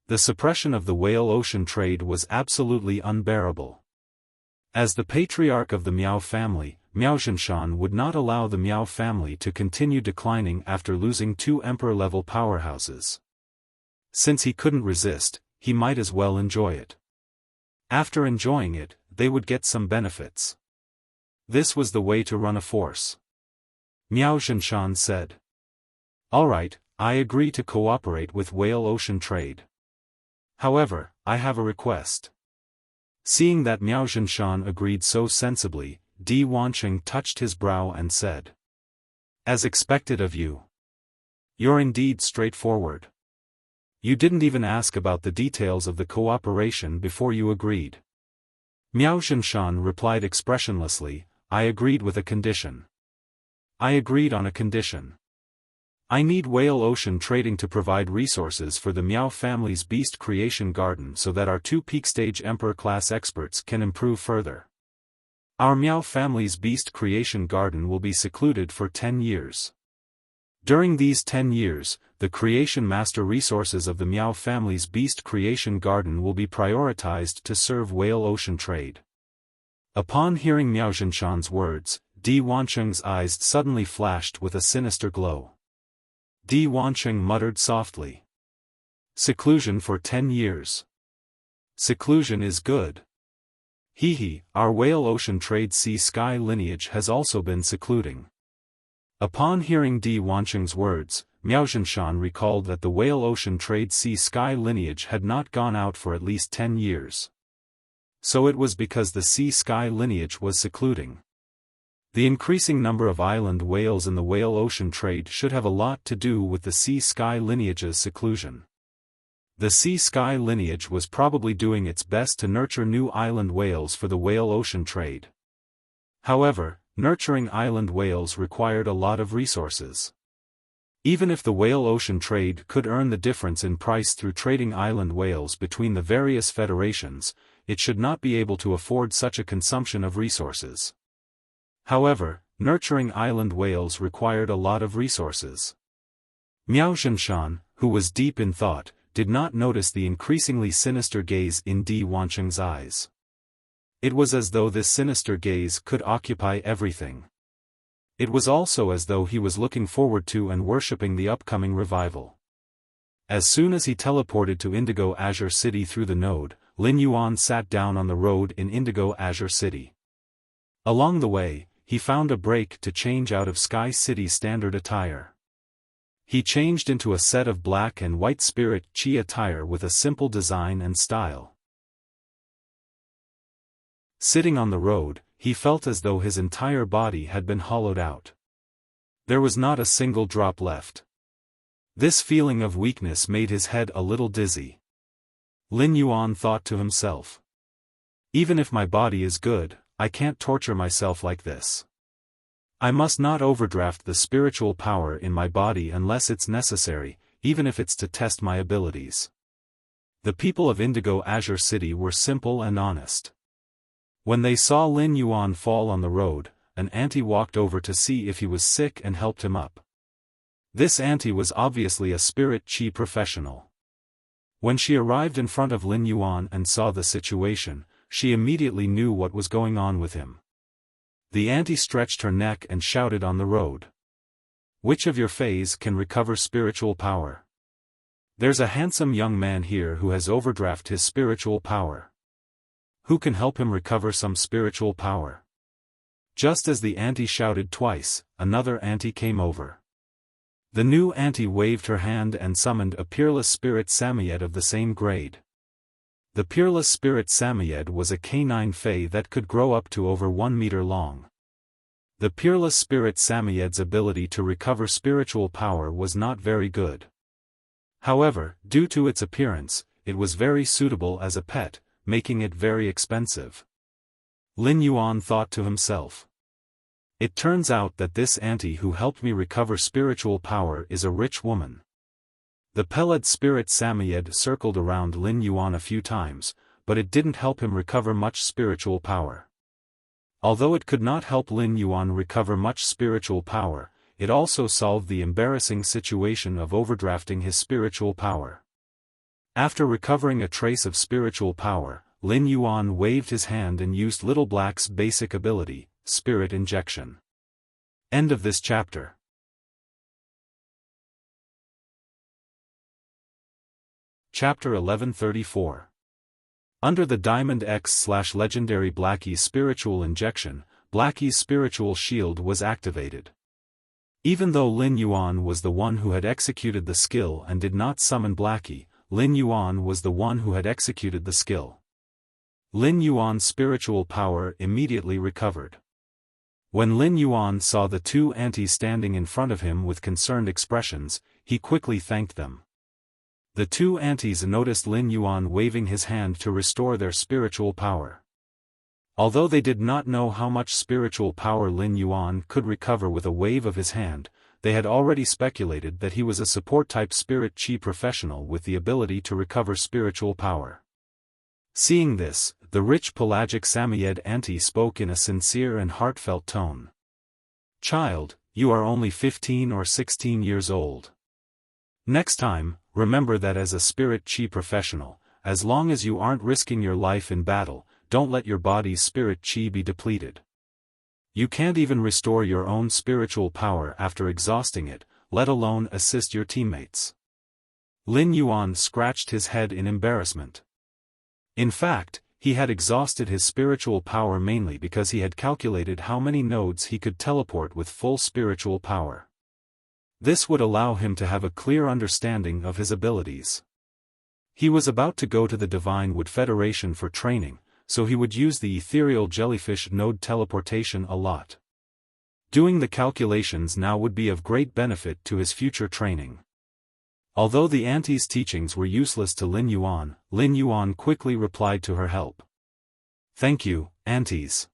[SPEAKER 1] The suppression of the Whale Ocean trade was absolutely unbearable. As the patriarch of the Miao family, Miao Zhenshan would not allow the Miao family to continue declining after losing 2 emperor-level powerhouses. Since he couldn't resist, he might as well enjoy it. After enjoying it, they would get some benefits. This was the way to run a force. Miao Zhenshan said. Alright, I agree to cooperate with Whale Ocean Trade. However, I have a request. Seeing that Miao Zhenshan agreed so sensibly, Di Wancheng touched his brow and said. As expected of you. You're indeed straightforward. You didn't even ask about the details of the cooperation before you agreed. Miao Zhenshan replied expressionlessly, I agreed with a condition. I agreed on a condition. I need Whale Ocean Trading to provide resources for the Miao family's Beast Creation Garden so that our 2 peak-stage Emperor-class experts can improve further. Our Miao family's Beast Creation Garden will be secluded for 10 years. During these 10 years, the Creation Master resources of the Miao family's Beast Creation Garden will be prioritized to serve Whale Ocean Trade. Upon hearing Miao Zhenshan's words, Di Wancheng's eyes suddenly flashed with a sinister glow. Di Wancheng muttered softly. Seclusion for 10 years. Seclusion is good. Our Whale Ocean Trade Sea Sky lineage has also been secluding. Upon hearing Di Wancheng's words, Miao Zhenshan recalled that the Whale Ocean Trade Sea Sky lineage had not gone out for at least 10 years. So it was because the Sea Sky lineage was secluding. The increasing number of island whales in the Whale Ocean trade should have a lot to do with the Sea Sky lineage's seclusion. The Sea Sky lineage was probably doing its best to nurture new island whales for the Whale Ocean trade. However, nurturing island whales required a lot of resources. Even if the Whale Ocean trade could earn the difference in price through trading island whales between the various federations, it should not be able to afford such a consumption of resources. However, nurturing island whales required a lot of resources. Miao Zhenshan, who was deep in thought, did not notice the increasingly sinister gaze in Di Wancheng's eyes. It was as though this sinister gaze could occupy everything. It was also as though he was looking forward to and worshipping the upcoming revival. As soon as he teleported to Indigo Azure City through the node, Lin Yuan sat down on the road in Indigo Azure City. Along the way, he found a break to change out of Sky City's standard attire. He changed into a set of black and white spirit chi attire with a simple design and style. Sitting on the road, he felt as though his entire body had been hollowed out. There was not a single drop left. This feeling of weakness made his head a little dizzy. Lin Yuan thought to himself. Even if my body is good, I can't torture myself like this. I must not overdraft the spiritual power in my body unless it's necessary, even if it's to test my abilities. The people of Indigo Azure City were simple and honest. When they saw Lin Yuan fall on the road, an auntie walked over to see if he was sick and helped him up. This auntie was obviously a spirit chi professional. When she arrived in front of Lin Yuan and saw the situation, she immediately knew what was going on with him. The auntie stretched her neck and shouted on the road. Which of your fays can recover spiritual power? There's a handsome young man here who has overdraft his spiritual power. Who can help him recover some spiritual power? Just as the auntie shouted twice, another auntie came over. The new auntie waved her hand and summoned a peerless spirit Samoyed of the same grade. The peerless spirit Samoyed was a canine fae that could grow up to over 1 meter long. The peerless spirit Samoyed's ability to recover spiritual power was not very good. However, due to its appearance, it was very suitable as a pet, making it very expensive. Lin Yuan thought to himself. It turns out that this auntie who helped me recover spiritual power is a rich woman. The peled spirit Samoyed circled around Lin Yuan a few times, but it didn't help him recover much spiritual power. Although it could not help Lin Yuan recover much spiritual power, it also solved the embarrassing situation of overdrafting his spiritual power. After recovering a trace of spiritual power, Lin Yuan waved his hand and used Little Black's basic ability, Spirit Injection. End of this chapter. Chapter 1134. Under the Diamond X/Legendary Blackie's spiritual injection, Blackie's spiritual shield was activated. Even though Lin Yuan was the one who had executed the skill and did not summon Blackie, Lin Yuan was the one who had executed the skill. Lin Yuan's spiritual power immediately recovered. When Lin Yuan saw the two aunties standing in front of him with concerned expressions, he quickly thanked them. The two aunties noticed Lin Yuan waving his hand to restore their spiritual power. Although they did not know how much spiritual power Lin Yuan could recover with a wave of his hand, they had already speculated that he was a support-type spirit chi professional with the ability to recover spiritual power. Seeing this, the rich pelagic Samoyed auntie spoke in a sincere and heartfelt tone. "Child, you are only 15 or 16 years old. Next time, remember that as a spirit chi professional, as long as you aren't risking your life in battle, don't let your body's spirit chi be depleted. You can't even restore your own spiritual power after exhausting it, let alone assist your teammates." Lin Yuan scratched his head in embarrassment. In fact, he had exhausted his spiritual power mainly because he had calculated how many nodes he could teleport with full spiritual power. This would allow him to have a clear understanding of his abilities. He was about to go to the Divine Wood Federation for training, so he would use the ethereal jellyfish node teleportation a lot. Doing the calculations now would be of great benefit to his future training. Although the auntie's teachings were useless to Lin Yuan quickly replied to her help. "Thank you, aunties.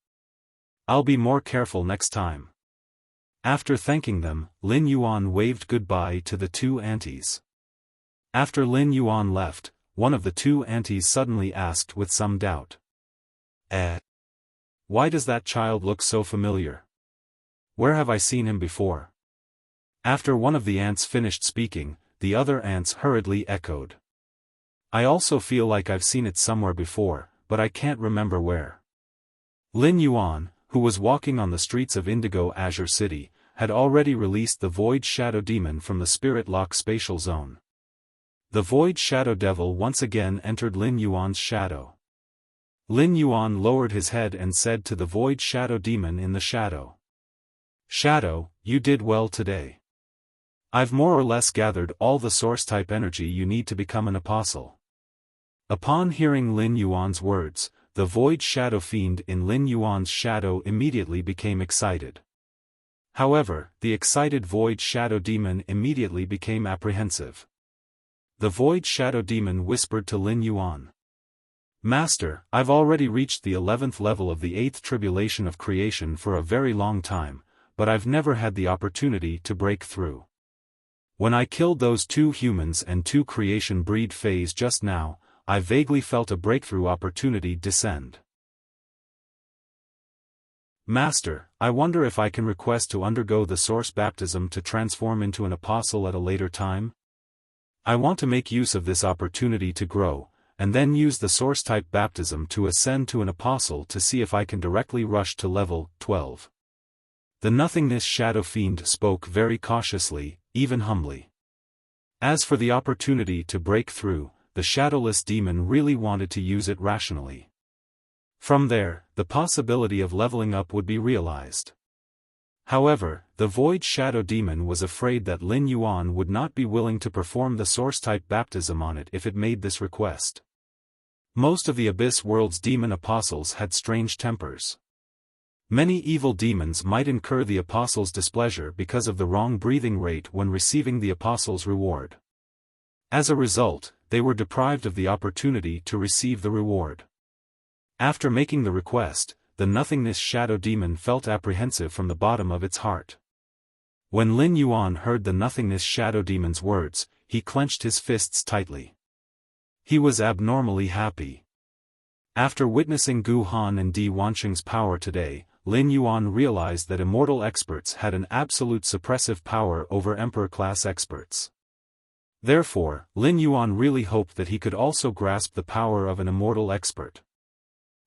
[SPEAKER 1] I'll be more careful next time." After thanking them, Lin Yuan waved goodbye to the two aunties. After Lin Yuan left, one of the two aunties suddenly asked with some doubt. Why does that child look so familiar? Where have I seen him before?" After one of the aunts finished speaking, the other aunts hurriedly echoed. "I also feel like I've seen it somewhere before, but I can't remember where." Lin Yuan, who was walking on the streets of Indigo Azure City, had already released the Void Shadow Demon from the Spirit Lock spatial zone. The Void Shadow Devil once again entered Lin Yuan's shadow. Lin Yuan lowered his head and said to the Void Shadow Demon in the shadow. "Shadow, you did well today. I've more or less gathered all the source-type energy you need to become an apostle." Upon hearing Lin Yuan's words, the Void Shadow Fiend in Lin Yuan's shadow immediately became excited. However, the excited Void Shadow Demon immediately became apprehensive. The Void Shadow Demon whispered to Lin Yuan. "Master, I've already reached the 11th level of the 8th tribulation of creation for a very long time, but I've never had the opportunity to break through. When I killed those 2 humans and 2 creation breed phase just now, I vaguely felt a breakthrough opportunity descend. Master, I wonder if I can request to undergo the source baptism to transform into an apostle at a later time? I want to make use of this opportunity to grow, and then use the source-type baptism to ascend to an apostle to see if I can directly rush to level 12. The nothingness shadow fiend spoke very cautiously, even humbly. As for the opportunity to break through, the shadowless demon really wanted to use it rationally. From there, the possibility of leveling up would be realized. However, the void shadow demon was afraid that Lin Yuan would not be willing to perform the source-type baptism on it if it made this request. Most of the Abyss World's demon apostles had strange tempers. Many evil demons might incur the apostles' displeasure because of the wrong breathing rate when receiving the apostles' reward. As a result, they were deprived of the opportunity to receive the reward. After making the request, the nothingness shadow demon felt apprehensive from the bottom of its heart. When Lin Yuan heard the nothingness shadow demon's words, he clenched his fists tightly. He was abnormally happy. After witnessing Gu Han and Di Wanqing's power today, Lin Yuan realized that immortal experts had an absolute suppressive power over emperor-class experts. Therefore, Lin Yuan really hoped that he could also grasp the power of an immortal expert.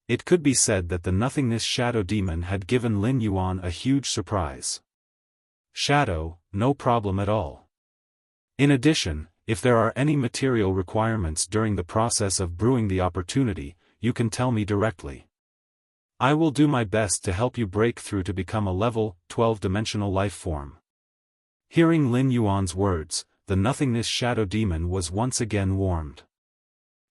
[SPEAKER 1] It could be said that the nothingness shadow demon had given Lin Yuan a huge surprise. Shadow, no problem at all. In addition, if there are any material requirements during the process of brewing the opportunity, you can tell me directly. I will do my best to help you break through to become a level 12-dimensional life form. Hearing Lin Yuan's words, the nothingness shadow demon was once again warmed.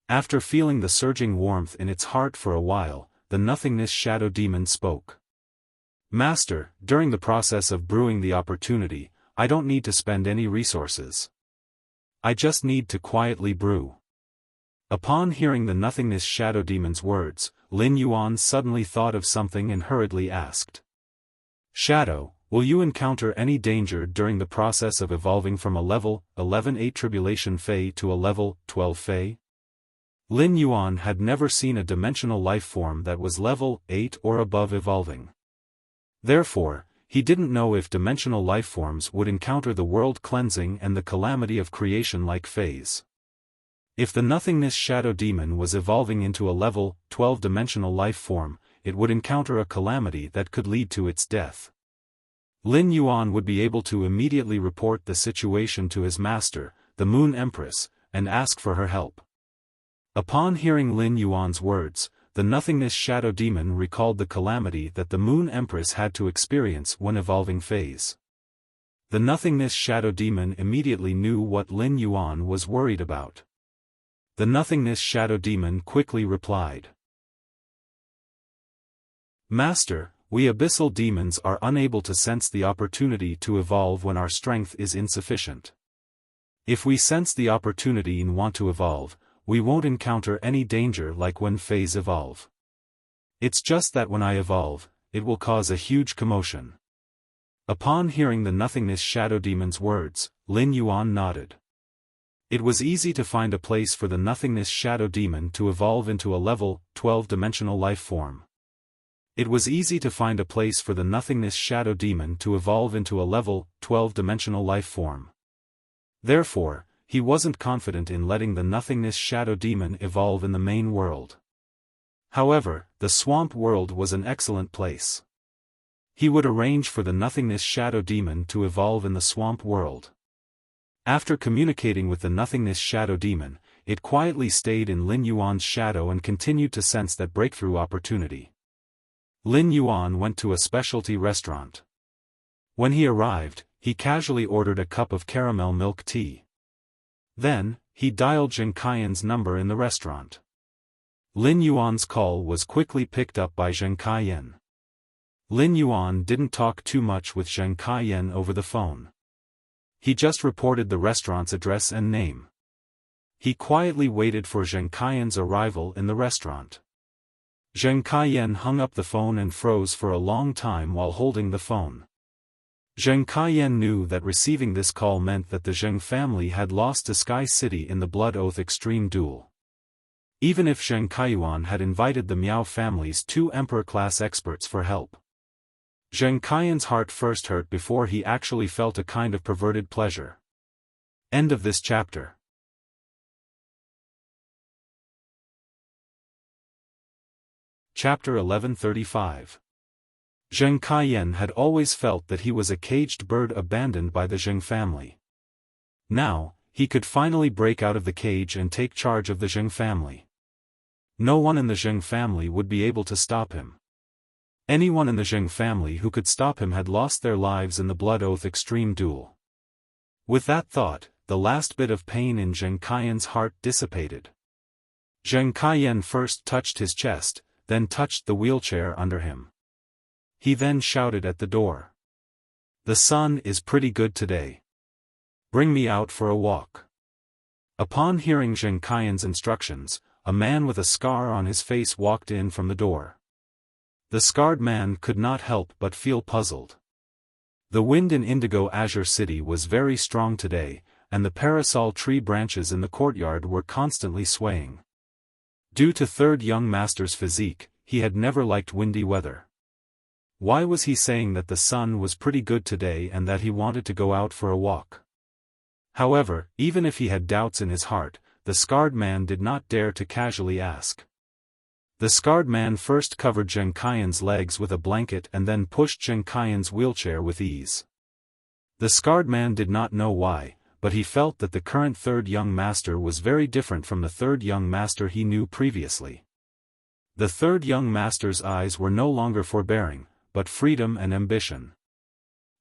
[SPEAKER 1] After feeling the surging warmth in its heart for a while, the nothingness shadow demon spoke. Master, during the process of brewing the opportunity, I don't need to spend any resources. I just need to quietly brew. Upon hearing the nothingness shadow demon's words, Lin Yuan suddenly thought of something and hurriedly asked. Shadow, will you encounter any danger during the process of evolving from a level 11-8 tribulation Fey to a level 12 Fey? Lin Yuan had never seen a dimensional life form that was level 8 or above evolving. Therefore, he didn't know if dimensional life forms would encounter the world cleansing and the calamity of creation like phase. If the nothingness shadow demon was evolving into a level 12-dimensional life form, it would encounter a calamity that could lead to its death. Lin Yuan would be able to immediately report the situation to his master, the Moon Empress, and ask for her help. Upon hearing Lin Yuan's words, the nothingness shadow demon recalled the calamity that the Moon Empress had to experience when evolving phase. The nothingness shadow demon immediately knew what Lin Yuan was worried about. The nothingness shadow demon quickly replied. Master, we abyssal demons are unable to sense the opportunity to evolve when our strength is insufficient. If we sense the opportunity and want to evolve, we won't encounter any danger like when phase evolve. It's just that when I evolve, it will cause a huge commotion. Upon hearing the nothingness shadow demon's words, Lin Yuan nodded. It was easy to find a place for the nothingness shadow demon to evolve into a level 12-dimensional life form. It was easy to find a place for the nothingness shadow demon to evolve into a level 12-dimensional life form. Therefore, he wasn't confident in letting the nothingness shadow demon evolve in the main world. However, the swamp world was an excellent place. He would arrange for the nothingness shadow demon to evolve in the swamp world. After communicating with the nothingness shadow demon, it quietly stayed in Lin Yuan's shadow and continued to sense that breakthrough opportunity. Lin Yuan went to a specialty restaurant. When he arrived, he casually ordered a cup of caramel milk tea. Then, he dialed Zheng Kaiyan's number in the restaurant. Lin Yuan's call was quickly picked up by Zheng Kaiyan. Lin Yuan didn't talk too much with Zheng Kaiyan over the phone. He just reported the restaurant's address and name. He quietly waited for Zheng Kaiyan's arrival in the restaurant. Zheng Kaiyan hung up the phone and froze for a long time while holding the phone. Zheng Kaiyan knew that receiving this call meant that the Zheng family had lost to Sky City in the Blood Oath Extreme Duel. Even if Zheng Kaiyuan had invited the Miao family's 2 Emperor-class experts for help. Zheng Kaiyan's heart first hurt before he actually felt a kind of perverted pleasure. End of this chapter. Chapter 1135. Zheng Kaiyan had always felt that he was a caged bird abandoned by the Zheng family. Now, he could finally break out of the cage and take charge of the Zheng family. No one in the Zheng family would be able to stop him. Anyone in the Zheng family who could stop him had lost their lives in the Blood Oath Extreme Duel. With that thought, the last bit of pain in Zheng Kaiyan's heart dissipated. Zheng Kaiyan first touched his chest, then touched the wheelchair under him. He then shouted at the door. "The sun is pretty good today. Bring me out for a walk." Upon hearing Zheng Kaiyan's instructions, a man with a scar on his face walked in from the door. The scarred man could not help but feel puzzled. The wind in Indigo Azure City was very strong today, and the parasol tree branches in the courtyard were constantly swaying. Due to Third Young Master's physique, he had never liked windy weather. Why was he saying that the sun was pretty good today and that he wanted to go out for a walk? However, even if he had doubts in his heart, the scarred man did not dare to casually ask. The scarred man first covered Zheng Kaiyan's legs with a blanket and then pushed Zheng Kaiyan's wheelchair with ease. The scarred man did not know why, but he felt that the current Third Young Master was very different from the Third Young Master he knew previously. The Third Young Master's eyes were no longer forbearing, but freedom and ambition.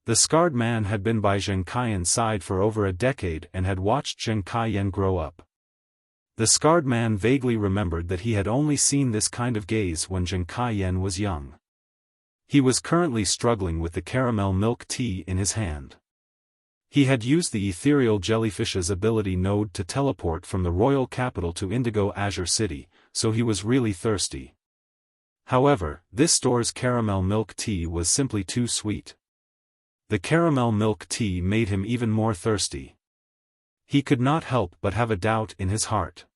[SPEAKER 1] The scarred man had been by Zheng Kaiyan's side for over a decade and had watched Zheng Kaiyan grow up. The scarred man vaguely remembered that he had only seen this kind of gaze when Zheng Kaiyan was young. He was currently struggling with the caramel milk tea in his hand. He had used the ethereal jellyfish's ability node to teleport from the royal capital to Indigo Azure City, so he was really thirsty. However, this store's caramel milk tea was simply too sweet. The caramel milk tea made him even more thirsty. He could not help but have a doubt in his heart.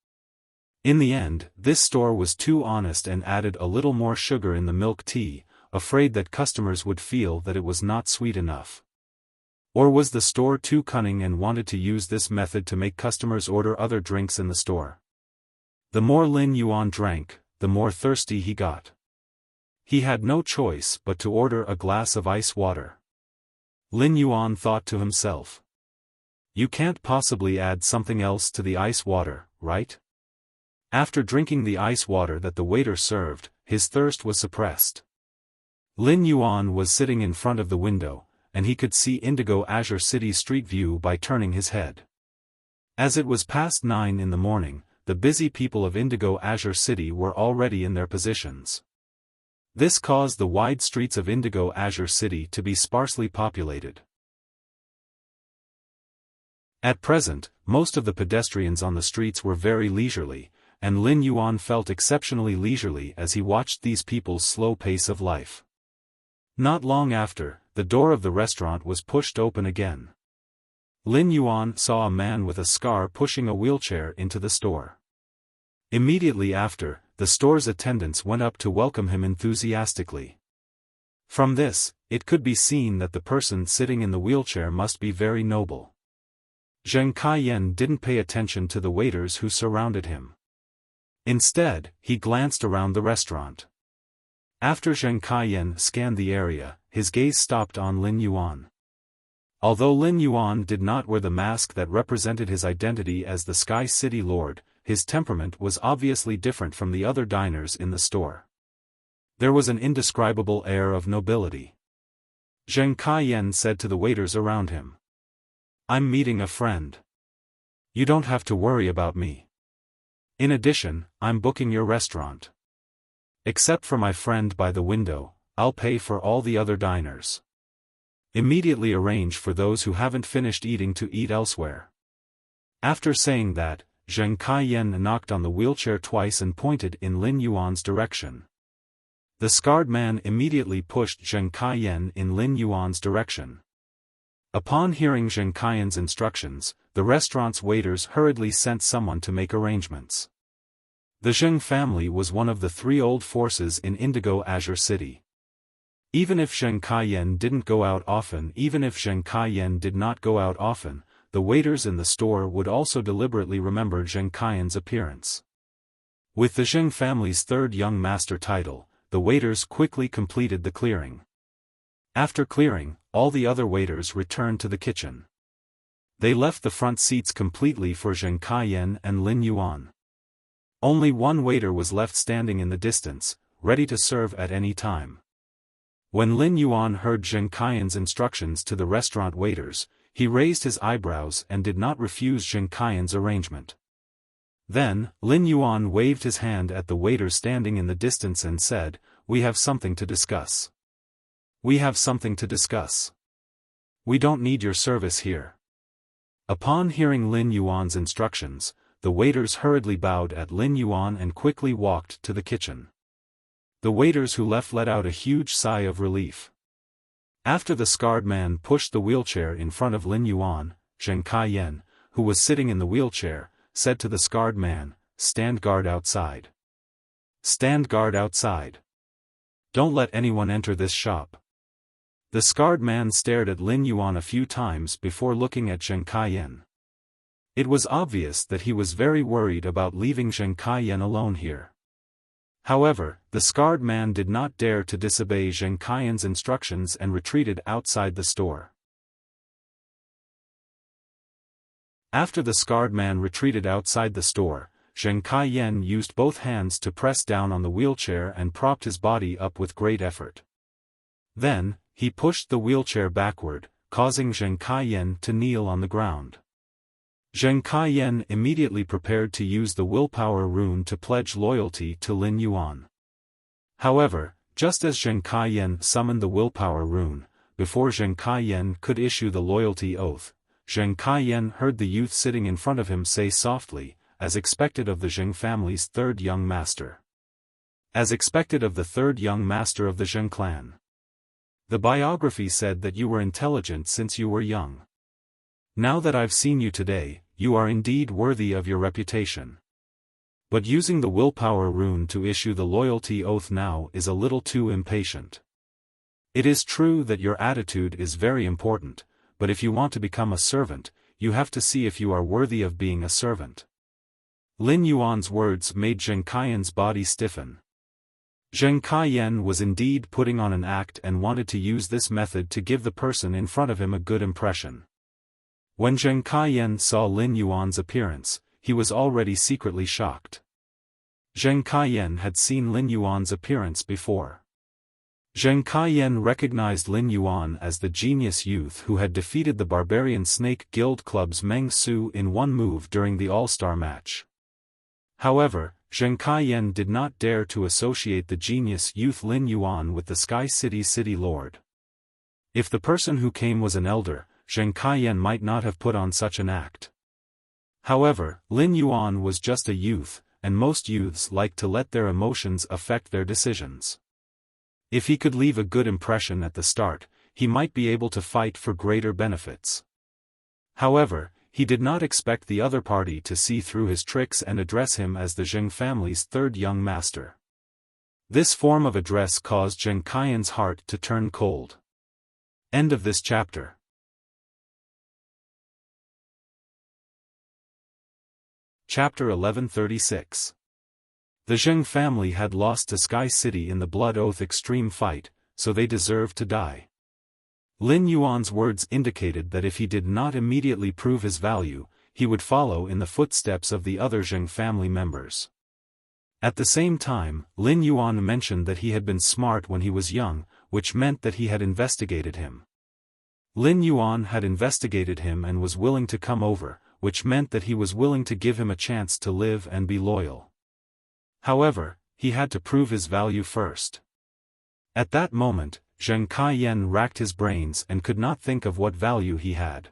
[SPEAKER 1] In the end, this store was too honest and added a little more sugar in the milk tea, afraid that customers would feel that it was not sweet enough. Or was the store too cunning and wanted to use this method to make customers order other drinks in the store? The more Lin Yuan drank, the more thirsty he got. He had no choice but to order a glass of ice water. Lin Yuan thought to himself. You can't possibly add something else to the ice water, right? After drinking the ice water that the waiter served, his thirst was suppressed. Lin Yuan was sitting in front of the window, and he could see Indigo Azure City's street view by turning his head. As it was past 9 in the morning, the busy people of Indigo Azure City were already in their positions. This caused the wide streets of Indigo Azure City to be sparsely populated. At present, most of the pedestrians on the streets were very leisurely, and Lin Yuan felt exceptionally leisurely as he watched these people's slow pace of life. Not long after, the door of the restaurant was pushed open again. Lin Yuan saw a man with a scar pushing a wheelchair into the store. Immediately after, the store's attendants went up to welcome him enthusiastically. From this, it could be seen that the person sitting in the wheelchair must be very noble. Zheng Kaiyan didn't pay attention to the waiters who surrounded him. Instead, he glanced around the restaurant. After Zheng Kaiyan scanned the area, his gaze stopped on Lin Yuan. Although Lin Yuan did not wear the mask that represented his identity as the Sky City Lord, his temperament was obviously different from the other diners in the store. There was an indescribable air of nobility. Zheng Kaiyan said to the waiters around him. I'm meeting a friend. You don't have to worry about me. In addition, I'm booking your restaurant. Except for my friend by the window, I'll pay for all the other diners. Immediately arrange for those who haven't finished eating to eat elsewhere. After saying that, Zheng Kaiyan knocked on the wheelchair twice and pointed in Lin Yuan's direction. The scarred man immediately pushed Zheng Kaiyan in Lin Yuan's direction. Upon hearing Zheng Kaiyan's instructions, the restaurant's waiters hurriedly sent someone to make arrangements. The Zheng family was one of the 3 old forces in Indigo Azure City. Even if Zheng Kaiyan did not go out often, the waiters in the store would also deliberately remember Zheng Kaiyan's appearance. With the Zheng family's 3rd young master title, the waiters quickly completed the clearing. After clearing, all the other waiters returned to the kitchen. They left the front seats completely for Zheng Kaiyan and Lin Yuan. Only one waiter was left standing in the distance, ready to serve at any time. When Lin Yuan heard Zheng Kaiyan's instructions to the restaurant waiters, he raised his eyebrows and did not refuse Zheng Kaiyan's arrangement. Then, Lin Yuan waved his hand at the waiters standing in the distance and said, "We have something to discuss. We have something to discuss. We don't need your service here." Upon hearing Lin Yuan's instructions, the waiters hurriedly bowed at Lin Yuan and quickly walked to the kitchen. The waiters who left let out a huge sigh of relief. After the scarred man pushed the wheelchair in front of Lin Yuan, Zheng Kaiyan, who was sitting in the wheelchair, said to the scarred man, "Stand guard outside. Stand guard outside. Don't let anyone enter this shop." The scarred man stared at Lin Yuan a few times before looking at Zheng Kaiyan. It was obvious that he was very worried about leaving Zheng Kaiyan alone here. However, the scarred man did not dare to disobey Zheng Kaiyan's instructions and retreated outside the store. After the scarred man retreated outside the store, Zheng Kaiyan used both hands to press down on the wheelchair and propped his body up with great effort. Then, he pushed the wheelchair backward, causing Zheng Kaiyan to kneel on the ground. Zheng Kaiyan immediately prepared to use the willpower rune to pledge loyalty to Lin Yuan. However, just as Zheng Kaiyan summoned the willpower rune, before Zheng Kaiyan could issue the loyalty oath, Zheng Kaiyan heard the youth sitting in front of him say softly, as expected of the Zheng family's third young master. As expected of the third young master of the Zheng clan. The biography said that you were intelligent since you were young. Now that I've seen you today, you are indeed worthy of your reputation. But using the willpower rune to issue the loyalty oath now is a little too impatient. It is true that your attitude is very important, but if you want to become a servant, you have to see if you are worthy of being a servant. Lin Yuan's words made Zheng Kaiyan's body stiffen. Zheng Kaiyan was indeed putting on an act and wanted to use this method to give the person in front of him a good impression. When Zheng Kaiyan saw Lin Yuan's appearance, he was already secretly shocked. Zheng Kaiyan had seen Lin Yuan's appearance before. Zheng Kaiyan recognized Lin Yuan as the genius youth who had defeated the Barbarian Snake Guild Club's Meng Su in one move during the All-Star match. However, Zheng Kaiyan did not dare to associate the genius youth Lin Yuan with the Sky City's city lord. If the person who came was an elder, Zheng Kaiyan might not have put on such an act. However, Lin Yuan was just a youth, and most youths like to let their emotions affect their decisions. If he could leave a good impression at the start, he might be able to fight for greater benefits. However, he did not expect the other party to see through his tricks and address him as the Zheng family's third young master. This form of address caused Zheng Kaiyan's heart to turn cold. End of this chapter. Chapter 1136. The Zheng family had lost to Sky City in the Blood Oath Extreme fight, so they deserved to die. Lin Yuan's words indicated that if he did not immediately prove his value, he would follow in the footsteps of the other Zheng family members. At the same time, Lin Yuan mentioned that he had been smart when he was young, which meant that he had investigated him. Lin Yuan had investigated him and was willing to come over, which meant that he was willing to give him a chance to live and be loyal. However, he had to prove his value first. At that moment, Zheng Kaiyan racked his brains and could not think of what value he had.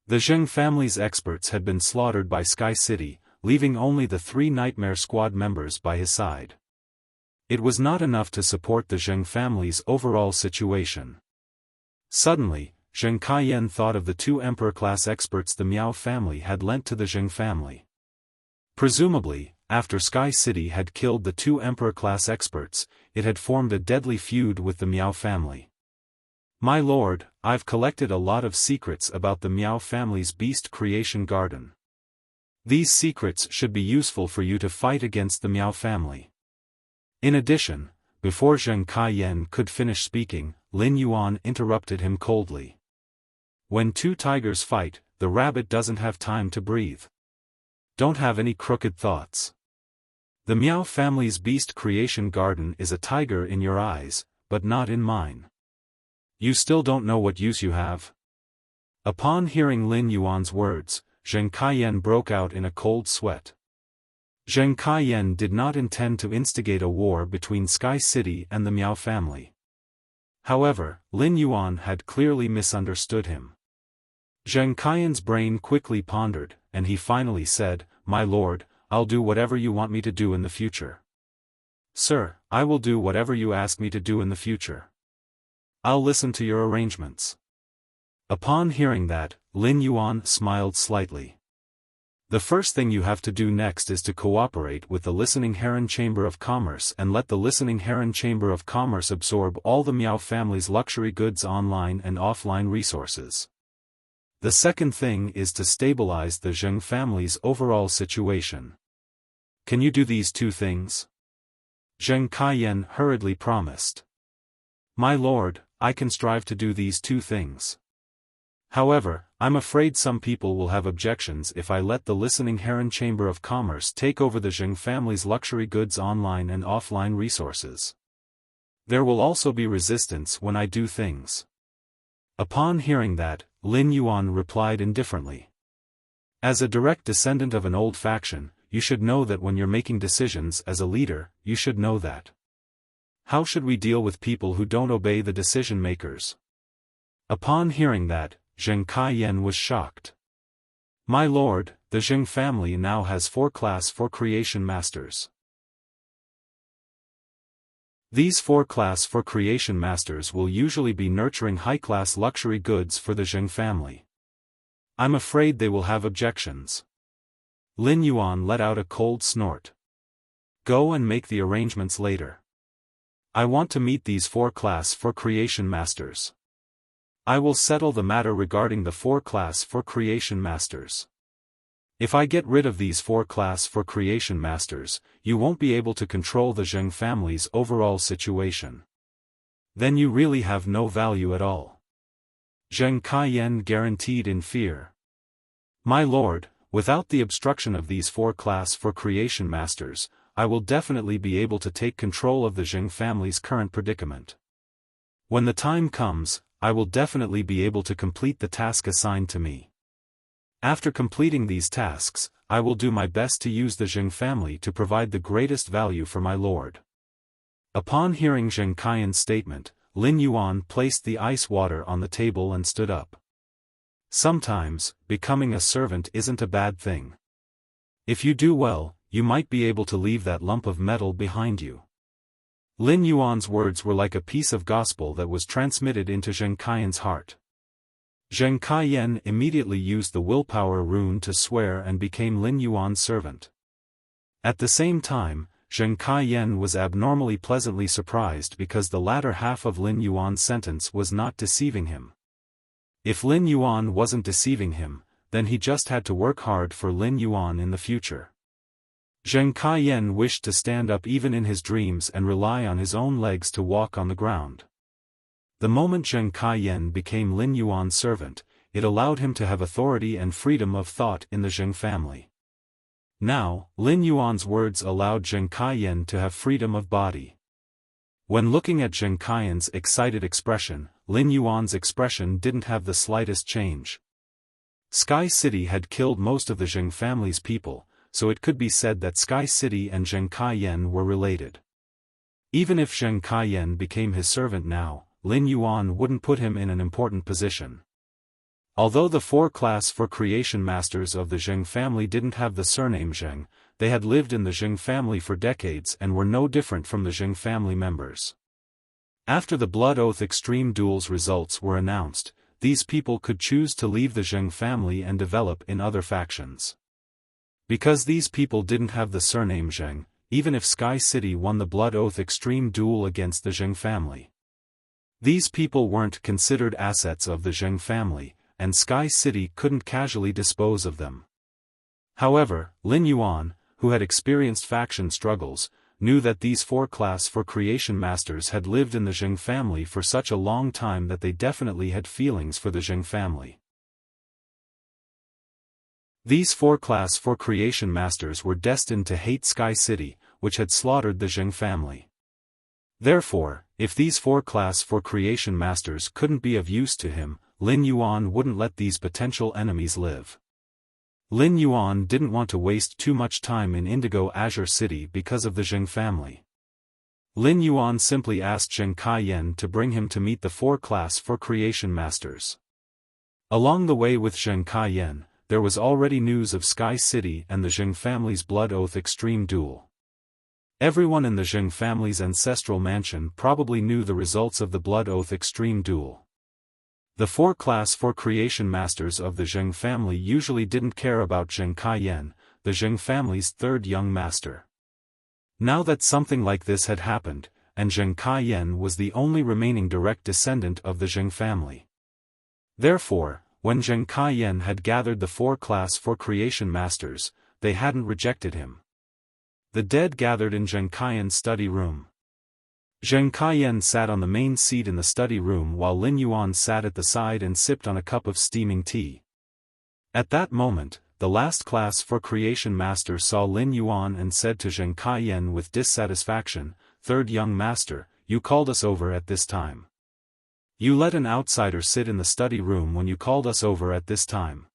[SPEAKER 1] The Zheng family's experts had been slaughtered by Sky City, leaving only the 3 Nightmare Squad members by his side. It was not enough to support the Zheng family's overall situation. Suddenly, Zheng Kaiyan thought of the 2 Emperor-class experts the Miao family had lent to the Zheng family. Presumably, after Sky City had killed the 2 Emperor-class experts, it had formed a deadly feud with the Miao family. "My lord, I've collected a lot of secrets about the Miao family's beast creation garden. These secrets should be useful for you to fight against the Miao family. In addition, Before Zheng Kaiyan could finish speaking, Lin Yuan interrupted him coldly. When two tigers fight, the rabbit doesn't have time to breathe. Don't have any crooked thoughts. The Miao family's beast creation garden is a tiger in your eyes, but not in mine. You still don't know what use you have? Upon hearing Lin Yuan's words, Zheng Kaiyan broke out in a cold sweat. Zheng Kaiyan did not intend to instigate a war between Sky City and the Miao family. However, Lin Yuan had clearly misunderstood him. Zheng Kaiyan's brain quickly pondered, and he finally said, "My lord, I'll do whatever you want me to do in the future." "Sir, I will do whatever you ask me to do in the future. I'll listen to your arrangements." Upon hearing that, Lin Yuan smiled slightly. "The first thing you have to do next is to cooperate with the Listening Heron Chamber of Commerce and let the Listening Heron Chamber of Commerce absorb all the Miao family's luxury goods online and offline resources. The second thing is to stabilize the Zheng family's overall situation. Can you do these two things?" Zheng Kaiyan hurriedly promised. "My lord, I can strive to do these two things. However, I'm afraid some people will have objections if I let the Listening Heron Chamber of Commerce take over the Zheng family's luxury goods online and offline resources. There will also be resistance when I do things." Upon hearing that, Lin Yuan replied indifferently. "As a direct descendant of an old faction, you should know that when you're making decisions as a leader, you should know that. How should we deal with people who don't obey the decision makers?" Upon hearing that, Zheng Kaiyan was shocked. "My lord, the Zheng family now has 4 Class 4 Creation Masters. These 4 Class 4 Creation Masters will usually be nurturing high-class luxury goods for the Zheng family. I'm afraid they will have objections." Lin Yuan let out a cold snort. "Go and make the arrangements later. I want to meet these 4 Class 4 Creation Masters. I will settle the matter regarding the 4 Class 4 Creation Masters. If I get rid of these 4 Class 4 Creation Masters, you won't be able to control the Zheng family's overall situation. Then you really have no value at all." Zheng Kaiyan guaranteed in fear. "My lord, without the obstruction of these 4 Class 4 Creation Masters, I will definitely be able to take control of the Zheng family's current predicament. When the time comes, I will definitely be able to complete the task assigned to me. After completing these tasks, I will do my best to use the Zheng family to provide the greatest value for my lord." Upon hearing Zheng Kaiyan's statement, Lin Yuan placed the ice water on the table and stood up. Sometimes, becoming a servant isn't a bad thing. If you do well, you might be able to leave that lump of metal behind you. Lin Yuan's words were like a piece of gospel that was transmitted into Zheng Kaiyan's heart. Zheng Kaiyan immediately used the willpower rune to swear and became Lin Yuan's servant. At the same time, Zheng Kaiyan was abnormally pleasantly surprised because the latter half of Lin Yuan's sentence was not deceiving him. If Lin Yuan wasn't deceiving him, then he just had to work hard for Lin Yuan in the future. Zheng Kaiyan wished to stand up even in his dreams and rely on his own legs to walk on the ground. The moment Zheng Kaiyan became Lin Yuan's servant, it allowed him to have authority and freedom of thought in the Zheng family. Now, Lin Yuan's words allowed Zheng Kaiyan to have freedom of body. When looking at Zheng Kaiyan's excited expression, Lin Yuan's expression didn't have the slightest change. Sky City had killed most of the Zheng family's people, so it could be said that Sky City and Zheng Kaiyan were related. Even if Zheng Kaiyan became his servant now, Lin Yuan wouldn't put him in an important position. Although the 4 Class 4 Creation Masters of the Zheng family didn't have the surname Zheng, they had lived in the Zheng family for decades and were no different from the Zheng family members. After the Blood Oath Extreme Duels results were announced, these people could choose to leave the Zheng family and develop in other factions. Because these people didn't have the surname Zheng, even if Sky City won the Blood Oath Extreme Duel against the Zheng family, these people weren't considered assets of the Zheng family, and Sky City couldn't casually dispose of them. However, Lin Yuan, who had experienced faction struggles, knew that these 4 class 4 creation masters had lived in the Zheng family for such a long time that they definitely had feelings for the Zheng family. These 4 class 4 creation masters were destined to hate Sky City, which had slaughtered the Zheng family. Therefore, if these 4 class 4 creation masters couldn't be of use to him, Lin Yuan wouldn't let these potential enemies live. Lin Yuan didn't want to waste too much time in Indigo Azure City because of the Zheng family. Lin Yuan simply asked Zheng Kaiyan to bring him to meet the 4 class 4 creation masters. Along the way with Zheng Kaiyan, there was already news of Sky City and the Zheng family's Blood Oath Extreme Duel. Everyone in the Zheng family's ancestral mansion probably knew the results of the Blood Oath Extreme Duel. The 4 class 4 creation masters of the Zheng family usually didn't care about Zheng Kaiyan, the Zheng family's 3rd young master. Now that something like this had happened, and Zheng Kaiyan was the only remaining direct descendant of the Zheng family. Therefore, when Zheng Kaiyan had gathered the 4 class 4 creation masters, they hadn't rejected him. The dead gathered in Zheng Kaiyan's study room. Zheng Kaiyan sat on the main seat in the study room while Lin Yuan sat at the side and sipped on a cup of steaming tea. At that moment, the last class 4 creation master saw Lin Yuan and said to Zheng Kaiyan with dissatisfaction, "3rd young master, you called us over at this time. You let an outsider sit in the study room when you called us over at this time.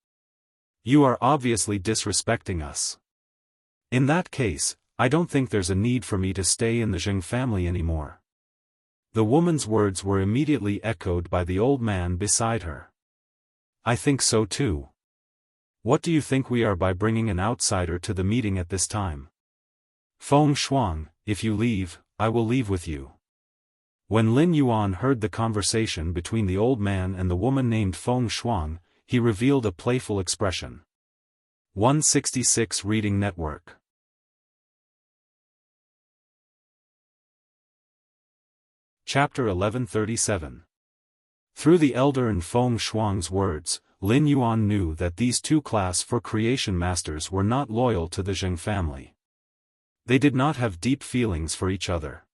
[SPEAKER 1] You are obviously disrespecting us. In that case, I don't think there's a need for me to stay in the Zheng family anymore." The woman's words were immediately echoed by the old man beside her. "I think so too. What do you think we are by bringing an outsider to the meeting at this time? Feng Shuang, if you leave, I will leave with you." When Lin Yuan heard the conversation between the old man and the woman named Feng Shuang, he revealed a playful expression. 166 Reading Network. Chapter 1137. Through the elder and Feng Shuang's words, Lin Yuan knew that these 2 class 4 creation masters were not loyal to the Zheng family. They did not have deep feelings for each other.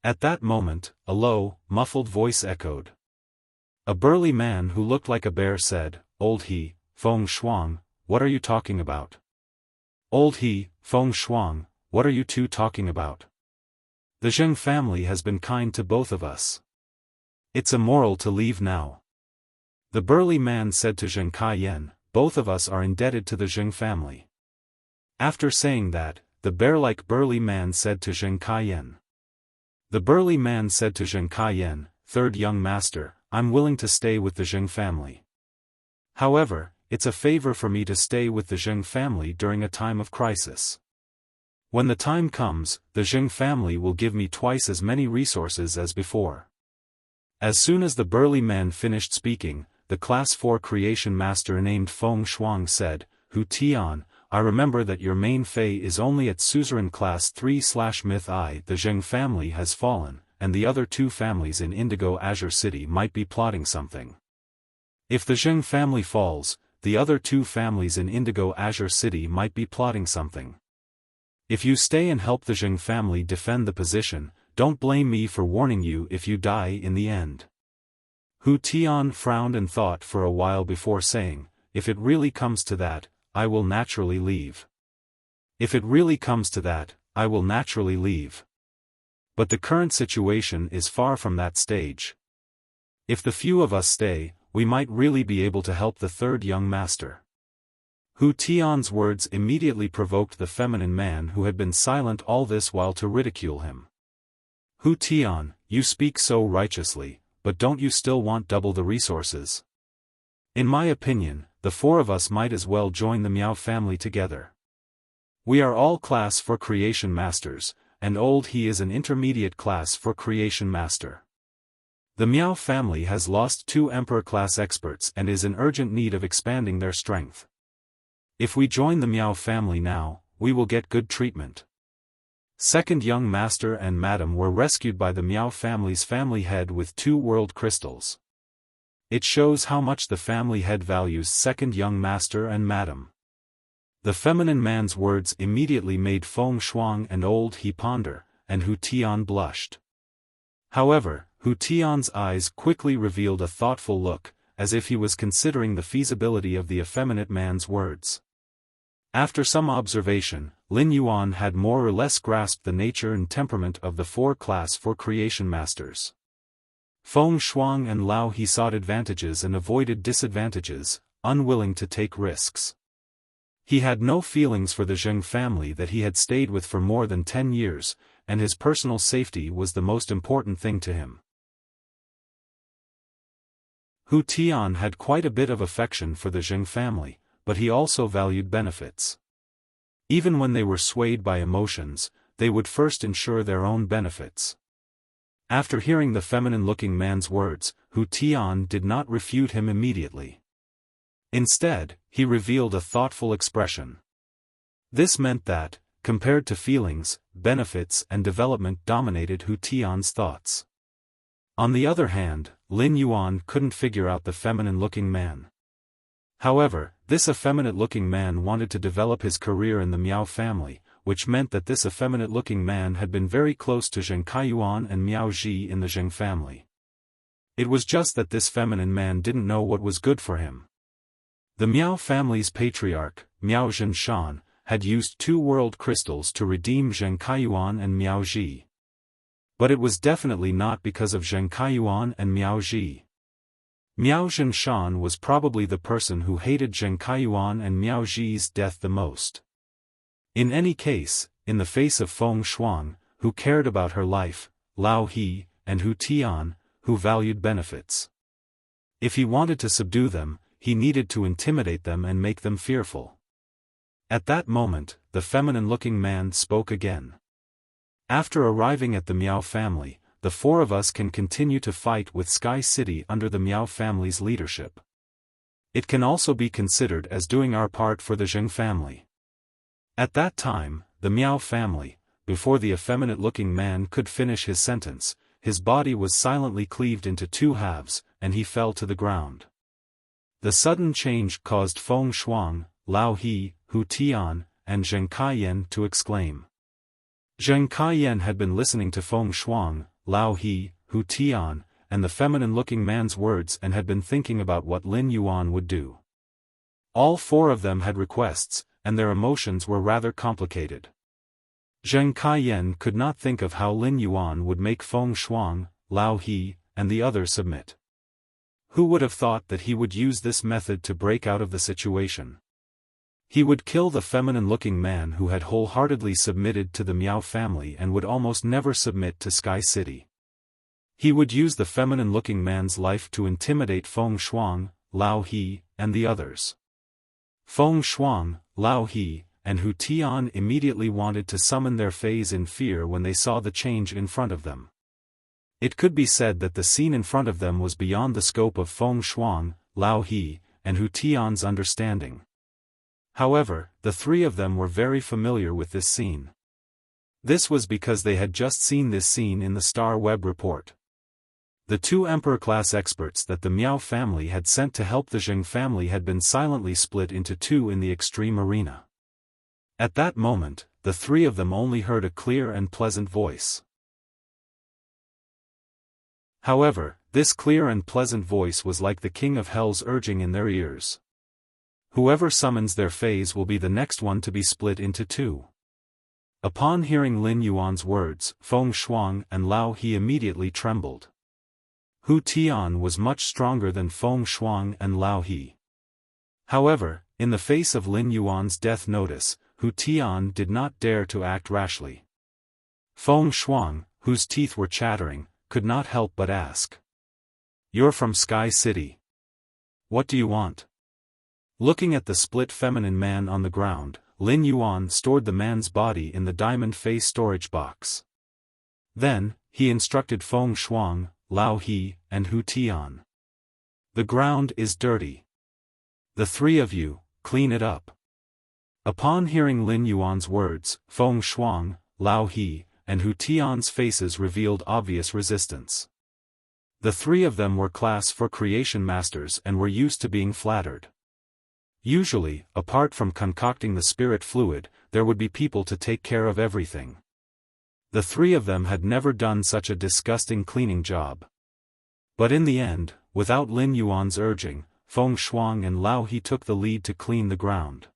[SPEAKER 1] At that moment, a low, muffled voice echoed. A burly man who looked like a bear said, "Old he, Feng Shuang, what are you talking about? Old he, Feng Shuang, what are you 2 talking about? The Zheng family has been kind to both of us. It's immoral to leave now." The burly man said to Zheng Kaiyan, "Both of us are indebted to the Zheng family." After saying that, the bear-like burly man said to Zheng Kaiyan. The burly man said to Zheng Kaiyan, "3rd young master, I'm willing to stay with the Zheng family. However, it's a favor for me to stay with the Zheng family during a time of crisis. When the time comes, the Zheng family will give me twice as many resources as before." As soon as the burly man finished speaking, the class 4 creation master named Feng Shuang said, "Hu Tian, I remember that your main Fei is only at suzerain class 3/myth I. The Zheng family has fallen, and the other 2 families in Indigo Azure City might be plotting something. If the Zheng family falls, the other 2 families in Indigo Azure City might be plotting something. If you stay and help the Zheng family defend the position, don't blame me for warning you if you die in the end." Hu Tian frowned and thought for a while before saying, "If it really comes to that, I will naturally leave. If it really comes to that, I will naturally leave. But the current situation is far from that stage. If the few of us stay, we might really be able to help the 3rd young master." Hu Tian's words immediately provoked the feminine man who had been silent all this while to ridicule him. "Hu Tian, you speak so righteously, but don't you still want double the resources? In my opinion, the 4 of us might as well join the Miao family together. We are all class 4 creation masters, and old he is an intermediate class 4 creation master. The Miao family has lost 2 emperor-class experts and is in urgent need of expanding their strength. If we join the Miao family now, we will get good treatment." 2nd young master and madam were rescued by the Miao family's family head with 2 world crystals. It shows how much the family head values 2nd young master and madam. The feminine man's words immediately made Feng Shuang and old He ponder, and Hu Tian blushed. However, Hu Tian's eyes quickly revealed a thoughtful look, as if he was considering the feasibility of the effeminate man's words. After some observation, Lin Yuan had more or less grasped the nature and temperament of the class 4 creation masters. Feng Shuang and Lao He sought advantages and avoided disadvantages, unwilling to take risks. He had no feelings for the Zheng family that he had stayed with for more than 10 years, and his personal safety was the most important thing to him. Hu Tian had quite a bit of affection for the Zheng family, but he also valued benefits. Even when they were swayed by emotions, they would first ensure their own benefits. After hearing the feminine-looking man's words, Hu Tian did not refute him immediately. Instead, he revealed a thoughtful expression. This meant that, compared to feelings, benefits and development dominated Hu Tian's thoughts. On the other hand, Lin Yuan couldn't figure out the feminine-looking man. However, this effeminate-looking man wanted to develop his career in the Miao family, which meant that this effeminate-looking man had been very close to Zheng Kaiyuan and Miao Ji in the Zheng family. It was just that this feminine man didn't know what was good for him. The Miao family's patriarch, Miao Zhenshan, had used 2 world crystals to redeem Zheng Kaiyuan and Miao Ji. But it was definitely not because of Zheng Kaiyuan and Miao Ji. Miao Zhenshan was probably the person who hated Zheng Kaiyuan and Miao Ji's death the most. In any case, in the face of Feng Shuang, who cared about her life, Lao He, and Hu Tian, who valued benefits. If he wanted to subdue them, he needed to intimidate them and make them fearful. At that moment, the feminine-looking man spoke again. After arriving at the Miao family, the 4 of us can continue to fight with Sky City under the Miao family's leadership. It can also be considered as doing our part for the Zheng family. At that time, the Miao family, before the effeminate-looking man could finish his sentence, his body was silently cleaved into 2 halves, and he fell to the ground. The sudden change caused Feng Shuang, Lao He, Hu Tian, and Zheng Kaiyan to exclaim. Zheng Kaiyan had been listening to Feng Shuang, Lao He, Hu Tian, and the feminine-looking man's words and had been thinking about what Lin Yuan would do. All 4 of them had requests, and their emotions were rather complicated. Zheng Kaiyan could not think of how Lin Yuan would make Feng Shuang, Lao He, and the others submit. Who would have thought that he would use this method to break out of the situation? He would kill the feminine-looking man who had wholeheartedly submitted to the Miao family and would almost never submit to Sky City. He would use the feminine-looking man's life to intimidate Feng Shuang, Lao He, and the others. Feng Shuang, Lao He, and Hu Tian immediately wanted to summon their fays in fear when they saw the change in front of them. It could be said that the scene in front of them was beyond the scope of Feng Shuang, Lao He, and Hu Tian's understanding. However, the 3 of them were very familiar with this scene. This was because they had just seen this scene in the Star Web report. The 2 Emperor-class experts that the Miao family had sent to help the Zheng family had been silently split into 2 in the extreme arena. At that moment, the 3 of them only heard a clear and pleasant voice. However, this clear and pleasant voice was like the king of hell's urging in their ears. Whoever summons their fays will be the next one to be split into 2. Upon hearing Lin Yuan's words, Feng Shuang and Lao He immediately trembled. Hu Tian was much stronger than Feng Shuang and Lao He. However, in the face of Lin Yuan's death notice, Hu Tian did not dare to act rashly. Feng Shuang, whose teeth were chattering, could not help but ask. "You're from Sky City. What do you want?" Looking at the split feminine man on the ground, Lin Yuan stored the man's body in the diamond face storage box. Then, he instructed Feng Shuang, Lao He, and Hu Tian. "The ground is dirty. The 3 of you, clean it up." Upon hearing Lin Yuan's words, Feng Shuang, Lao He, and Hu Tian's faces revealed obvious resistance. The 3 of them were class 4 creation masters and were used to being flattered. Usually, apart from concocting the spirit fluid, there would be people to take care of everything. The three of them had never done such a disgusting cleaning job. But in the end, without Lin Yuan's urging, Feng Shuang and Lao He took the lead to clean the ground.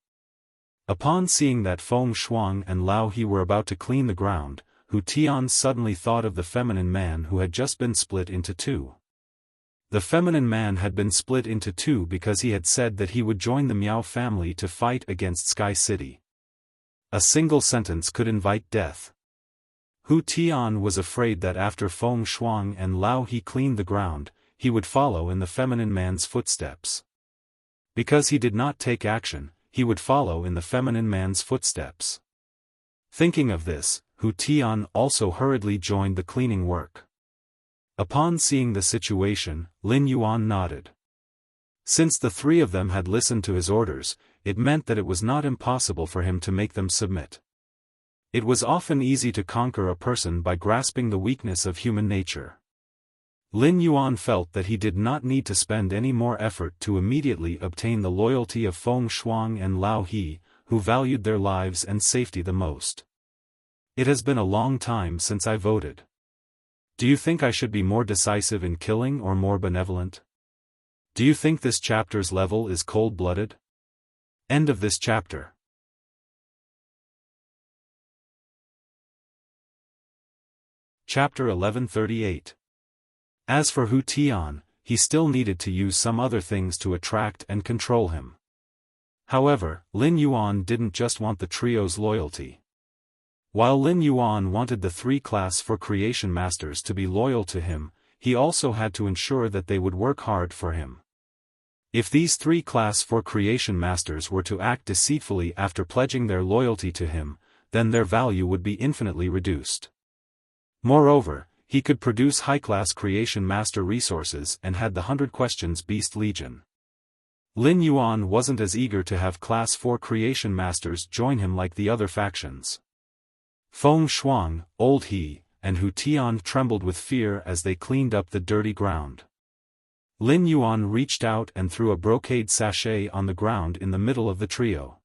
[SPEAKER 1] Upon seeing that Feng Shuang and Lao He were about to clean the ground, Hu Tian suddenly thought of the feminine man who had just been split into two. The feminine man had been split into two because he had said that he would join the Miao family to fight against Sky City. A single sentence could invite death. Hu Tian was afraid that after Feng Shuang and Lao He cleaned the ground, he would follow in the feminine man's footsteps. Because he did not take action, he would follow in the feminine man's footsteps. Thinking of this, Hu Tian also hurriedly joined the cleaning work. Upon seeing the situation, Lin Yuan nodded. Since the three of them had listened to his orders, it meant that it was not impossible for him to make them submit. It was often easy to conquer a person by grasping the weakness of human nature. Lin Yuan felt that he did not need to spend any more effort to immediately obtain the loyalty of Feng Shuang and Lao He, who valued their lives and safety the most. It has been a long time since I voted. Do you think I should be more decisive in killing or more benevolent? Do you think this chapter's level is cold-blooded? End of this chapter. Chapter 1138. As for Hu Tian, he still needed to use some other things to attract and control him. However, Lin Yuan didn't just want the trio's loyalty. While Lin Yuan wanted the three Class 4 creation masters to be loyal to him, he also had to ensure that they would work hard for him. If these three Class 4 creation masters were to act deceitfully after pledging their loyalty to him, then their value would be infinitely reduced. Moreover, he could produce high-class creation master resources and had the 100 Questions Beast Legion. Lin Yuan wasn't as eager to have Class 4 creation masters join him like the other factions. Feng Shuang, Old He, and Hu Tian trembled with fear as they cleaned up the dirty ground. Lin Yuan reached out and threw a brocade sachet on the ground in the middle of the trio.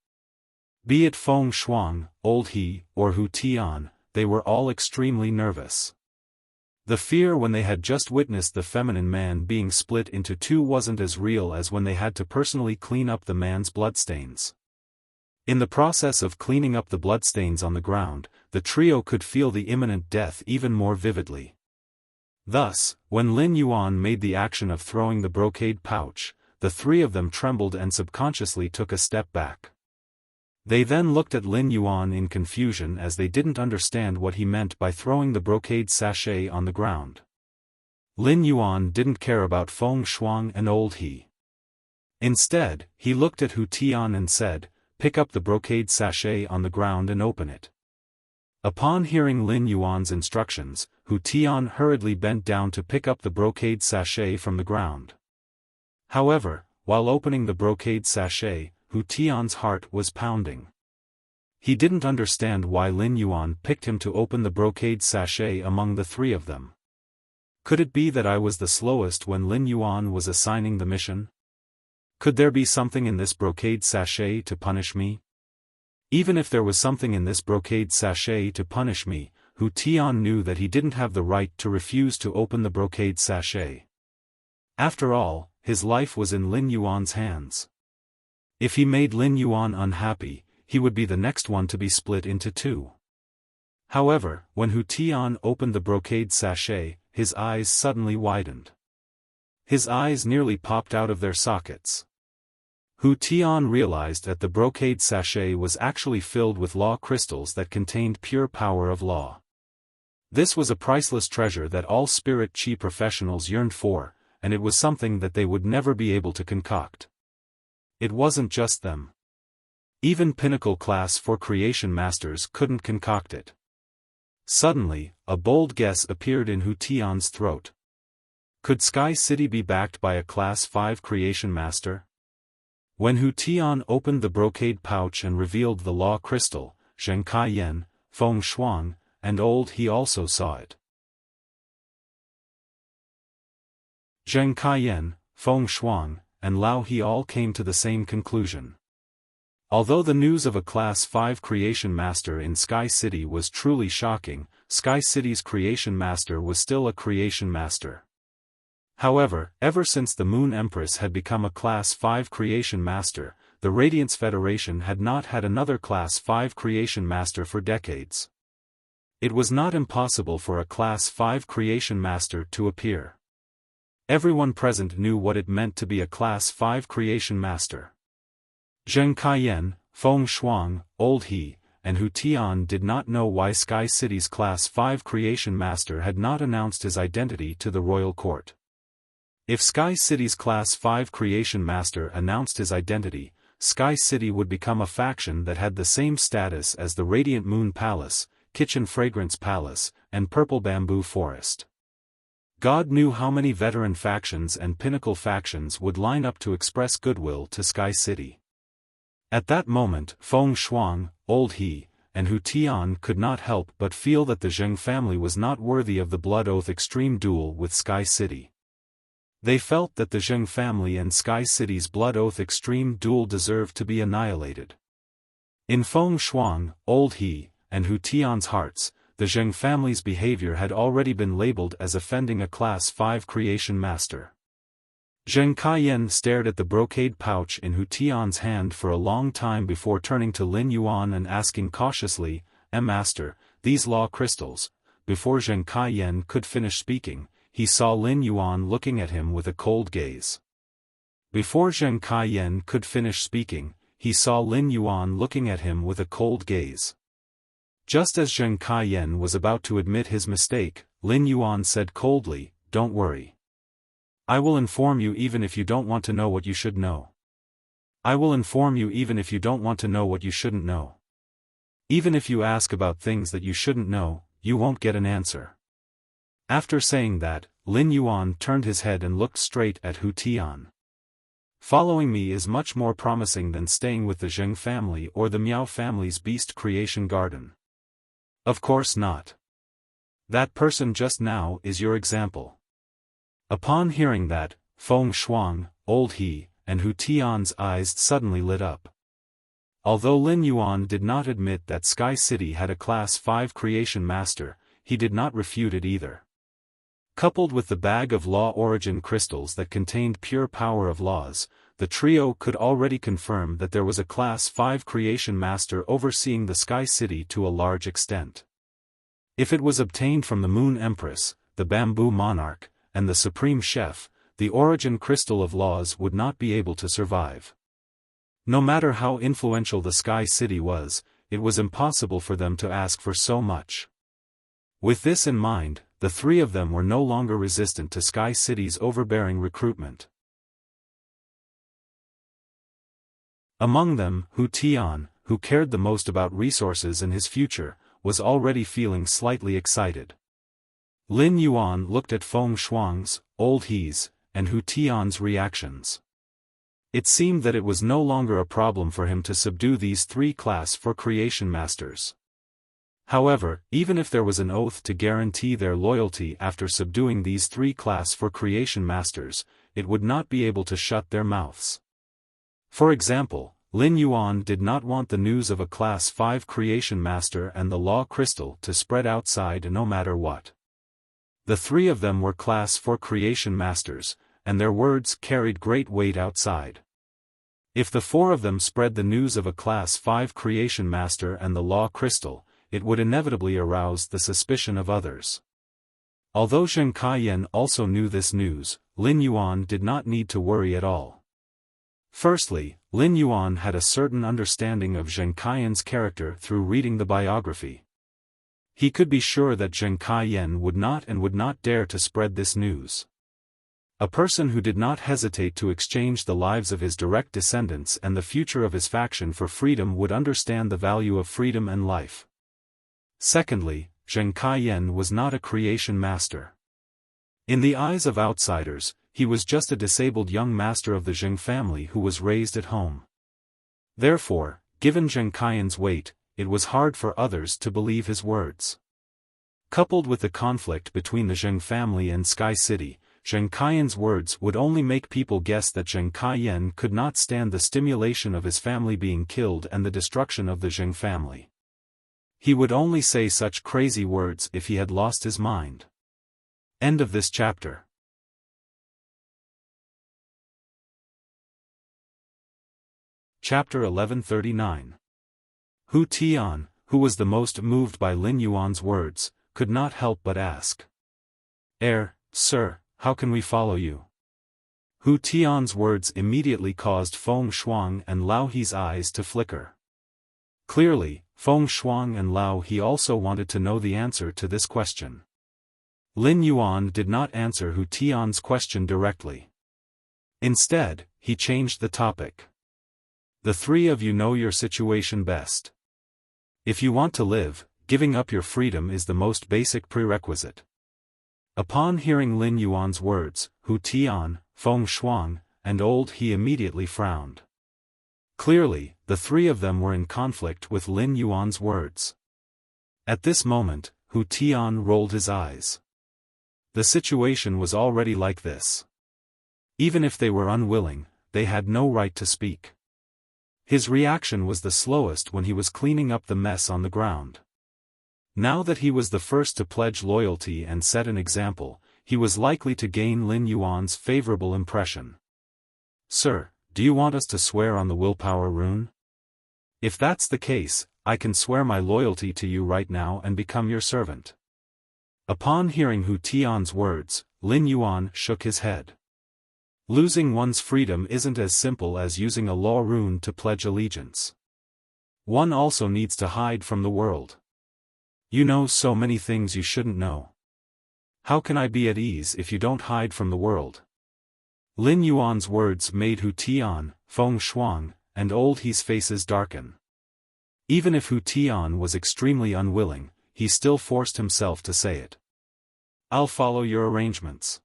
[SPEAKER 1] Be it Feng Shuang, Old He, or Hu Tian, they were all extremely nervous. The fear when they had just witnessed the feminine man being split into two wasn't as real as when they had to personally clean up the man's bloodstains. In the process of cleaning up the bloodstains on the ground, the trio could feel the imminent death even more vividly. Thus, when Lin Yuan made the action of throwing the brocade pouch, the three of them trembled and subconsciously took a step back. They then looked at Lin Yuan in confusion as they didn't understand what he meant by throwing the brocade sachet on the ground. Lin Yuan didn't care about Feng Shuang and Old He. Instead, he looked at Hu Tian and said, "Pick up the brocade sachet on the ground and open it." Upon hearing Lin Yuan's instructions, Hu Tian hurriedly bent down to pick up the brocade sachet from the ground. However, while opening the brocade sachet, Hu Tian's heart was pounding. He didn't understand why Lin Yuan picked him to open the brocade sachet among the three of them. Could it be that I was the slowest when Lin Yuan was assigning the mission? Could there be something in this brocade sachet to punish me? Even if there was something in this brocade sachet to punish me, Hu Tian knew that he didn't have the right to refuse to open the brocade sachet. After all, his life was in Lin Yuan's hands. If he made Lin Yuan unhappy, he would be the next one to be split into two. However, when Hu Tian opened the brocade sachet, his eyes suddenly widened. His eyes nearly popped out of their sockets. Hu Tian realized that the brocade sachet was actually filled with law crystals that contained pure power of law. This was a priceless treasure that all spirit chi professionals yearned for, and it was something that they would never be able to concoct. It wasn't just them. Even pinnacle Class 4 creation masters couldn't concoct it. Suddenly, a bold guess appeared in Hu Tian's throat. Could Sky City be backed by a Class 5 creation master? When Hu Tian opened the brocade pouch and revealed the law crystal, Zheng Kaiyan, Feng Shuang, and Old He also saw it. Zheng Kaiyan, Feng Shuang, and Lao He all came to the same conclusion. Although the news of a Class 5 Creation Master in Sky City was truly shocking, Sky City's Creation Master was still a Creation Master. However, ever since the Moon Empress had become a Class 5 Creation Master, the Radiance Federation had not had another Class 5 Creation Master for decades. It was not impossible for a Class 5 Creation Master to appear. Everyone present knew what it meant to be a Class 5 Creation Master. Zheng Kaiyan, Feng Shuang, Old He, and Hu Tian did not know why Sky City's Class 5 Creation Master had not announced his identity to the royal court. If Sky City's Class 5 Creation Master announced his identity, Sky City would become a faction that had the same status as the Radiant Moon Palace, Kitchen Fragrance Palace, and Purple Bamboo Forest. God knew how many veteran factions and pinnacle factions would line up to express goodwill to Sky City. At that moment, Feng Shuang, Old He, and Hu Tian could not help but feel that the Zheng family was not worthy of the Blood Oath Extreme duel with Sky City. They felt that the Zheng family and Sky City's Blood Oath Extreme duel deserved to be annihilated. In Feng Shuang, Old He, and Hu Tian's hearts, the Zheng family's behavior had already been labeled as offending a Class 5 Creation Master. Zheng Kaiyan stared at the brocade pouch in Hu Tian's hand for a long time before turning to Lin Yuan and asking cautiously, Master, these law crystals." Before Zheng Kaiyan could finish speaking, he saw Lin Yuan looking at him with a cold gaze. Before Zheng Kaiyan could finish speaking, he saw Lin Yuan looking at him with a cold gaze. Just as Zheng Kaiyan was about to admit his mistake, Lin Yuan said coldly, "Don't worry. I will inform you even if you don't want to know what you should know. I will inform you even if you don't want to know what you shouldn't know. Even if you ask about things that you shouldn't know, you won't get an answer." After saying that, Lin Yuan turned his head and looked straight at Hu Tian. "Following me is much more promising than staying with the Zheng family or the Miao family's beast creation garden." "Of course not. That person just now is your example." Upon hearing that, Feng Shuang, Old He, and Hu Tian's eyes suddenly lit up. Although Lin Yuan did not admit that Sky City had a Class 5 Creation Master, he did not refute it either. Coupled with the bag of law origin crystals that contained pure power of laws, the trio could already confirm that there was a Class 5 Creation Master overseeing the Sky City to a large extent. If it was obtained from the Moon Empress, the Bamboo Monarch, and the Supreme Chef, the origin crystal of laws would not be able to survive. No matter how influential the Sky City was, it was impossible for them to ask for so much. With this in mind, the three of them were no longer resistant to Sky City's overbearing recruitment. Among them, Hu Tian, who cared the most about resources and his future, was already feeling slightly excited. Lin Yuan looked at Feng Shuang's, Old He's, and Hu Tian's reactions. It seemed that it was no longer a problem for him to subdue these three Class 4 Creation Masters. However, even if there was an oath to guarantee their loyalty after subduing these three Class 4 Creation Masters, it would not be able to shut their mouths. For example, Lin Yuan did not want the news of a Class 5 Creation Master and the Law Crystal to spread outside no matter what. The three of them were Class 4 Creation Masters, and their words carried great weight outside. If the four of them spread the news of a Class 5 Creation Master and the Law Crystal, it would inevitably arouse the suspicion of others. Although Zheng Kaiyan also knew this news, Lin Yuan did not need to worry at all. Firstly, Lin Yuan had a certain understanding of Zheng Kaiyan's character through reading the biography. He could be sure that Zheng Kaiyan would not dare to spread this news. A person who did not hesitate to exchange the lives of his direct descendants and the future of his faction for freedom would understand the value of freedom and life. Secondly, Zheng Kaiyan was not a creation master. In the eyes of outsiders, he was just a disabled young master of the Zheng family who was raised at home. Therefore, given Zheng Kaiyan's weight, it was hard for others to believe his words. Coupled with the conflict between the Zheng family and Sky City, Zheng Kaiyan's words would only make people guess that Zheng Kaiyan could not stand the stimulation of his family being killed and the destruction of the Zheng family. He would only say such crazy words if he had lost his mind. End of this chapter. Chapter 1139. Hu Tian, who was the most moved by Lin Yuan's words, could not help but ask. Sir, how can we follow you? Hu Tian's words immediately caused Feng Shuang and Lao He's eyes to flicker. Clearly, Feng Shuang and Lao He also wanted to know the answer to this question. Lin Yuan did not answer Hu Tian's question directly. Instead, he changed the topic. The three of you know your situation best. If you want to live, giving up your freedom is the most basic prerequisite. Upon hearing Lin Yuan's words, Hu Tian, Feng Shuang, and Old He immediately frowned. Clearly, the three of them were in conflict with Lin Yuan's words. At this moment, Hu Tian rolled his eyes. The situation was already like this. Even if they were unwilling, they had no right to speak. His reaction was the slowest when he was cleaning up the mess on the ground. Now that he was the first to pledge loyalty and set an example, he was likely to gain Lin Yuan's favorable impression. Sir, do you want us to swear on the willpower rune? If that's the case, I can swear my loyalty to you right now and become your servant. Upon hearing Hu Tian's words, Lin Yuan shook his head. Losing one's freedom isn't as simple as using a law rune to pledge allegiance. One also needs to hide from the world. You know so many things you shouldn't know. How can I be at ease if you don't hide from the world? Lin Yuan's words made Hu Tian, Feng Shuang, and Old He's faces darken. Even if Hu Tian was extremely unwilling, he still forced himself to say it. I'll follow your arrangements.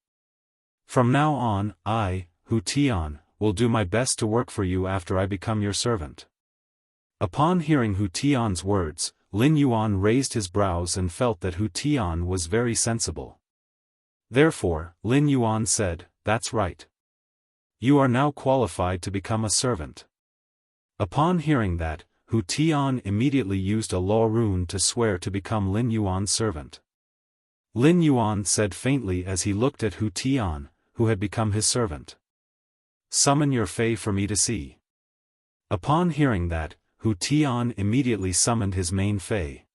[SPEAKER 1] From now on, I, Hu Tian, will do my best to work for you after I become your servant. Upon hearing Hu Tian's words, Lin Yuan raised his brows and felt that Hu Tian was very sensible. Therefore, Lin Yuan said, "That's right. You are now qualified to become a servant." Upon hearing that, Hu Tian immediately used a law rune to swear to become Lin Yuan's servant. Lin Yuan said faintly as he looked at Hu Tian, who had become his servant. "Summon your Fei for me to see." Upon hearing that, Hu Tian immediately summoned his main Fei.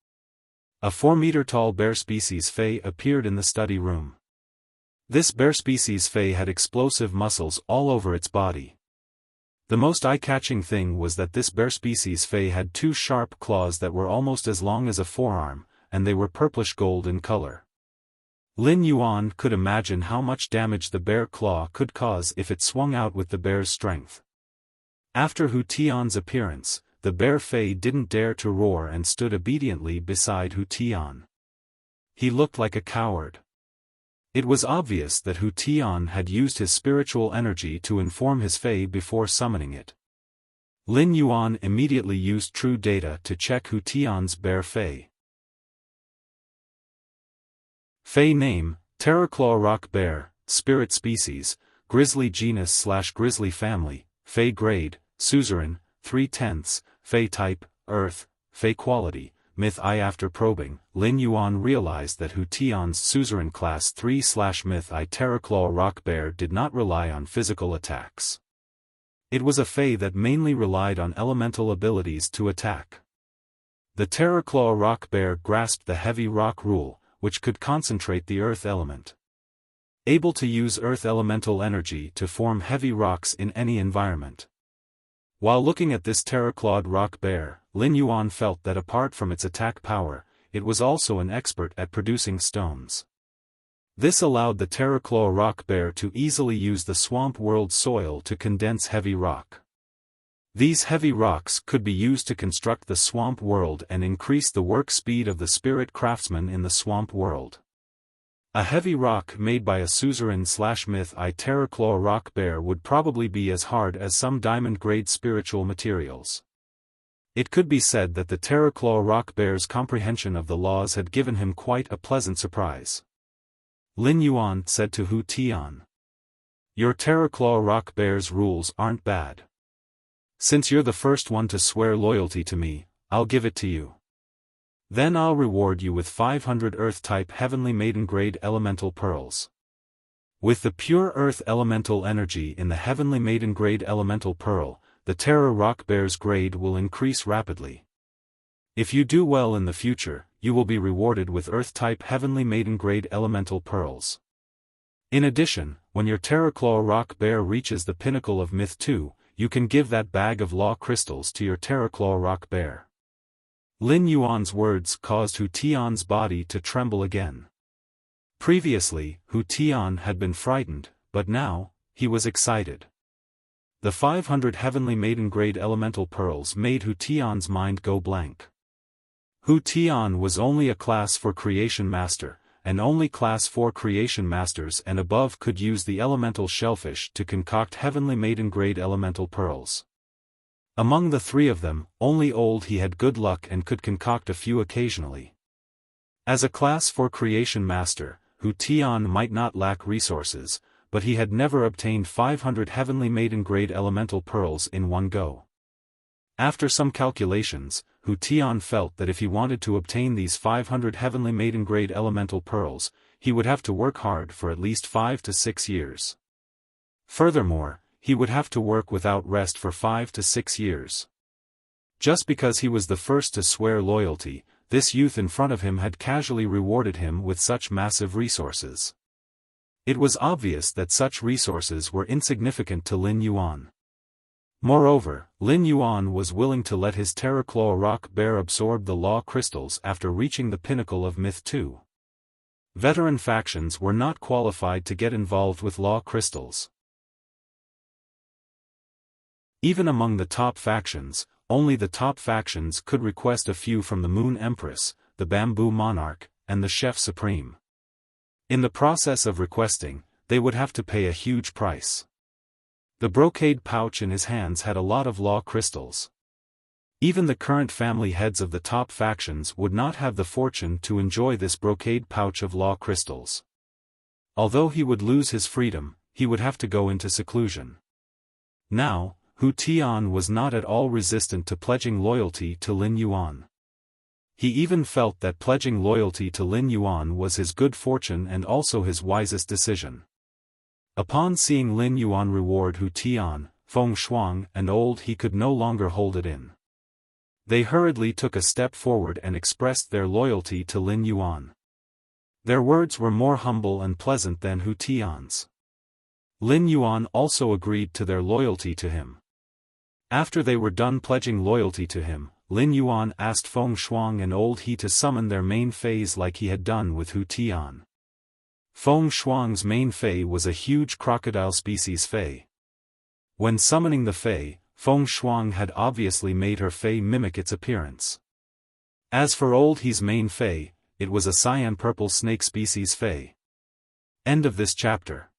[SPEAKER 1] A 4-meter-tall bear species Fei appeared in the study room. This bear species Fei had explosive muscles all over its body. The most eye-catching thing was that this bear species Fei had 2 sharp claws that were almost as long as a forearm, and they were purplish gold in color. Lin Yuan could imagine how much damage the bear claw could cause if it swung out with the bear's strength. After Hu Tian's appearance, the bear Fei didn't dare to roar and stood obediently beside Hu Tian. He looked like a coward. It was obvious that Hu Tian had used his spiritual energy to inform his Fei before summoning it. Lin Yuan immediately used true data to check Hu Tian's bear Fei. Fei name, Terraclaw rock bear, spirit species, grizzly genus/grizzly family, Fei grade, suzerain, 3/10, Fei type, earth, Fei quality, myth I. After probing, Lin Yuan realized that Hu Tian's suzerain class 3/myth I Terraclaw rock bear did not rely on physical attacks. It was a Fei that mainly relied on elemental abilities to attack. The Terraclaw rock bear grasped the heavy rock rule, which could concentrate the earth element. Able to use earth elemental energy to form heavy rocks in any environment. While looking at this terraclawed rock bear, Lin Yuan felt that apart from its attack power, it was also an expert at producing stones. This allowed the terraclaw rock bear to easily use the swamp world soil to condense heavy rock. These heavy rocks could be used to construct the swamp world and increase the work speed of the spirit craftsman in the swamp world. A heavy rock made by a suzerain/myth I Terraclaw rock bear would probably be as hard as some diamond-grade spiritual materials. It could be said that the Terraclaw rock bear's comprehension of the laws had given him quite a pleasant surprise. Lin Yuan said to Hu Tian. Your Terraclaw Rock Bear's rules aren't bad. Since you're the first one to swear loyalty to me, I'll give it to you. Then I'll reward you with 500 Earth-type Heavenly Maiden-grade elemental pearls. With the pure Earth elemental energy in the Heavenly Maiden-grade elemental pearl, the Terra Rock Bear's grade will increase rapidly. If you do well in the future, you will be rewarded with Earth-type Heavenly Maiden-grade elemental pearls. In addition, when your Terraclaw Rock Bear reaches the pinnacle of Myth 2, you can give that bag of law crystals to your Terraclaw Rock Bear. Lin Yuan's words caused Hu Tian's body to tremble again. Previously, Hu Tian had been frightened, but now, he was excited. The 500 Heavenly Maiden-grade elemental pearls made Hu Tian's mind go blank. Hu Tian was only a Class 4 Creation Master, and only Class 4 Creation Masters and above could use the elemental shellfish to concoct Heavenly Maiden-grade elemental pearls. Among the three of them, only Old He had good luck and could concoct a few occasionally. As a Class 4 Creation Master, Hu Tian might not lack resources, but he had never obtained 500 Heavenly Maiden-grade elemental pearls in one go. After some calculations, Hu Tian felt that if he wanted to obtain these 500 Heavenly Maiden-grade elemental pearls, he would have to work hard for at least 5 to 6 years. Furthermore, he would have to work without rest for 5 to 6 years. Just because he was the first to swear loyalty, this youth in front of him had casually rewarded him with such massive resources. It was obvious that such resources were insignificant to Lin Yuan. Moreover, Lin Yuan was willing to let his Terraclaw Rock Bear absorb the law crystals after reaching the pinnacle of Myth 2. Veteran factions were not qualified to get involved with law crystals. Even among the top factions, only the top factions could request a few from the Moon Empress, the Bamboo Monarch, and the Chef Supreme. In the process of requesting, they would have to pay a huge price. The brocade pouch in his hands had a lot of law crystals. Even the current family heads of the top factions would not have the fortune to enjoy this brocade pouch of law crystals. Although he would lose his freedom, he would have to go into seclusion. Now, Hu Tian was not at all resistant to pledging loyalty to Lin Yuan. He even felt that pledging loyalty to Lin Yuan was his good fortune and also his wisest decision. Upon seeing Lin Yuan reward Hu Tian, Feng Shuang and Old He could no longer hold it in. They hurriedly took a step forward and expressed their loyalty to Lin Yuan. Their words were more humble and pleasant than Hu Tian's. Lin Yuan also agreed to their loyalty to him. After they were done pledging loyalty to him, Lin Yuan asked Feng Shuang and Old He to summon their main fays like he had done with Hu Tian. Feng Shuang's main fay was a huge crocodile species fay. When summoning the fay, Feng Shuang had obviously made her fay mimic its appearance. As for Old He's main fay, it was a cyan purple snake species fay. End of this chapter.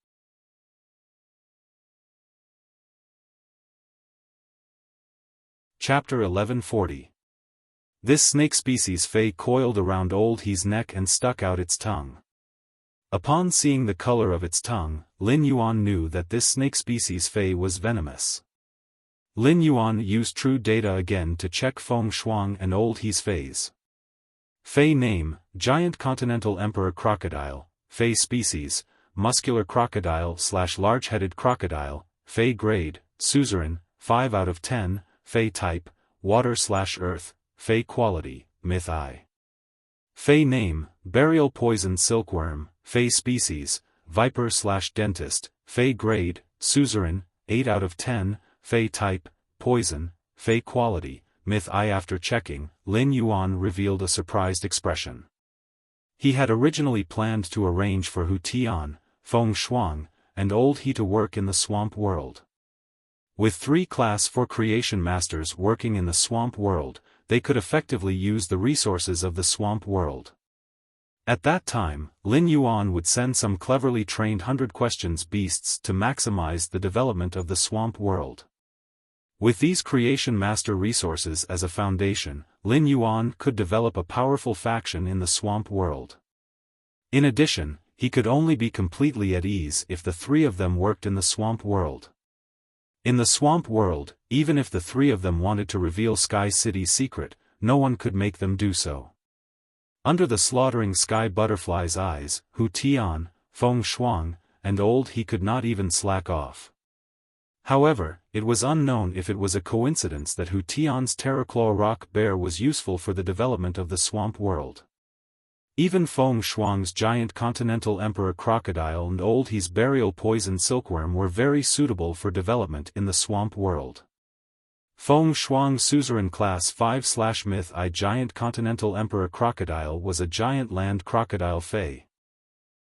[SPEAKER 1] Chapter 1140. This snake species fay coiled around Old He's neck and stuck out its tongue. Upon seeing the color of its tongue, Lin Yuan knew that this snake species fay was venomous. Lin Yuan used true data again to check Feng Shuang and Old He's fays. Fay name, Giant Continental Emperor Crocodile, Fay species, Muscular Crocodile/Large-Headed Crocodile, Fay grade, Suzerain, 5 out of 10, Fay type, Water/Earth, Fay quality, Myth I. Fay name, Burial Poison Silkworm, Fay species, Viper/Dentist, Fay grade, Suzerain, 8 out of 10, Fay type, Poison, Fay quality, Myth I. After checking, Lin Yuan revealed a surprised expression. He had originally planned to arrange for Hu Tian, Feng Shuang, and Old He to work in the swamp world. With 3 Class 4 Creation Masters working in the swamp world, they could effectively use the resources of the swamp world. At that time, Lin Yuan would send some cleverly trained 100 questions beasts to maximize the development of the swamp world. With these Creation Master resources as a foundation, Lin Yuan could develop a powerful faction in the swamp world. In addition, he could only be completely at ease if the three of them worked in the swamp world. In the swamp world, even if the three of them wanted to reveal Sky City's secret, no one could make them do so. Under the slaughtering sky butterfly's eyes, Hu Tian, Feng Shuang, and Old He could not even slack off. However, it was unknown if it was a coincidence that Hu Tian's Terraclaw rock bear was useful for the development of the swamp world. Even Feng Shuang's giant continental emperor crocodile and Old He's burial poison silkworm were very suitable for development in the swamp world. Feng Shuang's suzerain class 5/myth I giant continental emperor crocodile was a giant land crocodile fei.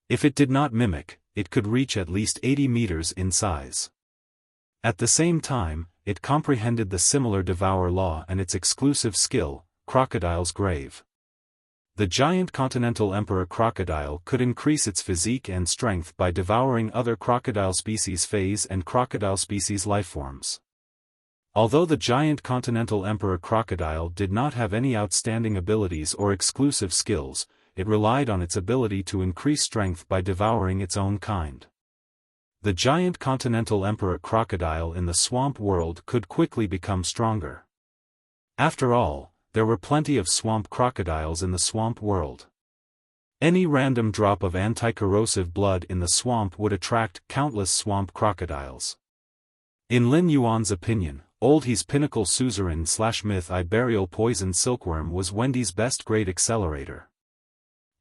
[SPEAKER 1] If it did not mimic, it could reach at least 80 meters in size. At the same time, it comprehended the similar devour law and its exclusive skill, Crocodile's Grave. The giant continental emperor crocodile could increase its physique and strength by devouring other crocodile species phase and crocodile species lifeforms. Although the giant continental emperor crocodile did not have any outstanding abilities or exclusive skills, it relied on its ability to increase strength by devouring its own kind. The giant continental emperor crocodile in the swamp world could quickly become stronger. After all, there were plenty of swamp crocodiles in the swamp world. Any random drop of anti-corrosive blood in the swamp would attract countless swamp crocodiles. In Lin Yuan's opinion, Old He's pinnacle suzerain/myth I burial poison silkworm was Wendy's best grade accelerator.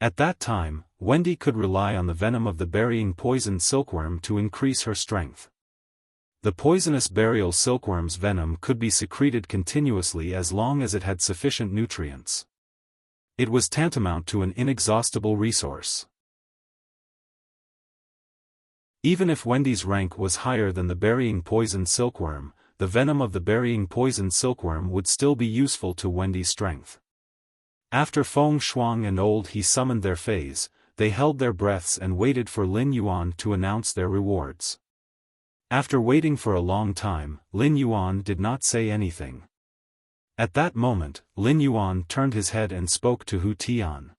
[SPEAKER 1] At that time, Wendy could rely on the venom of the burying poison silkworm to increase her strength. The poisonous burial silkworm's venom could be secreted continuously as long as it had sufficient nutrients. It was tantamount to an inexhaustible resource. Even if Wendy's rank was higher than the burying poison silkworm, the venom of the burying poison silkworm would still be useful to Wendy's strength. After Feng Shuang and Old He summoned their fays, they held their breaths and waited for Lin Yuan to announce their rewards. After waiting for a long time, Lin Yuan did not say anything. At that moment, Lin Yuan turned his head and spoke to Hu Tian.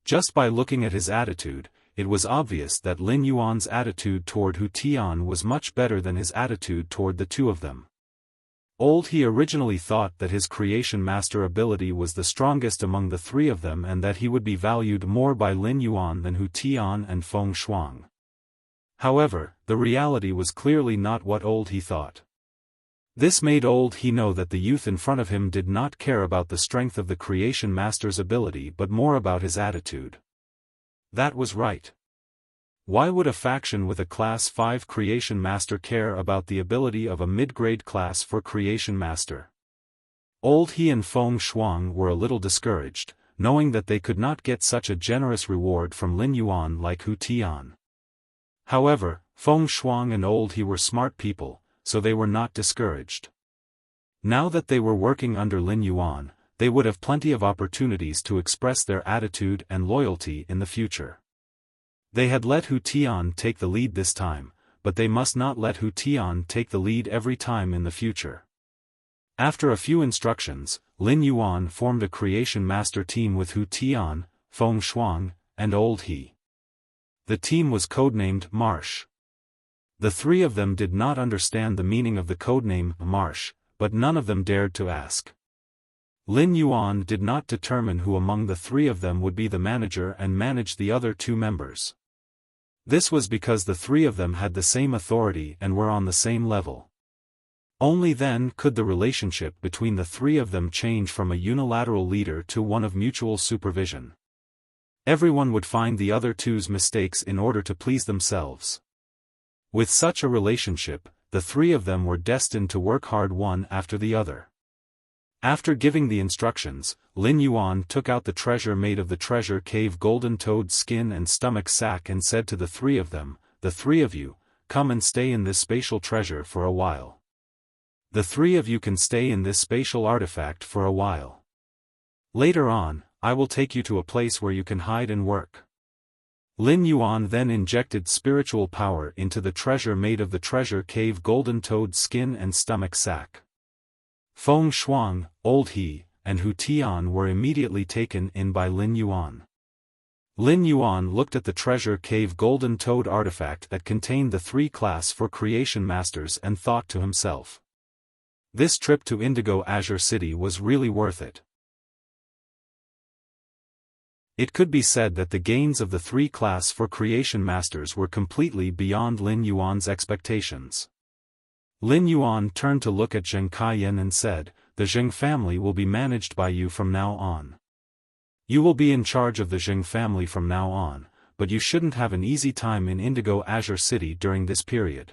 [SPEAKER 1] Just by looking at his attitude, it was obvious that Lin Yuan's attitude toward Hu Tian was much better than his attitude toward the two of them. Old He originally thought that his creation master ability was the strongest among the three of them and that he would be valued more by Lin Yuan than Hu Tian and Feng Shuang. However, the reality was clearly not what Old He thought. This made Old He know that the youth in front of him did not care about the strength of the creation master's ability but more about his attitude. That was right. Why would a faction with a Class 5 Creation Master care about the ability of a mid-grade class for Creation Master? Old He and Feng Shuang were a little discouraged, knowing that they could not get such a generous reward from Lin Yuan like Hu Tian. However, Feng Shuang and Old He were smart people, so they were not discouraged. Now that they were working under Lin Yuan, they would have plenty of opportunities to express their attitude and loyalty in the future. They had let Hu Tian take the lead this time, but they must not let Hu Tian take the lead every time in the future. After a few instructions, Lin Yuan formed a Creation Master team with Hu Tian, Feng Shuang, and Old He. The team was codenamed Marsh. The three of them did not understand the meaning of the codename Marsh, but none of them dared to ask. Lin Yuan did not determine who among the three of them would be the manager and manage the other two members. This was because the three of them had the same authority and were on the same level. Only then could the relationship between the three of them change from a unilateral leader to one of mutual supervision. Everyone would find the other two's mistakes in order to please themselves. With such a relationship, the three of them were destined to work hard one after the other. After giving the instructions, Lin Yuan took out the treasure made of the treasure cave golden toad skin and stomach sack and said to the three of them, "The three of you, come and stay in this spatial treasure for a while. The three of you can stay in this spatial artifact for a while. Later on, I will take you to a place where you can hide and work." Lin Yuan then injected spiritual power into the treasure made of the treasure cave golden toad skin and stomach sack. Feng Shuang, Old He, and Hu Tian were immediately taken in by Lin Yuan. Lin Yuan looked at the treasure cave golden toad artifact that contained the 3 class for creation masters and thought to himself. This trip to Indigo Azure City was really worth it. It could be said that the gains of the 3 class for creation masters were completely beyond Lin Yuan's expectations. Lin Yuan turned to look at Zheng Kaiyan and said, "The Zheng family will be managed by you from now on. You will be in charge of the Zheng family from now on, but you shouldn't have an easy time in Indigo Azure City during this period.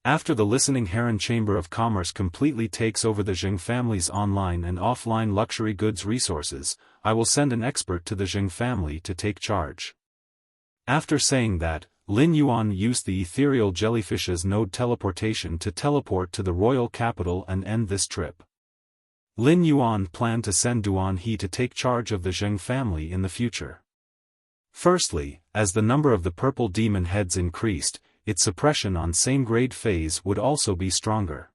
[SPEAKER 1] After the Listening Heron Chamber of Commerce completely takes over the Zheng family's online and offline luxury goods resources, I will send an expert to the Zheng family to take charge." After saying that, Lin Yuan used the ethereal jellyfish's node teleportation to teleport to the royal capital and end this trip. Lin Yuan planned to send Duan He to take charge of the Zheng family in the future. Firstly, as the number of the purple demon heads increased, its suppression on same-grade phase would also be stronger.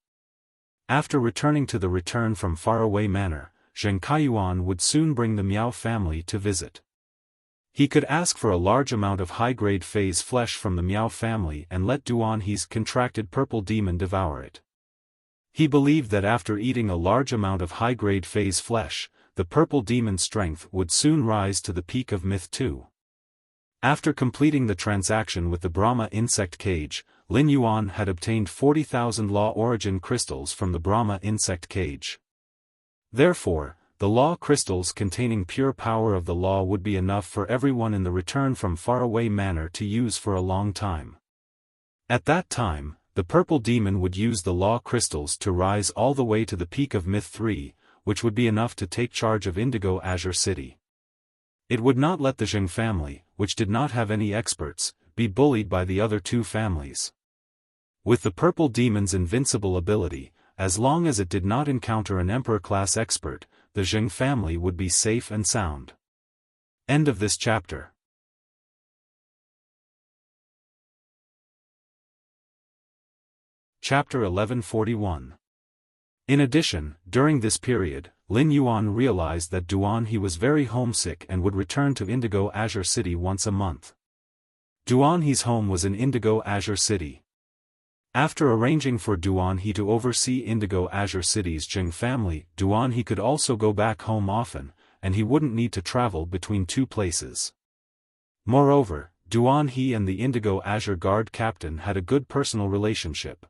[SPEAKER 1] After returning to the return from faraway manor, Zheng Kaiyuan would soon bring the Miao family to visit. He could ask for a large amount of high-grade phase flesh from the Miao family and let Duan He's contracted purple demon devour it. He believed that after eating a large amount of high-grade phase flesh, the purple demon's strength would soon rise to the peak of Myth 2. After completing the transaction with the Brahma insect cage, Lin Yuan had obtained 40,000 law origin crystals from the Brahma insect cage. Therefore, the law crystals containing pure power of the law would be enough for everyone in the return from faraway manor to use for a long time. At that time, the purple demon would use the law crystals to rise all the way to the peak of Myth 3, which would be enough to take charge of Indigo Azure City. It would not let the Zheng family, which did not have any experts, be bullied by the other 2 families. With the purple demon's invincible ability, as long as it did not encounter an Emperor-class expert, the Zheng family would be safe and sound. End of this chapter. Chapter 1141. In addition, during this period, Lin Yuan realized that Duan He was very homesick and would return to Indigo Azure City once a month. Duan He's home was in Indigo Azure City. After arranging for Duan He to oversee Indigo Azure City's Zheng family, Duan He could also go back home often, and he wouldn't need to travel between 2 places. Moreover, Duan He and the Indigo Azure Guard captain had a good personal relationship.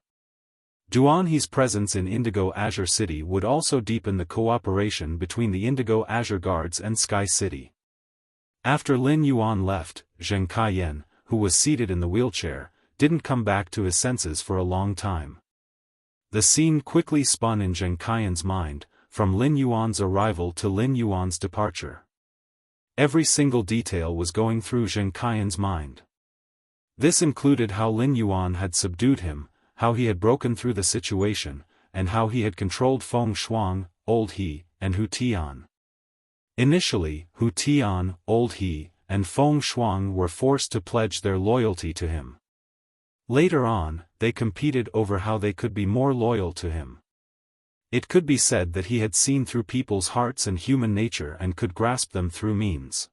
[SPEAKER 1] Duan He's presence in Indigo Azure City would also deepen the cooperation between the Indigo Azure Guards and Sky City. After Lin Yuan left, Zheng Kaiyan, who was seated in the wheelchair, didn't come back to his senses for a long time. The scene quickly spun in Zheng Kaiyan's mind, from Lin Yuan's arrival to Lin Yuan's departure. Every single detail was going through Zheng Kaiyan's mind. This included how Lin Yuan had subdued him, how he had broken through the situation, and how he had controlled Feng Shuang, Old He, and Hu Tian. Initially, Hu Tian, Old He, and Feng Shuang were forced to pledge their loyalty to him. Later on, they competed over how they could be more loyal to him. It could be said that he had seen through people's hearts and human nature and could grasp them through means.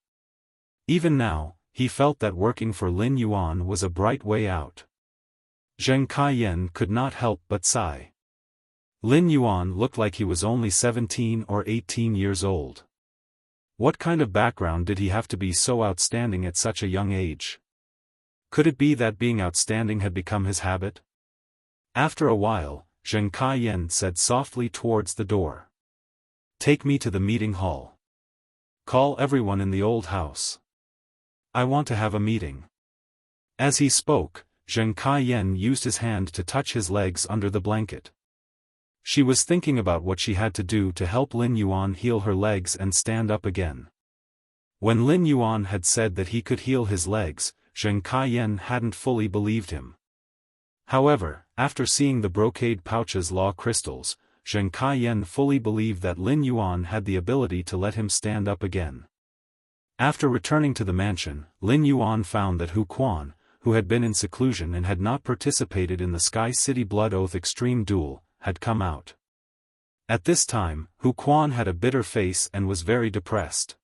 [SPEAKER 1] Even now, he felt that working for Lin Yuan was a bright way out. Zheng Kaiyan could not help but sigh. Lin Yuan looked like he was only 17 or 18 years old. What kind of background did he have to be so outstanding at such a young age? Could it be that being outstanding had become his habit? After a while, Zheng Kaiyan said softly towards the door. "Take me to the meeting hall. Call everyone in the old house. I want to have a meeting." As he spoke, Zheng Kaiyan used his hand to touch his legs under the blanket. She was thinking about what she had to do to help Lin Yuan heal her legs and stand up again. When Lin Yuan had said that he could heal his legs, Zheng Kaiyan hadn't fully believed him. However, after seeing the brocade pouch's law crystals, Zheng Kaiyan fully believed that Lin Yuan had the ability to let him stand up again. After returning to the mansion, Lin Yuan found that Hu Quan, who had been in seclusion and had not participated in the Sky City Blood Oath Extreme Duel, had come out. At this time, Hu Quan had a bitter face and was very depressed.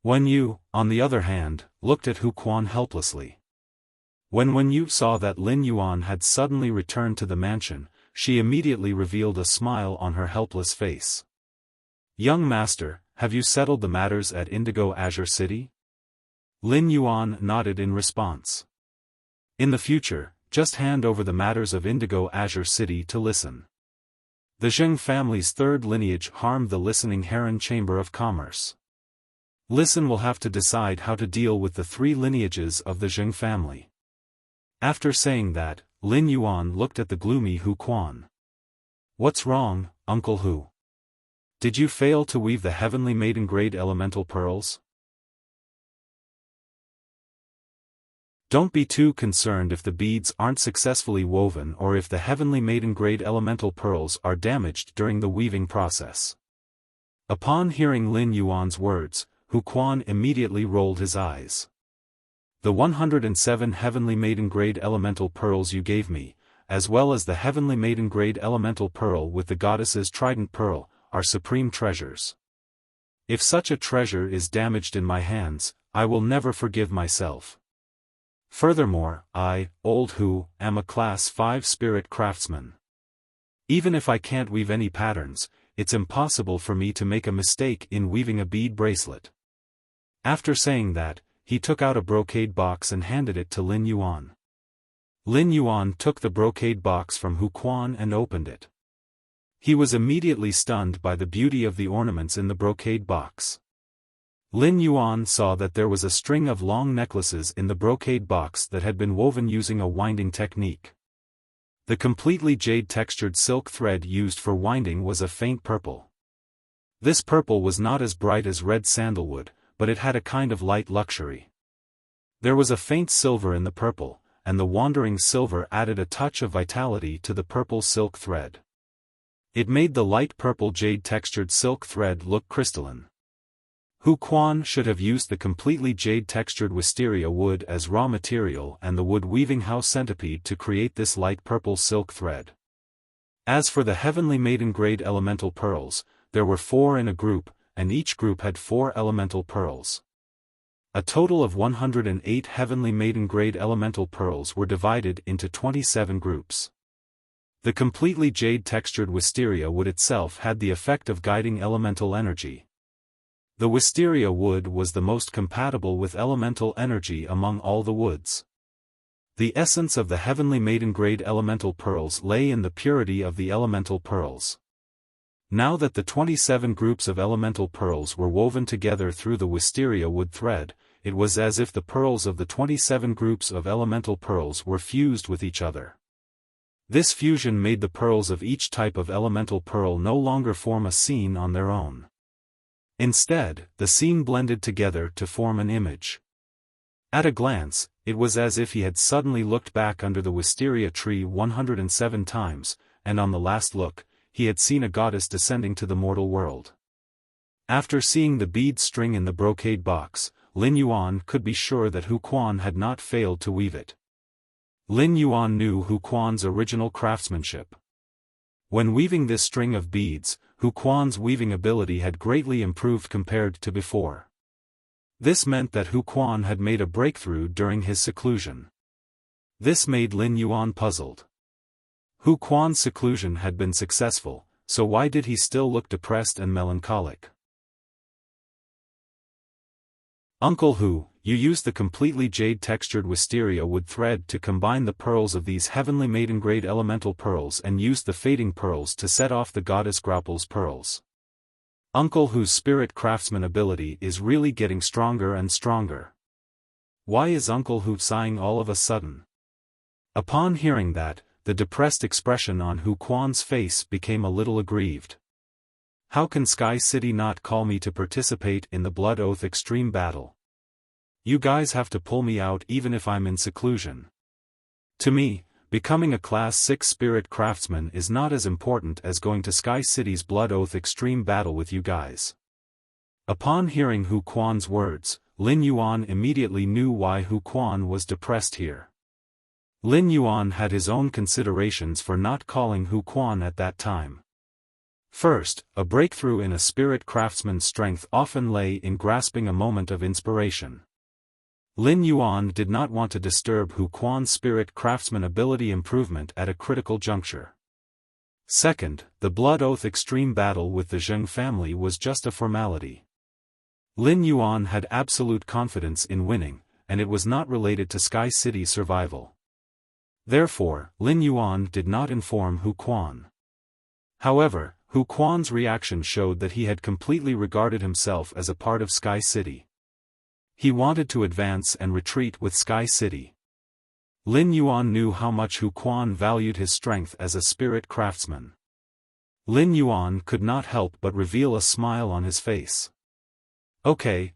[SPEAKER 1] Wen Yu, on the other hand, looked at Hu Quan helplessly. When Wen Yu saw that Lin Yuan had suddenly returned to the mansion, she immediately revealed a smile on her helpless face. "Young master, have you settled the matters at Indigo Azure City?" Lin Yuan nodded in response. "In the future, just hand over the matters of Indigo Azure City to Listen. The Zheng family's third lineage harmed the Listening Heron Chamber of Commerce. Listen will have to decide how to deal with the three lineages of the Zheng family." After saying that, Lin Yuan looked at the gloomy Hu Quan. "What's wrong, Uncle Hu? Did you fail to weave the heavenly maiden-grade elemental pearls?" Don't be too concerned if the beads aren't successfully woven or if the heavenly maiden-grade elemental pearls are damaged during the weaving process. Upon hearing Lin Yuan's words, Hu Quan immediately rolled his eyes. "The 107 heavenly maiden-grade elemental pearls you gave me, as well as the heavenly maiden-grade elemental pearl with the goddess's trident pearl, are supreme treasures. If such a treasure is damaged in my hands, I will never forgive myself. Furthermore, I, Old Hu, am a Class 5 spirit craftsman. Even if I can't weave any patterns, it's impossible for me to make a mistake in weaving a bead bracelet." After saying that, he took out a brocade box and handed it to Lin Yuan. Lin Yuan took the brocade box from Hu Quan and opened it. He was immediately stunned by the beauty of the ornaments in the brocade box. Lin Yuan saw that there was a string of long necklaces in the brocade box that had been woven using a winding technique. The completely jade-textured silk thread used for winding was a faint purple. This purple was not as bright as red sandalwood, but it had a kind of light luxury. There was a faint silver in the purple, and the wandering silver added a touch of vitality to the purple silk thread. It made the light purple jade-textured silk thread look crystalline. Hu Quan should have used the completely jade-textured wisteria wood as raw material and the wood weaving house centipede to create this light purple silk thread. As for the heavenly maiden-grade elemental pearls, there were 4 in a group, and each group had 4 elemental pearls. A total of 108 heavenly maiden-grade elemental pearls were divided into 27 groups. The completely jade-textured wisteria wood itself had the effect of guiding elemental energy. The wisteria wood was the most compatible with elemental energy among all the woods. The essence of the heavenly maiden-grade elemental pearls lay in the purity of the elemental pearls. Now that the 27 groups of elemental pearls were woven together through the wisteria wood thread, it was as if the pearls of the 27 groups of elemental pearls were fused with each other. This fusion made the pearls of each type of elemental pearl no longer form a scene on their own. Instead, the scene blended together to form an image. At a glance, it was as if he had suddenly looked back under the wisteria tree 107 times, and on the last look, he had seen a goddess descending to the mortal world. After seeing the bead string in the brocade box, Lin Yuan could be sure that Hu Quan had not failed to weave it. Lin Yuan knew Hu Quan's original craftsmanship. When weaving this string of beads, Hu Quan's weaving ability had greatly improved compared to before. This meant that Hu Quan had made a breakthrough during his seclusion. This made Lin Yuan puzzled. Hu Quan's seclusion had been successful, so why did he still look depressed and melancholic? "Uncle Hu, you used the completely jade-textured wisteria wood thread to combine the pearls of these heavenly maiden-grade elemental pearls and used the fading pearls to set off the goddess Grapple's pearls. Uncle Hu's spirit craftsman ability is really getting stronger and stronger. Why is Uncle Hu sighing all of a sudden?" Upon hearing that, the depressed expression on Hu Quan's face became a little aggrieved. "How can Sky City not call me to participate in the Blood Oath Extreme Battle? You guys have to pull me out even if I'm in seclusion. To me, becoming a Class 6 spirit craftsman is not as important as going to Sky City's Blood Oath Extreme Battle with you guys." Upon hearing Hu Quan's words, Lin Yuan immediately knew why Hu Quan was depressed here. Lin Yuan had his own considerations for not calling Hu Quan at that time. First, a breakthrough in a spirit craftsman's strength often lay in grasping a moment of inspiration. Lin Yuan did not want to disturb Hu Quan's spirit craftsman ability improvement at a critical juncture. Second, the blood oath extreme battle with the Zheng family was just a formality. Lin Yuan had absolute confidence in winning, and it was not related to Sky City's survival. Therefore, Lin Yuan did not inform Hu Quan. However, Hu Quan's reaction showed that he had completely regarded himself as a part of Sky City. He wanted to advance and retreat with Sky City. Lin Yuan knew how much Hu Quan valued his strength as a spirit craftsman. Lin Yuan could not help but reveal a smile on his face. Okay.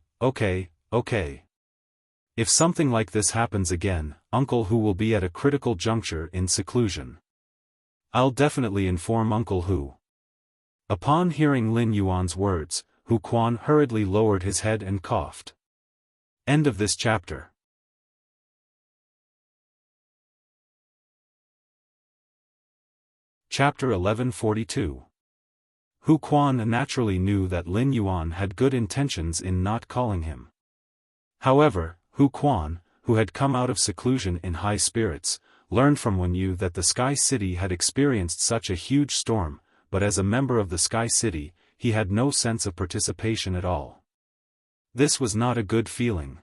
[SPEAKER 1] If something like this happens again, Uncle Hu will be at a critical juncture in seclusion. I'll definitely inform Uncle Hu. Upon hearing Lin Yuan's words, Hu Quan hurriedly lowered his head and coughed. End of this chapter. Chapter 1142. Hu Quan naturally knew that Lin Yuan had good intentions in not calling him. However, Hu Quan, who had come out of seclusion in high spirits, learned from Wen Yu that the Sky City had experienced such a huge storm, but as a member of the Sky City, he had no sense of participation at all. This was not a good feeling.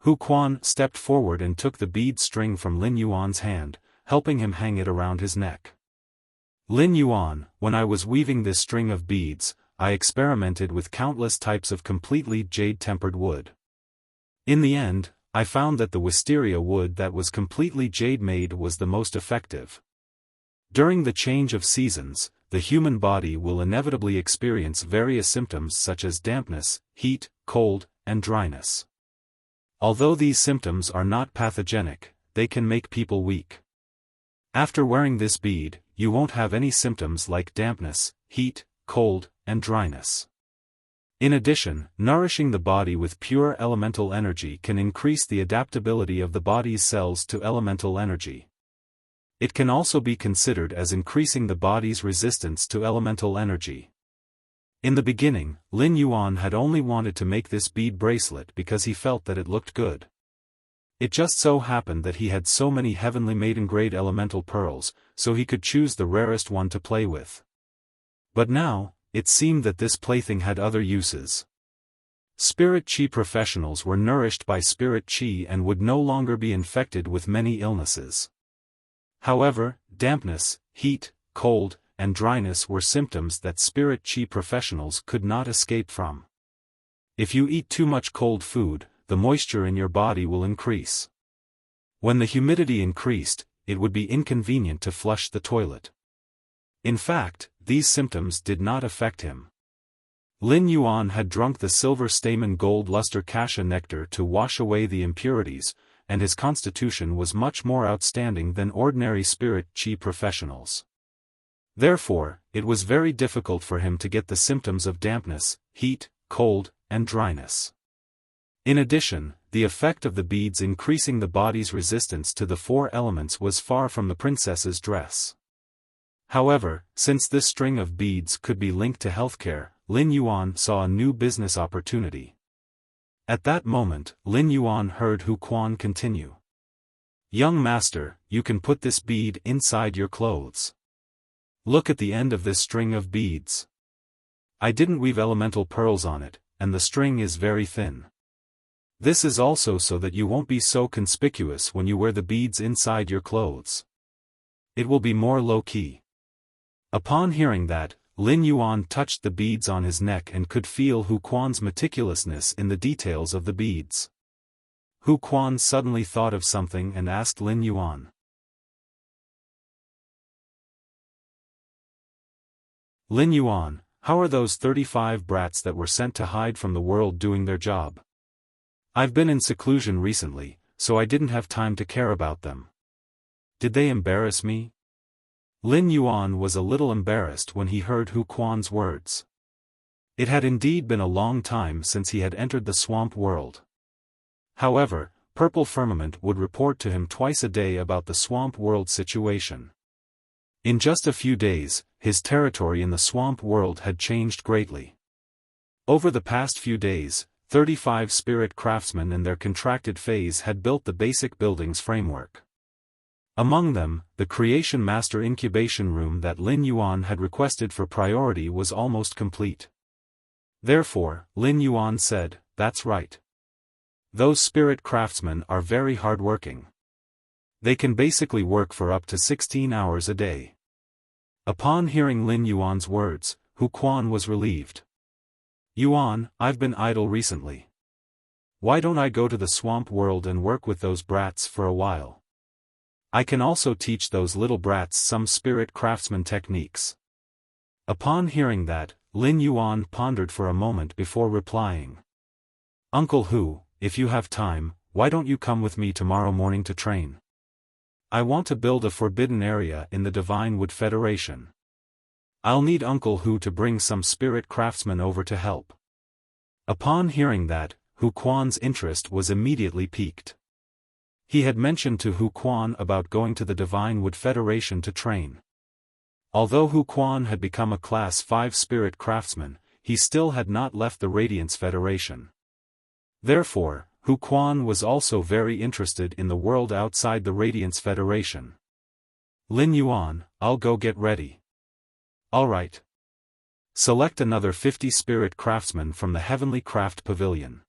[SPEAKER 1] Hu Quan stepped forward and took the bead string from Lin Yuan's hand, helping him hang it around his neck. Lin Yuan, when I was weaving this string of beads, I experimented with countless types of completely jade-tempered wood. In the end, I found that the wisteria wood that was completely jade-made was the most effective. During the change of seasons, the human body will inevitably experience various symptoms such as dampness, heat, cold, and dryness. Although these symptoms are not pathogenic, they can make people weak. After wearing this bead, you won't have any symptoms like dampness, heat, cold, and dryness. In addition, nourishing the body with pure elemental energy can increase the adaptability of the body's cells to elemental energy. It can also be considered as increasing the body's resistance to elemental energy. In the beginning, Lin Yuan had only wanted to make this bead bracelet because he felt that it looked good. It just so happened that he had so many heavenly maiden-grade elemental pearls, so he could choose the rarest one to play with. But now, it seemed that this plaything had other uses. Spirit Qi professionals were nourished by Spirit Qi and would no longer be infected with many illnesses. However, dampness, heat, cold, and dryness were symptoms that Spirit Qi professionals could not escape from. If you eat too much cold food, the moisture in your body will increase. When the humidity increased, it would be inconvenient to flush the toilet. In fact, these symptoms did not affect him. Lin Yuan had drunk the silver stamen gold luster kasha nectar to wash away the impurities, and his constitution was much more outstanding than ordinary Spirit Qi professionals. Therefore, it was very difficult for him to get the symptoms of dampness, heat, cold, and dryness. In addition, the effect of the beads increasing the body's resistance to the four elements was far from the princess's dress. However, since this string of beads could be linked to healthcare, Lin Yuan saw a new business opportunity. At that moment, Lin Yuan heard Hu Quan continue. "Young master, you can put this bead inside your clothes. Look at the end of this string of beads. I didn't weave elemental pearls on it, and the string is very thin. This is also so that you won't be so conspicuous when you wear the beads inside your clothes. It will be more low-key." Upon hearing that, Lin Yuan touched the beads on his neck and could feel Hu Quan's meticulousness in the details of the beads. Hu Quan suddenly thought of something and asked Lin Yuan. "Lin Yuan, how are those 35 brats that were sent to hide from the world doing their job? I've been in seclusion recently, so I didn't have time to care about them. Did they embarrass me?" Lin Yuan was a little embarrassed when he heard Hu Quan's words. It had indeed been a long time since he had entered the swamp world. However, Purple Firmament would report to him twice a day about the swamp world situation. In just a few days, his territory in the swamp world had changed greatly. Over the past few days, 35 spirit craftsmen in their contracted phase had built the basic building's framework. Among them, the Creation Master incubation room that Lin Yuan had requested for priority was almost complete. Therefore, Lin Yuan said, "That's right. Those spirit craftsmen are very hardworking. They can basically work for up to 16 hours a day." Upon hearing Lin Yuan's words, Hu Quan was relieved. "Yuan, I've been idle recently. Why don't I go to the swamp world and work with those brats for a while? I can also teach those little brats some spirit craftsman techniques." Upon hearing that, Lin Yuan pondered for a moment before replying. "Uncle Hu, if you have time, why don't you come with me tomorrow morning to train? I want to build a forbidden area in the Divine Wood Federation. I'll need Uncle Hu to bring some spirit craftsmen over to help." Upon hearing that, Hu Quan's interest was immediately piqued. He had mentioned to Hu Quan about going to the Divine Wood Federation to train. Although Hu Quan had become a Class 5 spirit craftsman, he still had not left the Radiance Federation. Therefore, Hu Quan was also very interested in the world outside the Radiance Federation. "Lin Yuan, I'll go get ready." "All right. Select another 50 spirit craftsmen from the Heavenly Craft Pavilion."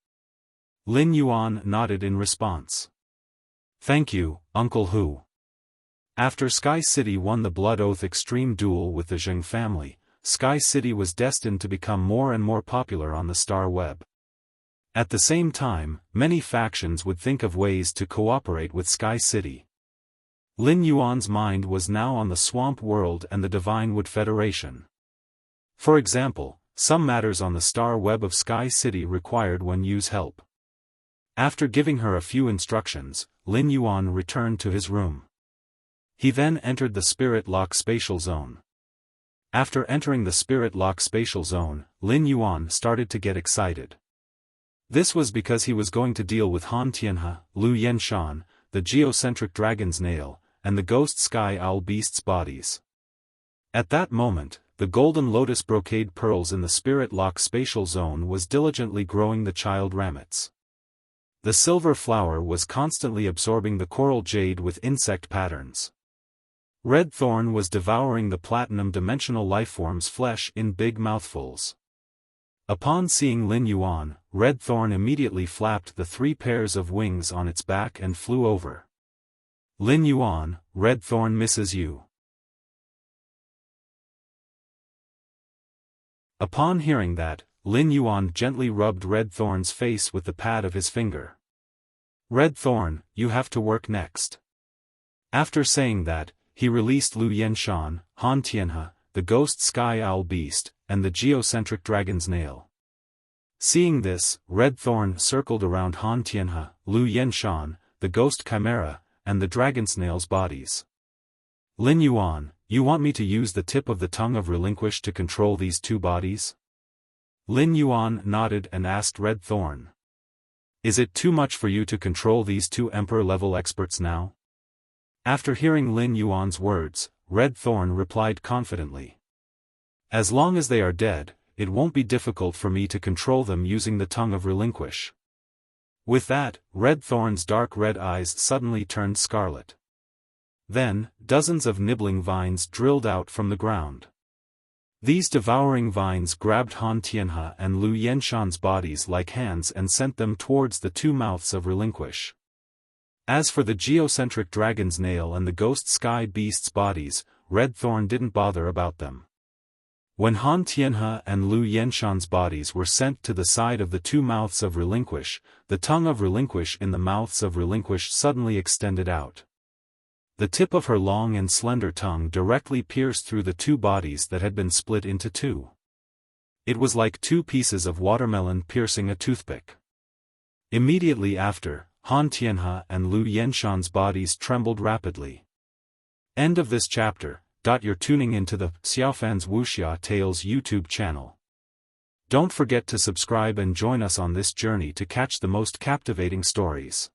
[SPEAKER 1] Lin Yuan nodded in response. "Thank you, Uncle Hu." After Sky City won the Blood Oath Extreme Duel with the Zheng family, Sky City was destined to become more and more popular on the Star Web. At the same time, many factions would think of ways to cooperate with Sky City. Lin Yuan's mind was now on the Swamp World and the Divine Wood Federation. For example, some matters on the Star Web of Sky City required one Yu's help. After giving her a few instructions, Lin Yuan returned to his room. He then entered the Spirit Lock Spatial Zone. After entering the Spirit Lock Spatial Zone, Lin Yuan started to get excited. This was because he was going to deal with Han Tianhe, Lu Yenshan, the geocentric dragon's nail, and the ghost sky owl beast's bodies. At that moment, the golden lotus brocade pearls in the Spirit Lock Spatial Zone was diligently growing the child ramets. The silver flower was constantly absorbing the coral jade with insect patterns. Red Thorn was devouring the platinum dimensional lifeform's flesh in big mouthfuls. Upon seeing Lin Yuan, Red Thorn immediately flapped the 3 pairs of wings on its back and flew over. "Lin Yuan, Red Thorn misses you." Upon hearing that, Lin Yuan gently rubbed Red Thorn's face with the pad of his finger. "Red Thorn, you have to work next." After saying that, he released Lu Yenshan, Han Tianhe, the ghost sky owl beast, and the geocentric dragon's nail. Seeing this, Red Thorn circled around Han Tianhe, Lu Yenshan, the ghost chimera, and the dragon snail's bodies. "Lin Yuan, you want me to use the tip of the tongue of Relinquish to control these 2 bodies?" Lin Yuan nodded and asked Red Thorn. "Is it too much for you to control these 2 Emperor-level experts now?" After hearing Lin Yuan's words, Red Thorn replied confidently. "As long as they are dead, it won't be difficult for me to control them using the tongue of Relinquish." With that, Red Thorn's dark red eyes suddenly turned scarlet. Then, dozens of nibbling vines drilled out from the ground. These devouring vines grabbed Han Tianhe and Lu Yenshan's bodies like hands and sent them towards the 2 mouths of Relinquish. As for the geocentric dragon's nail and the ghost sky beast's bodies, Red Thorn didn't bother about them. When Han Tianhe and Lu Yenshan's bodies were sent to the side of the 2 mouths of Relinquish, the tongue of Relinquish in the mouths of Relinquish suddenly extended out. The tip of her long and slender tongue directly pierced through the 2 bodies that had been split into 2. It was like 2 pieces of watermelon piercing a toothpick. Immediately after, Han Tianhe and Lu Yenshan's bodies trembled rapidly. End of this chapter. You're tuning into the Xiaofan's Wuxia Tales YouTube channel. Don't forget to subscribe and join us on this journey to catch the most captivating stories.